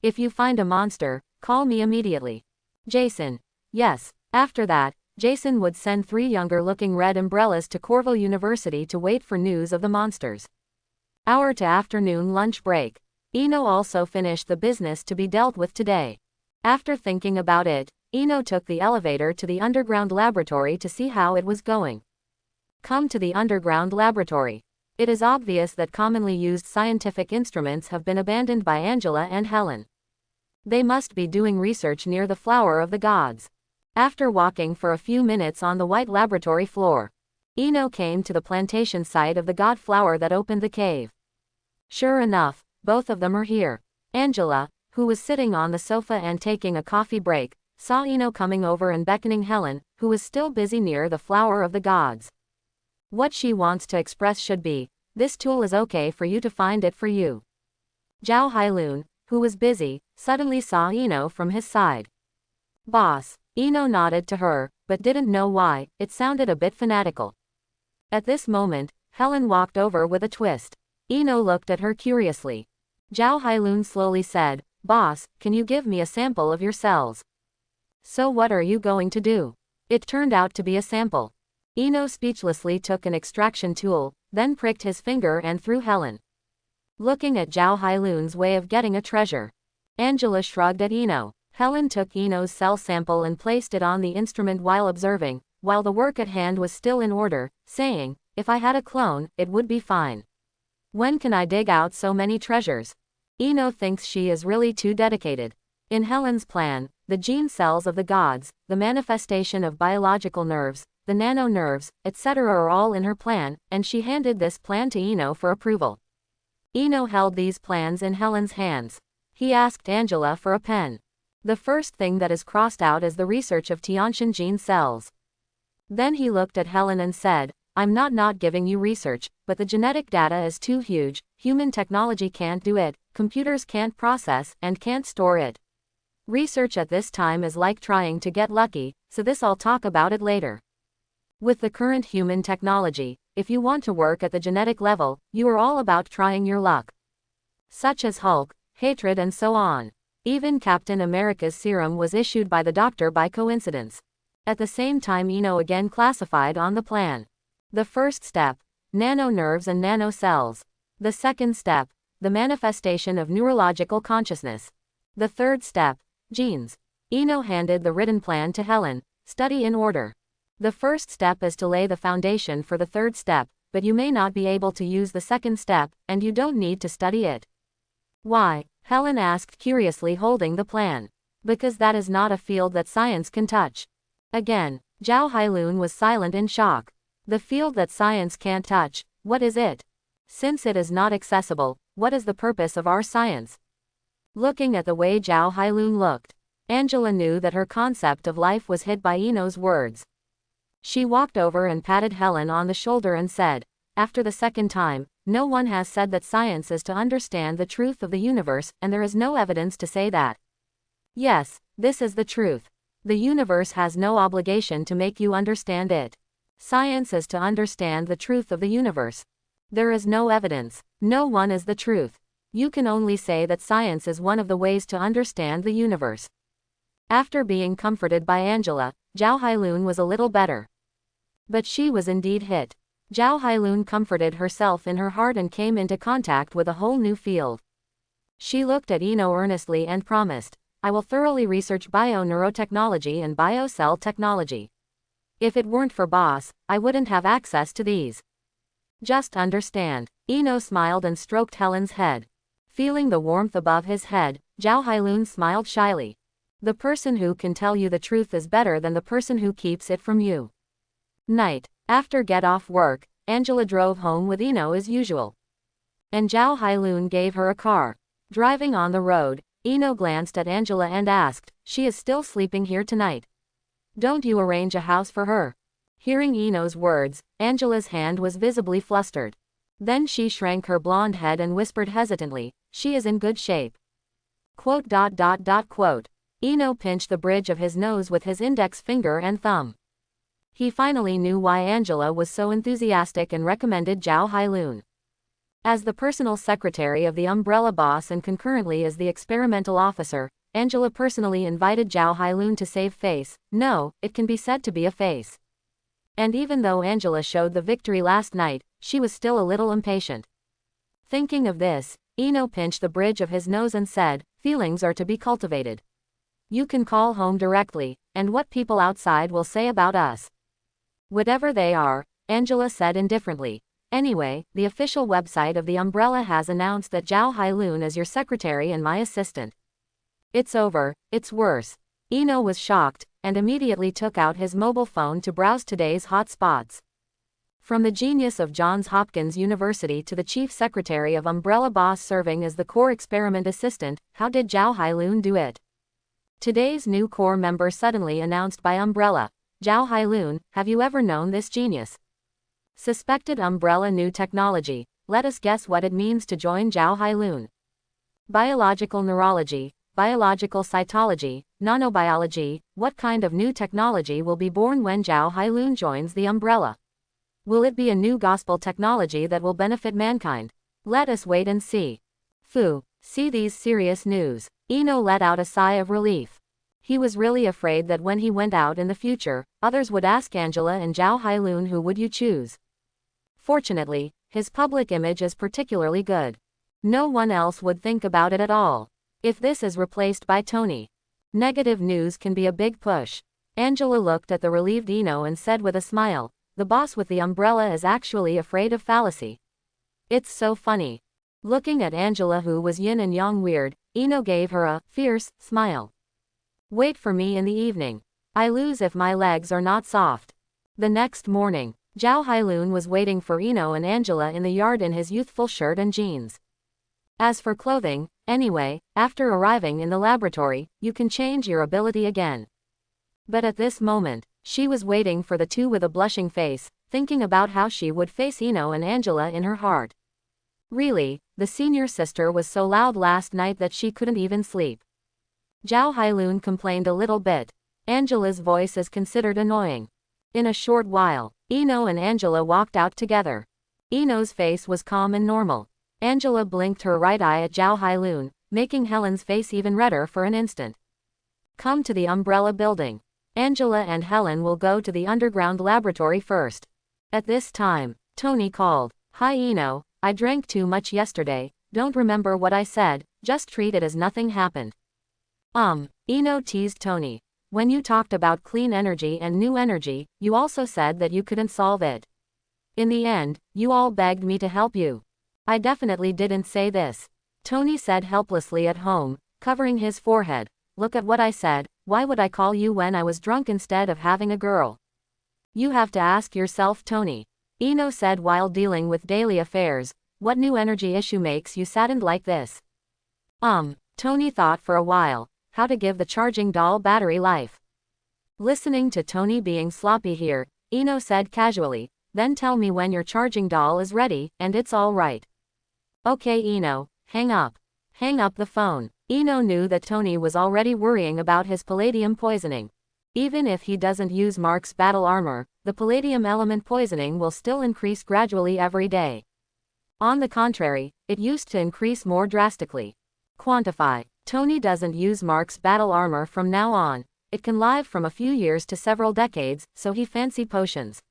If you find a monster, call me immediately. Jason. Yes. After that, Jason would send 3 younger-looking red umbrellas to Corvo University to wait for news of the monsters. Hour to afternoon lunch break. Eno also finished the business to be dealt with today. After thinking about it, Eno took the elevator to the underground laboratory to see how it was going. Come to the underground laboratory. It is obvious that commonly used scientific instruments have been abandoned by Angela and Helen. They must be doing research near the Flower of the Gods. After walking for a few minutes on the white laboratory floor, Eno came to the plantation site of the god flower that opened the cave. Sure enough, both of them are here. Angela, who was sitting on the sofa and taking a coffee break, saw Eno coming over and beckoning Helen, who was still busy near the Flower of the Gods. What she wants to express should be, this tool is okay for you to find it for you. Zhao Hailun, who was busy, suddenly saw Eno from his side. Boss. Eno nodded to her, but didn't know why, it sounded a bit fanatical. At this moment, Helen walked over with a twist. Eno looked at her curiously. Zhao Hailun slowly said, Boss, can you give me a sample of your cells? So what are you going to do? It turned out to be a sample. Eno speechlessly took an extraction tool, then pricked his finger and threw Helen. Looking at Zhao Hailun's way of getting a treasure. Angela shrugged at Eno. Helen took Eno's cell sample and placed it on the instrument while observing, while the work at hand was still in order, saying, if I had a clone, it would be fine. When can I dig out so many treasures? Eno thinks she is really too dedicated. In Helen's plan, the gene cells of the gods, the manifestation of biological nerves, the nano nerves, etc. are all in her plan, and she handed this plan to Eno for approval. Eno held these plans in Helen's hands. He asked Angela for a pen. The first thing that is crossed out is the research of Tiantian gene cells. Then he looked at Helen and said, I'm not giving you research, but the genetic data is too huge, human technology can't do it, computers can't process and can't store it. Research at this time is like trying to get lucky, so this I'll talk about it later. With the current human technology, if you want to work at the genetic level, you are all about trying your luck. Such as Hulk, hatred and so on. Even Captain America's serum was issued by the doctor by coincidence. At the same time Eno again classified on the plan. The first step, nano nerves and nano cells. The second step, the manifestation of neurological consciousness. The third step, genes. Eno handed the written plan to Helen, study in order. The first step is to lay the foundation for the third step, but you may not be able to use the second step, and you don't need to study it. Why? Helen asked curiously, holding the plan. Because that is not a field that science can touch. Again, Zhao Hailun was silent in shock. The field that science can't touch, what is it? Since it is not accessible, what is the purpose of our science? Looking at the way Zhao Hailun looked, Angela knew that her concept of life was hit by Eno's words. She walked over and patted Helen on the shoulder and said, after the second time, no one has said that science is to understand the truth of the universe, and there is no evidence to say that. Yes, this is the truth. The universe has no obligation to make you understand it. Science is to understand the truth of the universe. There is no evidence. No one is the truth. You can only say that science is one of the ways to understand the universe. After being comforted by Angela, Zhao Hailun was a little better. But she was indeed hit. Zhao Hailun comforted herself in her heart and came into contact with a whole new field. She looked at Eno earnestly and promised, I will thoroughly research bio-neurotechnology and bio-cell technology. If it weren't for Boss, I wouldn't have access to these. Just understand. Eno smiled and stroked Helen's head. Feeling the warmth above his head, Zhao Hailun smiled shyly. The person who can tell you the truth is better than the person who keeps it from you. Night. After get off work, Angela drove home with Eno as usual. And Zhao Hailun gave her a car. Driving on the road, Eno glanced at Angela and asked, she is still sleeping here tonight. Don't you arrange a house for her? Hearing Eno's words, Angela's hand was visibly flustered. Then she shrank her blonde head and whispered hesitantly, she is in good shape. Quote. Eno pinched the bridge of his nose with his index finger and thumb. He finally knew why Angela was so enthusiastic and recommended Zhao Hailun. As the personal secretary of the Umbrella Boss and concurrently as the experimental officer, Angela personally invited Zhao Hailun to save face. No, it can be said to be a face. And even though Angela showed the victory last night, she was still a little impatient. Thinking of this, Eno pinched the bridge of his nose and said, feelings are to be cultivated. You can call home directly, and what people outside will say about us. Whatever they are, Angela said indifferently. Anyway, the official website of the Umbrella has announced that Zhao Hailun is your secretary and my assistant. It's over, it's worse. Eno was shocked, and immediately took out his mobile phone to browse today's hot spots. From the genius of Johns Hopkins University to the chief secretary of Umbrella Boss serving as the core experiment assistant, how did Zhao Hailun do it? Today's new core member suddenly announced by Umbrella. Zhao Hailun, have you ever known this genius? Suspected Umbrella new technology. Let us guess what it means to join Zhao Hailun. Biological neurology, biological cytology, nanobiology. What kind of new technology will be born when Zhao Hailun joins the Umbrella? Will it be a new gospel technology that will benefit mankind? Let us wait and see. Phew, see these serious news. Eno let out a sigh of relief. He was really afraid that when he went out in the future, others would ask Angela and Zhao Hailun, who would you choose? Fortunately, his public image is particularly good. No one else would think about it at all. If this is replaced by Tony, negative news can be a big push. Angela looked at the relieved Eno and said with a smile, the boss with the umbrella is actually afraid of fallacy. It's so funny. Looking at Angela, who was yin and yang weird, Eno gave her a fierce smile. Wait for me in the evening. I lose if my legs are not soft. The next morning, Zhao Hailun was waiting for Eno and Angela in the yard in his youthful shirt and jeans. As for clothing, anyway, after arriving in the laboratory, you can change your ability again. But at this moment, she was waiting for the two with a blushing face, thinking about how she would face Eno and Angela in her heart. Really, the senior sister was so loud last night that she couldn't even sleep. Zhao Hailun complained a little bit. Angela's voice is considered annoying. In a short while, Eno and Angela walked out together. Eno's face was calm and normal. Angela blinked her right eye at Zhao Hailun, making Helen's face even redder for an instant. Come to the umbrella building. Angela and Helen will go to the underground laboratory first. At this time, Tony called. Hi Eno, I drank too much yesterday, don't remember what I said, just treat it as nothing happened. Eno teased Tony. When you talked about clean energy and new energy, you also said that you couldn't solve it. In the end, you all begged me to help you. I definitely didn't say this. Tony said helplessly at home, covering his forehead. Look at what I said, why would I call you when I was drunk instead of having a girl? You have to ask yourself, Tony. Eno said while dealing with daily affairs. What new energy issue makes you saddened like this? Tony thought for a while. How to give the charging doll battery life. Listening to Tony being sloppy here, Eno said casually, then tell me when your charging doll is ready, and it's all right. Okay Eno, hang up. Hang up the phone. Eno knew that Tony was already worrying about his palladium poisoning. Even if he doesn't use Mark's battle armor, the palladium element poisoning will still increase gradually every day. On the contrary, it used to increase more drastically. Quantify. Tony doesn't use Mark's battle armor from now on. It can live from a few years to several decades, so he fancy potions.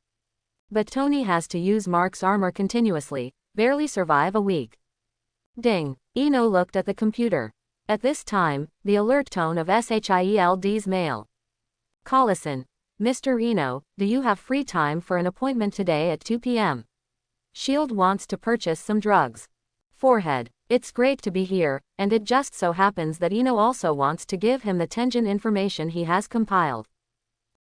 But Tony has to use Mark's armor continuously, barely survive a week. Ding. Eno looked at the computer. At this time, the alert tone of Shield's mail. Collison. Mr. Eno, do you have free time for an appointment today at 2 p.m.? Shield wants to purchase some drugs. Forehead. It's great to be here, and it just so happens that Eno also wants to give him the Tenjin information he has compiled.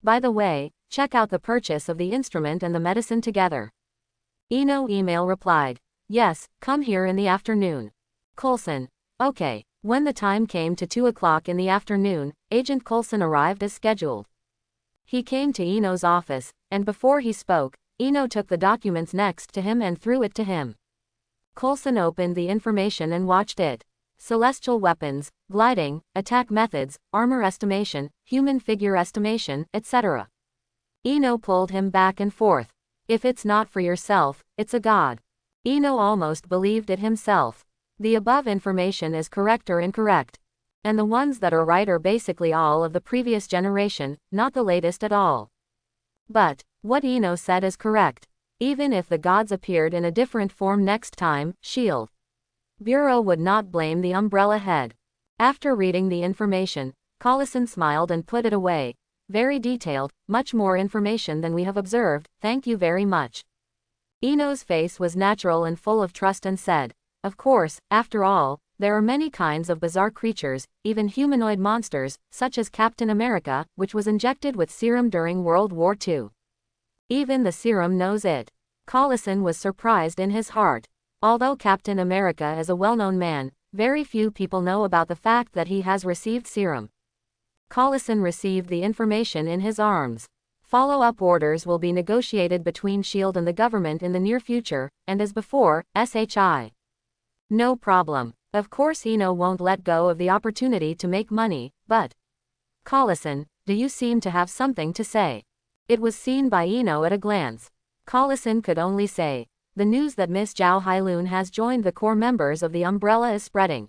By the way, check out the purchase of the instrument and the medicine together. Eno email replied. Yes, come here in the afternoon. Coulson. Okay. When the time came to 2 o'clock in the afternoon, Agent Coulson arrived as scheduled. He came to Eno's office, and before he spoke, Eno took the documents next to him and threw it to him. Coulson opened the information and watched it. Celestial weapons, gliding, attack methods, armor estimation, human figure estimation, etc. Eno pulled him back and forth. If it's not for yourself, it's a god. Eno almost believed it himself. The above information is correct or incorrect. And the ones that are right are basically all of the previous generation, not the latest at all. But what Eno said is correct. Even if the gods appeared in a different form next time, Shield Bureau would not blame the umbrella head. After reading the information, Collison smiled and put it away. Very detailed, much more information than we have observed, thank you very much. Eno's face was natural and full of trust and said, of course, after all, there are many kinds of bizarre creatures, even humanoid monsters, such as Captain America, which was injected with serum during World War II. Even the serum knows it. Collison was surprised in his heart. Although Captain America is a well-known man, very few people know about the fact that he has received serum. Collison received the information in his arms. Follow-up orders will be negotiated between SHIELD and the government in the near future, and as before, SHI. No problem. Of course Eno won't let go of the opportunity to make money, but... Collison, do you seem to have something to say? It was seen by Eno at a glance. Collison could only say, the news that Miss Zhao Hailun has joined the core members of the Umbrella is spreading.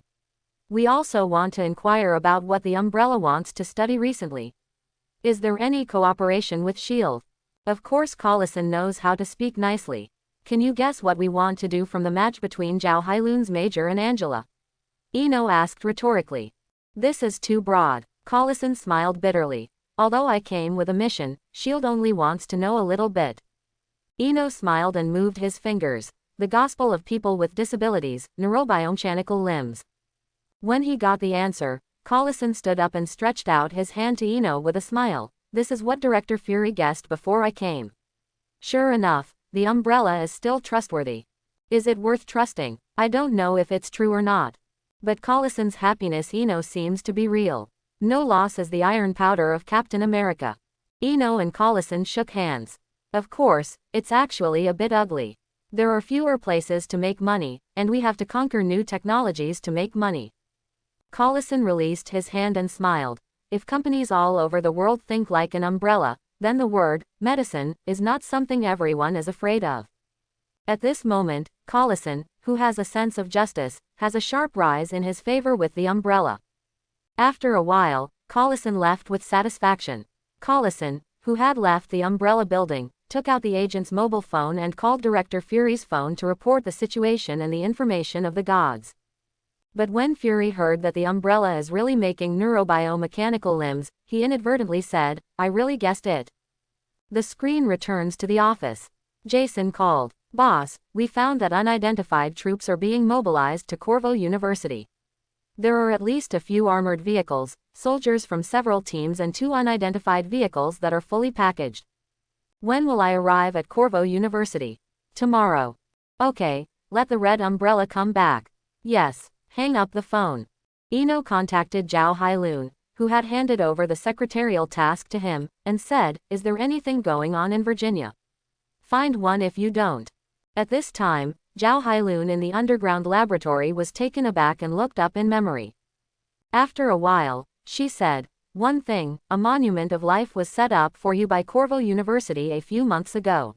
We also want to inquire about what the Umbrella wants to study recently. Is there any cooperation with SHIELD? Of course Collison knows how to speak nicely. Can you guess what we want to do from the match between Zhao Hailun's Major and Angela? Eno asked rhetorically. This is too broad. Collison smiled bitterly. Although I came with a mission, SHIELD only wants to know a little bit. Eno smiled and moved his fingers. the gospel of people with disabilities, neurobiomechanical limbs. When he got the answer, Collison stood up and stretched out his hand to Eno with a smile. This is what Director Fury guessed before I came. Sure enough, the umbrella is still trustworthy. Is it worth trusting? I don't know if it's true or not. But Collison's happiness Eno seems to be real. No loss as the iron powder of Captain America. Eno and Collison shook hands. Of course, it's actually a bit ugly. There are fewer places to make money, and we have to conquer new technologies to make money. Collison released his hand and smiled. If companies all over the world think like an umbrella, then the word, medicine, is not something everyone is afraid of. At this moment, Collison, who has a sense of justice, has a sharp rise in his favor with the umbrella. After a while, Collison left with satisfaction. Collison, who had left the umbrella building, took out the agent's mobile phone and called Director Fury's phone to report the situation and the information of the gods. But when Fury heard that the umbrella is really making neurobiomechanical limbs, he inadvertently said, I really guessed it. The screen returns to the office. Jason called. Boss, we found that unidentified troops are being mobilized to Corvo University. There are at least a few armored vehicles, soldiers from several teams and 2 unidentified vehicles that are fully packaged. When will I arrive at Corvo University? Tomorrow. Okay, let the red umbrella come back. Yes, hang up the phone. Eno contacted Zhao Hailun, who had handed over the secretarial task to him, and said, is there anything going on in Virginia? Find one if you don't. At this time, Zhao Hailun in the underground laboratory was taken aback and looked up in memory. After a while, she said, one thing, a monument of life was set up for you by Corvo University a few months ago.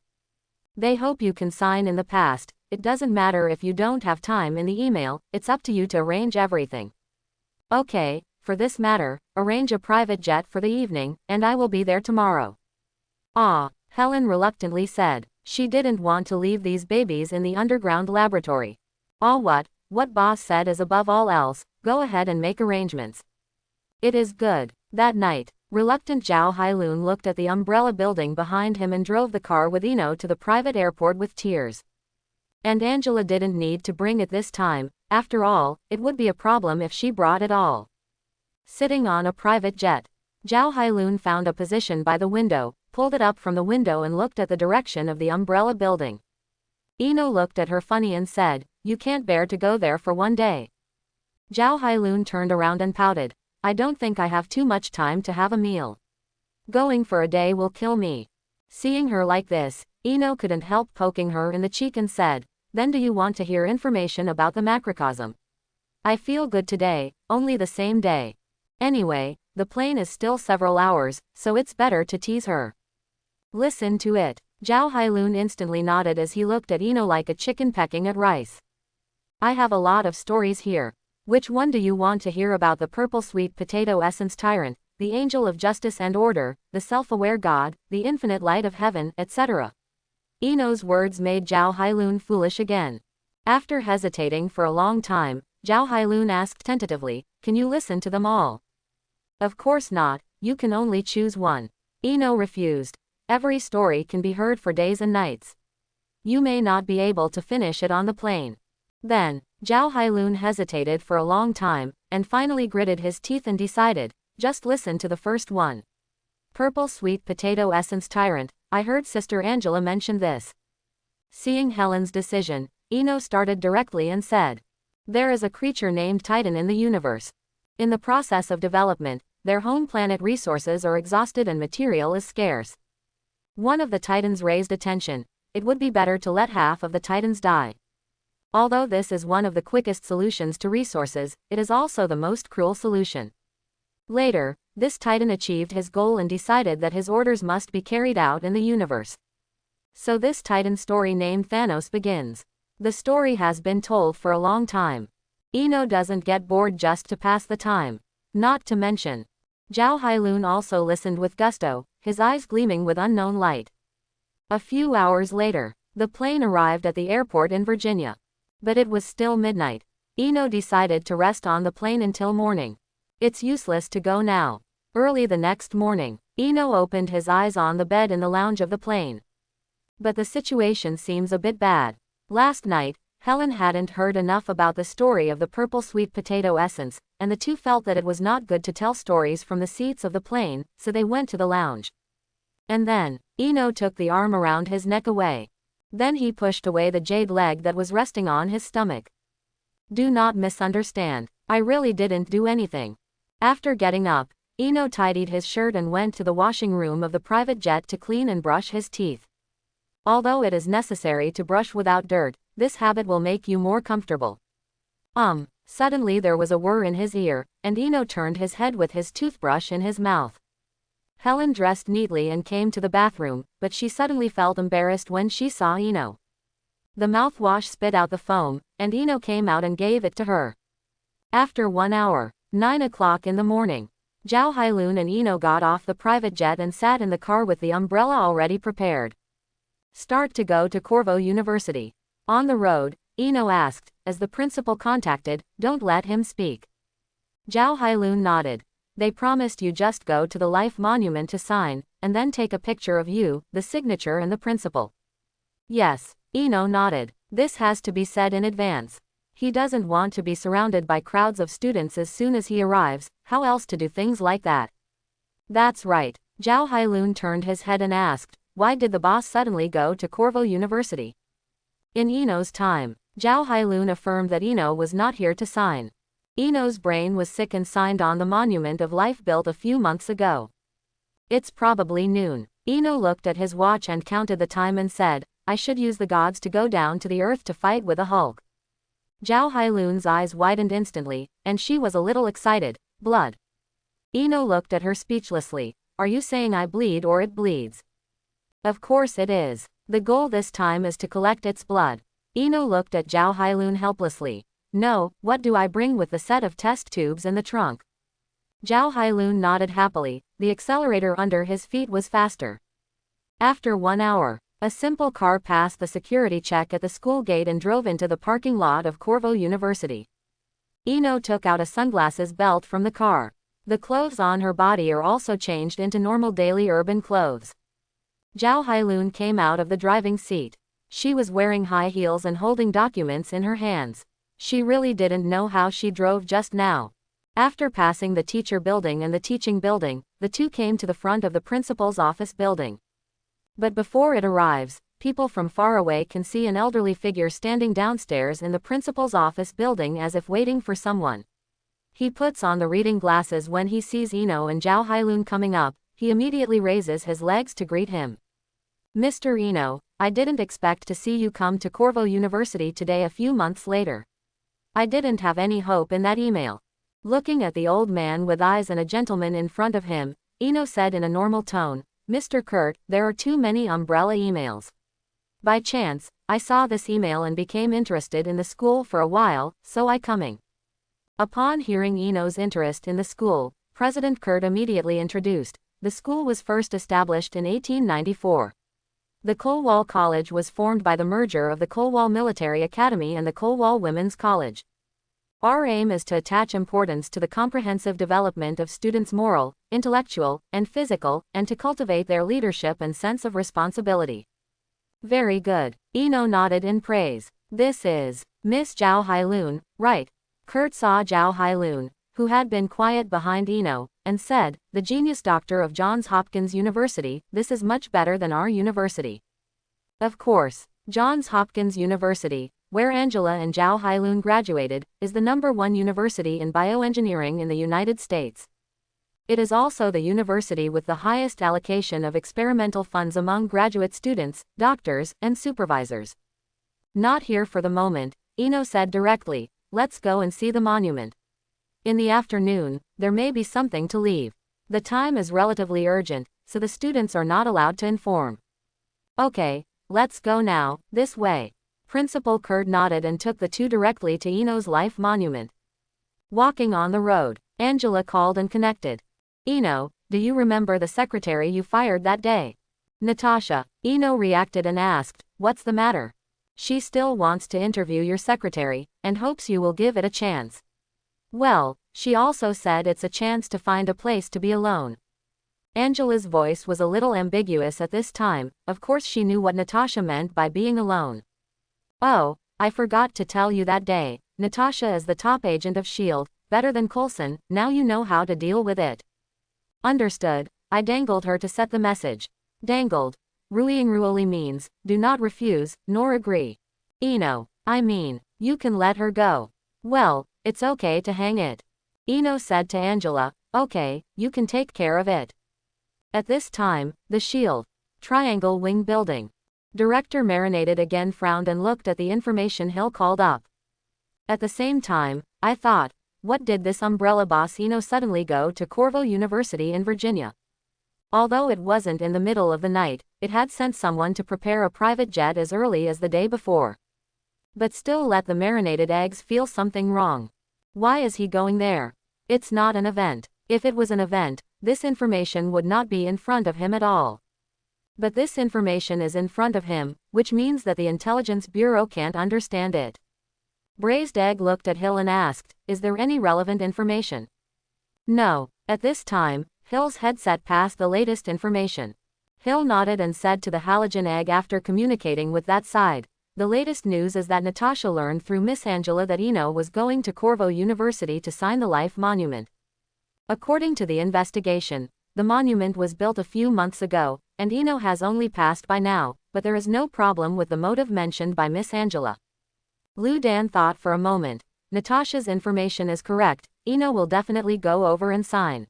They hope you can sign in the past. It doesn't matter if you don't have time in the email, it's up to you to arrange everything. Okay, for this matter, arrange a private jet for the evening, and I will be there tomorrow. Ah, Helen reluctantly said. She didn't want to leave these babies in the underground laboratory. All what boss said is above all else, go ahead and make arrangements. It is good. That night, reluctant Zhao Hailun looked at the umbrella building behind him and drove the car with Eno to the private airport with tears. And Angela didn't need to bring it this time, after all, it would be a problem if she brought it all. Sitting on a private jet, Zhao Hailun found a position by the window, pulled it up from the window and looked at the direction of the umbrella building. Eno looked at her funny and said, you can't bear to go there for one day. Zhao Hailun turned around and pouted. I don't think I have too much time to have a meal. Going for a day will kill me. Seeing her like this, Eno couldn't help poking her in the cheek and said, then do you want to hear information about the macrocosm? I feel good today, only the same day. Anyway, the plane is still several hours, so it's better to tease her. Listen to it. Zhao Hailun instantly nodded as he looked at Eno like a chicken pecking at rice. I have a lot of stories here. Which one do you want to hear about? The purple sweet potato essence tyrant, the angel of justice and order, the self-aware God, the infinite light of heaven, etc. Eno's words made Zhao Hailun foolish again. After hesitating for a long time, Zhao Hailun asked tentatively, can you listen to them all? Of course not, you can only choose one. Eno refused. Every story can be heard for days and nights. You may not be able to finish it on the plane. Then, Zhao Hailun hesitated for a long time, and finally gritted his teeth and decided, just listen to the first one. Purple sweet potato essence tyrant, I heard Sister Angela mention this. Seeing Helen's decision, Eno started directly and said, there is a creature named Titan in the universe. In the process of development, their home planet resources are exhausted and material is scarce. One of the Titans raised attention. It would be better to let half of the Titans die. Although this is one of the quickest solutions to resources, it is also the most cruel solution. Later, this Titan achieved his goal and decided that his orders must be carried out in the universe. So this Titan story named Thanos begins. The story has been told for a long time. Eno doesn't get bored just to pass the time. Not to mention, Zhao Hailun also listened with gusto, his eyes gleaming with unknown light. A few hours later, the plane arrived at the airport in Virginia. But it was still midnight. Eno decided to rest on the plane until morning. It's useless to go now. Early the next morning, Eno opened his eyes on the bed in the lounge of the plane. But the situation seems a bit bad. Last night, Helen hadn't heard enough about the story of the purple sweet potato essence, and the two felt that it was not good to tell stories from the seats of the plane, so they went to the lounge. And then, Eno took the arm around his neck away. Then he pushed away the jade leg that was resting on his stomach. Do not misunderstand. I really didn't do anything. After getting up, Eno tidied his shirt and went to the washing room of the private jet to clean and brush his teeth. Although it is necessary to brush without dirt, this habit will make you more comfortable. Suddenly there was a whir in his ear, and Eno turned his head with his toothbrush in his mouth. Helen dressed neatly and came to the bathroom, but she suddenly felt embarrassed when she saw Eno. The mouthwash spit out the foam, and Eno came out and gave it to her. After 1 hour, 9 o'clock in the morning, Zhao Hailun and Eno got off the private jet and sat in the car with the umbrella already prepared. Start to go to Corvo University. On the road, Eno asked, as the principal contacted, don't let him speak. Zhao Hailun nodded. They promised you just go to the life monument to sign, and then take a picture of you, the signature and the principal. Yes, Eno nodded. This has to be said in advance. He doesn't want to be surrounded by crowds of students as soon as he arrives. How else to do things like that? That's right. Zhao Hailun turned his head and asked, why did the boss suddenly go to Corvo University? In Eno's time, Zhao Hailun affirmed that Eno was not here to sign. Eno's brain was sick and signed on the monument of life built a few months ago. It's probably noon. Eno looked at his watch and counted the time and said, I should use the gods to go down to the earth to fight with a Hulk. Zhao Hailun's eyes widened instantly, and she was a little excited. Blood. Eno looked at her speechlessly. Are you saying I bleed or it bleeds? Of course it is. The goal this time is to collect its blood. Eno looked at Zhao Hailun helplessly. No, what do I bring with the set of test tubes in the trunk? Zhao Hailun nodded happily. The accelerator under his feet was faster. After 1 hour, a simple car passed the security check at the school gate and drove into the parking lot of Corvo University. Eno took out a sunglasses belt from the car. The clothes on her body are also changed into normal daily urban clothes. Zhao Hailun came out of the driving seat. She was wearing high heels and holding documents in her hands. She really didn't know how she drove just now. After passing the teacher building and the teaching building, the two came to the front of the principal's office building. But before it arrives, people from far away can see an elderly figure standing downstairs in the principal's office building as if waiting for someone. He puts on the reading glasses when he sees Eno and Zhao Hailun coming up. He immediately raises his legs to greet him. Mr. Eno, I didn't expect to see you come to Corvo University today a few months later. I didn't have any hope in that email. Looking at the old man with eyes and a gentleman in front of him, Eno said in a normal tone, Mr. Kurt, there are too many umbrella emails. By chance, I saw this email and became interested in the school for a while, so I coming. Upon hearing Eno's interest in the school, President Kurt immediately introduced. The school was first established in 1894. The Colwall College was formed by the merger of the Colwall Military Academy and the Colwall Women's College. Our aim is to attach importance to the comprehensive development of students' moral, intellectual, and physical, and to cultivate their leadership and sense of responsibility. Very good. Eno nodded in praise. This is Miss Zhao Hailun, right? Kurt saw Zhao Hailun, who had been quiet behind Eno, and said, the genius doctor of Johns Hopkins University, this is much better than our university. Of course, Johns Hopkins University, where Angela and Zhao Hailun graduated, is the #1 university in bioengineering in the United States. It is also the university with the highest allocation of experimental funds among graduate students, doctors, and supervisors. Not here for the moment, Eno said directly, let's go and see the monument. In the afternoon, there may be something to leave. The time is relatively urgent, so the students are not allowed to inform. Okay, let's go now, this way. Principal Kurt nodded and took the two directly to Eno's life monument. Walking on the road, Angela called and connected. Eno, do you remember the secretary you fired that day? Natasha. Eno reacted and asked, what's the matter? She still wants to interview your secretary, and hopes you will give it a chance. Well, she also said it's a chance to find a place to be alone. Angela's voice was a little ambiguous at this time. Of course she knew what Natasha meant by being alone. Oh, I forgot to tell you that day. Natasha is the top agent of S.H.I.E.L.D., better than Coulson, now you know how to deal with it. Understood. I dangled her to set the message. Dangled. Ruoli means, do not refuse, nor agree. I mean, you can let her go. Well, it's okay to hang it. Eno said to Angela, okay, you can take care of it. At this time, the S.H.I.E.L.D. Triangle Wing Building. Director Marinated again frowned and looked at the information Hill called up. At the same time, I thought, what did this umbrella boss Eno suddenly go to Corvo University in Virginia? Although it wasn't in the middle of the night, it had sent someone to prepare a private jet as early as the day before. But still let the marinated eggs feel something wrong. Why is he going there? It's not an event. If it was an event, this information would not be in front of him at all. But this information is in front of him, which means that the Intelligence Bureau can't understand it. Braised Egg looked at Hill and asked, is there any relevant information? No. At this time, Hill's headset passed the latest information. Hill nodded and said to the Halogen Egg after communicating with that side, the latest news is that Natasha learned through Miss Angela that Eno was going to Corvo University to sign the Life Monument. According to the investigation, the monument was built a few months ago, and Eno has only passed by now, but there is no problem with the motive mentioned by Miss Angela. Lu Dan thought for a moment. Natasha's information is correct, Eno will definitely go over and sign.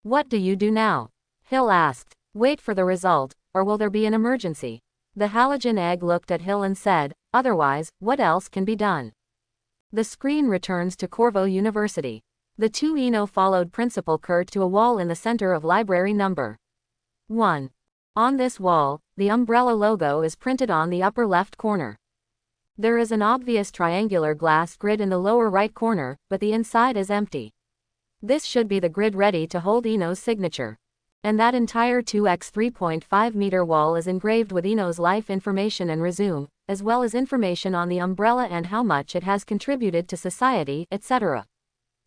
What do you do now? Hill asked. Wait for the result, or will there be an emergency? The Halogen Egg looked at Hill and said, otherwise, what else can be done? The screen returns to Corvo University. The two Eno followed Principal Kurt to a wall in the center of library number 1. On this wall, the umbrella logo is printed on the upper left corner. There is an obvious triangular glass grid in the lower right corner, but the inside is empty. This should be the grid ready to hold Eno's signature. And that entire 2x 3.5 meter wall is engraved with Eno's life information and resume, as well as information on the umbrella and how much it has contributed to society, etc.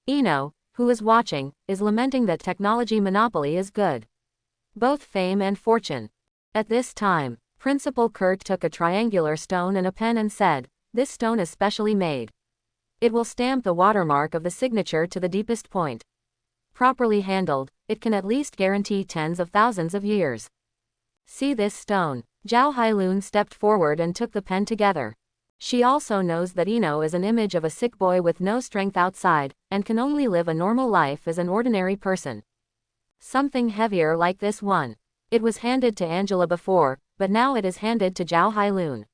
Eno, who is watching, is lamenting that technology monopoly is good. Both fame and fortune. At this time, Principal Kurt took a triangular stone and a pen and said, this stone is specially made. It will stamp the watermark of the signature to the deepest point. Properly handled, it can at least guarantee tens of thousands of years. See this stone. Zhao Hailun stepped forward and took the pen together. She also knows that Eno is an image of a sick boy with no strength outside, and can only live a normal life as an ordinary person. Something heavier like this one. It was handed to Angela before, but now it is handed to Zhao Hailun.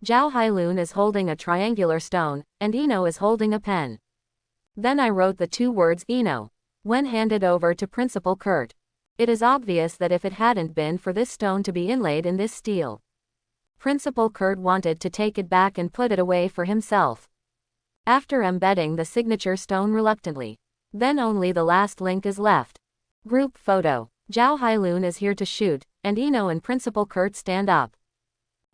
Zhao Hailun is holding a triangular stone, and Eno is holding a pen. Then I wrote the two words Eno. When handed over to Principal Kurt. It is obvious that if it hadn't been for this stone to be inlaid in this steel, Principal Kurt wanted to take it back and put it away for himself. After embedding the signature stone reluctantly, then only the last link is left. Group photo. Zhao Hailun is here to shoot, and Eno and Principal Kurt stand up.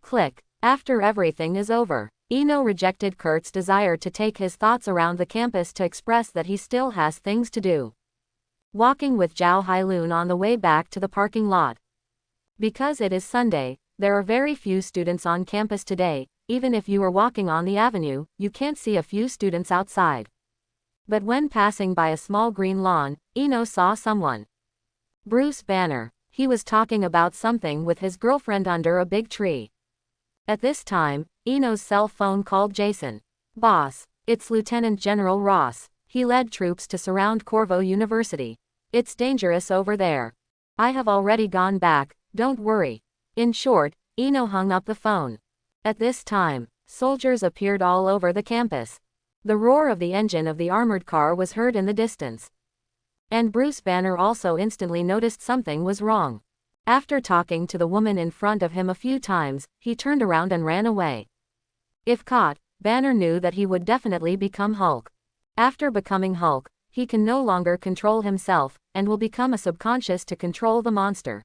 Click. After everything is over, Eno rejected Kurt's desire to take his thoughts around the campus to express that he still has things to do. Walking with Zhao Hailun on the way back to the parking lot. Because it is Sunday, there are very few students on campus today. Even if you are walking on the avenue, you can't see a few students outside. But when passing by a small green lawn, Eno saw someone. Bruce Banner. He was talking about something with his girlfriend under a big tree. At this time, Eno's cell phone called Jason. Boss, it's Lieutenant General Ross. He led troops to surround Corvo University. It's dangerous over there. I have already gone back, don't worry. In short, Eno hung up the phone. At this time, soldiers appeared all over the campus. The roar of the engine of the armored car was heard in the distance. And Bruce Banner also instantly noticed something was wrong. After talking to the woman in front of him a few times, he turned around and ran away. If caught, Banner knew that he would definitely become Hulk. After becoming Hulk, he can no longer control himself, and will become a subconscious to control the monster.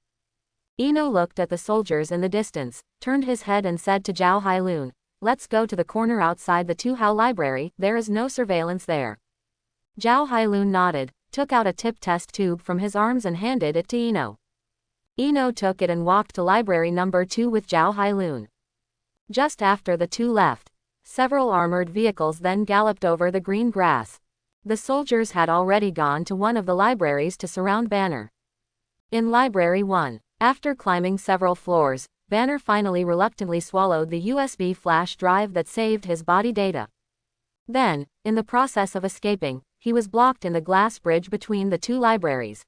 Eno looked at the soldiers in the distance, turned his head and said to Zhao Hailun, let's go to the corner outside the Tuhao library, there is no surveillance there. Zhao Hailun nodded, took out a tip test tube from his arms and handed it to Eno. Eno took it and walked to library number 2 with Zhao Hailun. Just after the two left, several armored vehicles then galloped over the green grass. The soldiers had already gone to one of the libraries to surround Banner. In Library 1, after climbing several floors, Banner finally reluctantly swallowed the USB flash drive that saved his body data. Then, in the process of escaping, he was blocked in the glass bridge between the two libraries.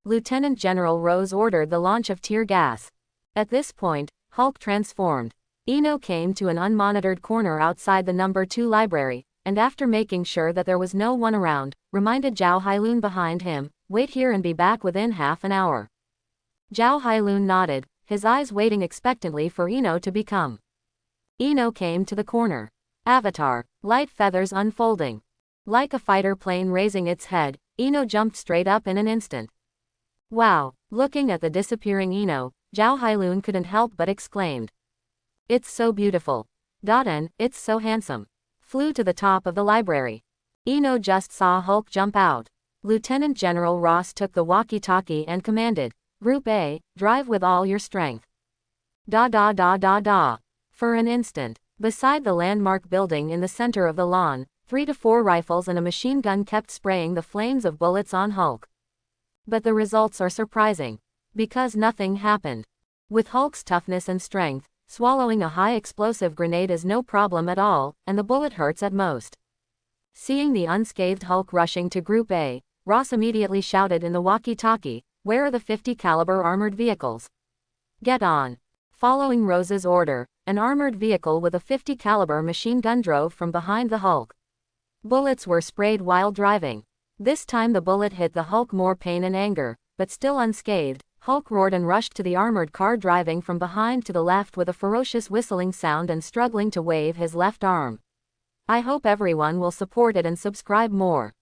Lieutenant General Rose ordered the launch of tear gas. At this point, Hulk transformed. Eno came to an unmonitored corner outside the number 2 library, and after making sure that there was no one around, reminded Zhao Hailun behind him, "Wait here and be back within half an hour." Zhao Hailun nodded, his eyes waiting expectantly for Eno to become. Eno came to the corner. Avatar, light feathers unfolding. Like a fighter plane raising its head, Eno jumped straight up in an instant. Wow! Looking at the disappearing Eno, Zhao Hailun couldn't help but exclaimed. "It's so beautiful. And it's so handsome." Flew to the top of the library. Eno just saw Hulk jump out. Lieutenant General Ross took the walkie-talkie and commanded, "Group A, drive with all your strength." Da da da da da. For an instant, beside the landmark building in the center of the lawn, 3 to 4 rifles and a machine gun kept spraying the flames of bullets on Hulk. But the results are surprising. Because nothing happened. With Hulk's toughness and strength, swallowing a high explosive grenade is no problem at all, and the bullet hurts at most. Seeing the unscathed Hulk rushing to Group A, Ross immediately shouted in the walkie-talkie, "Where are the 50 caliber armored vehicles? Get on." Following Rose's order, an armored vehicle with a 50 caliber machine gun drove from behind the Hulk. Bullets were sprayed while driving. This time the bullet hit the Hulk more pain and anger, but still unscathed. Hulk roared and rushed to the armored car driving from behind to the left with a ferocious whistling sound and struggling to wave his left arm. I hope everyone will support it and subscribe more.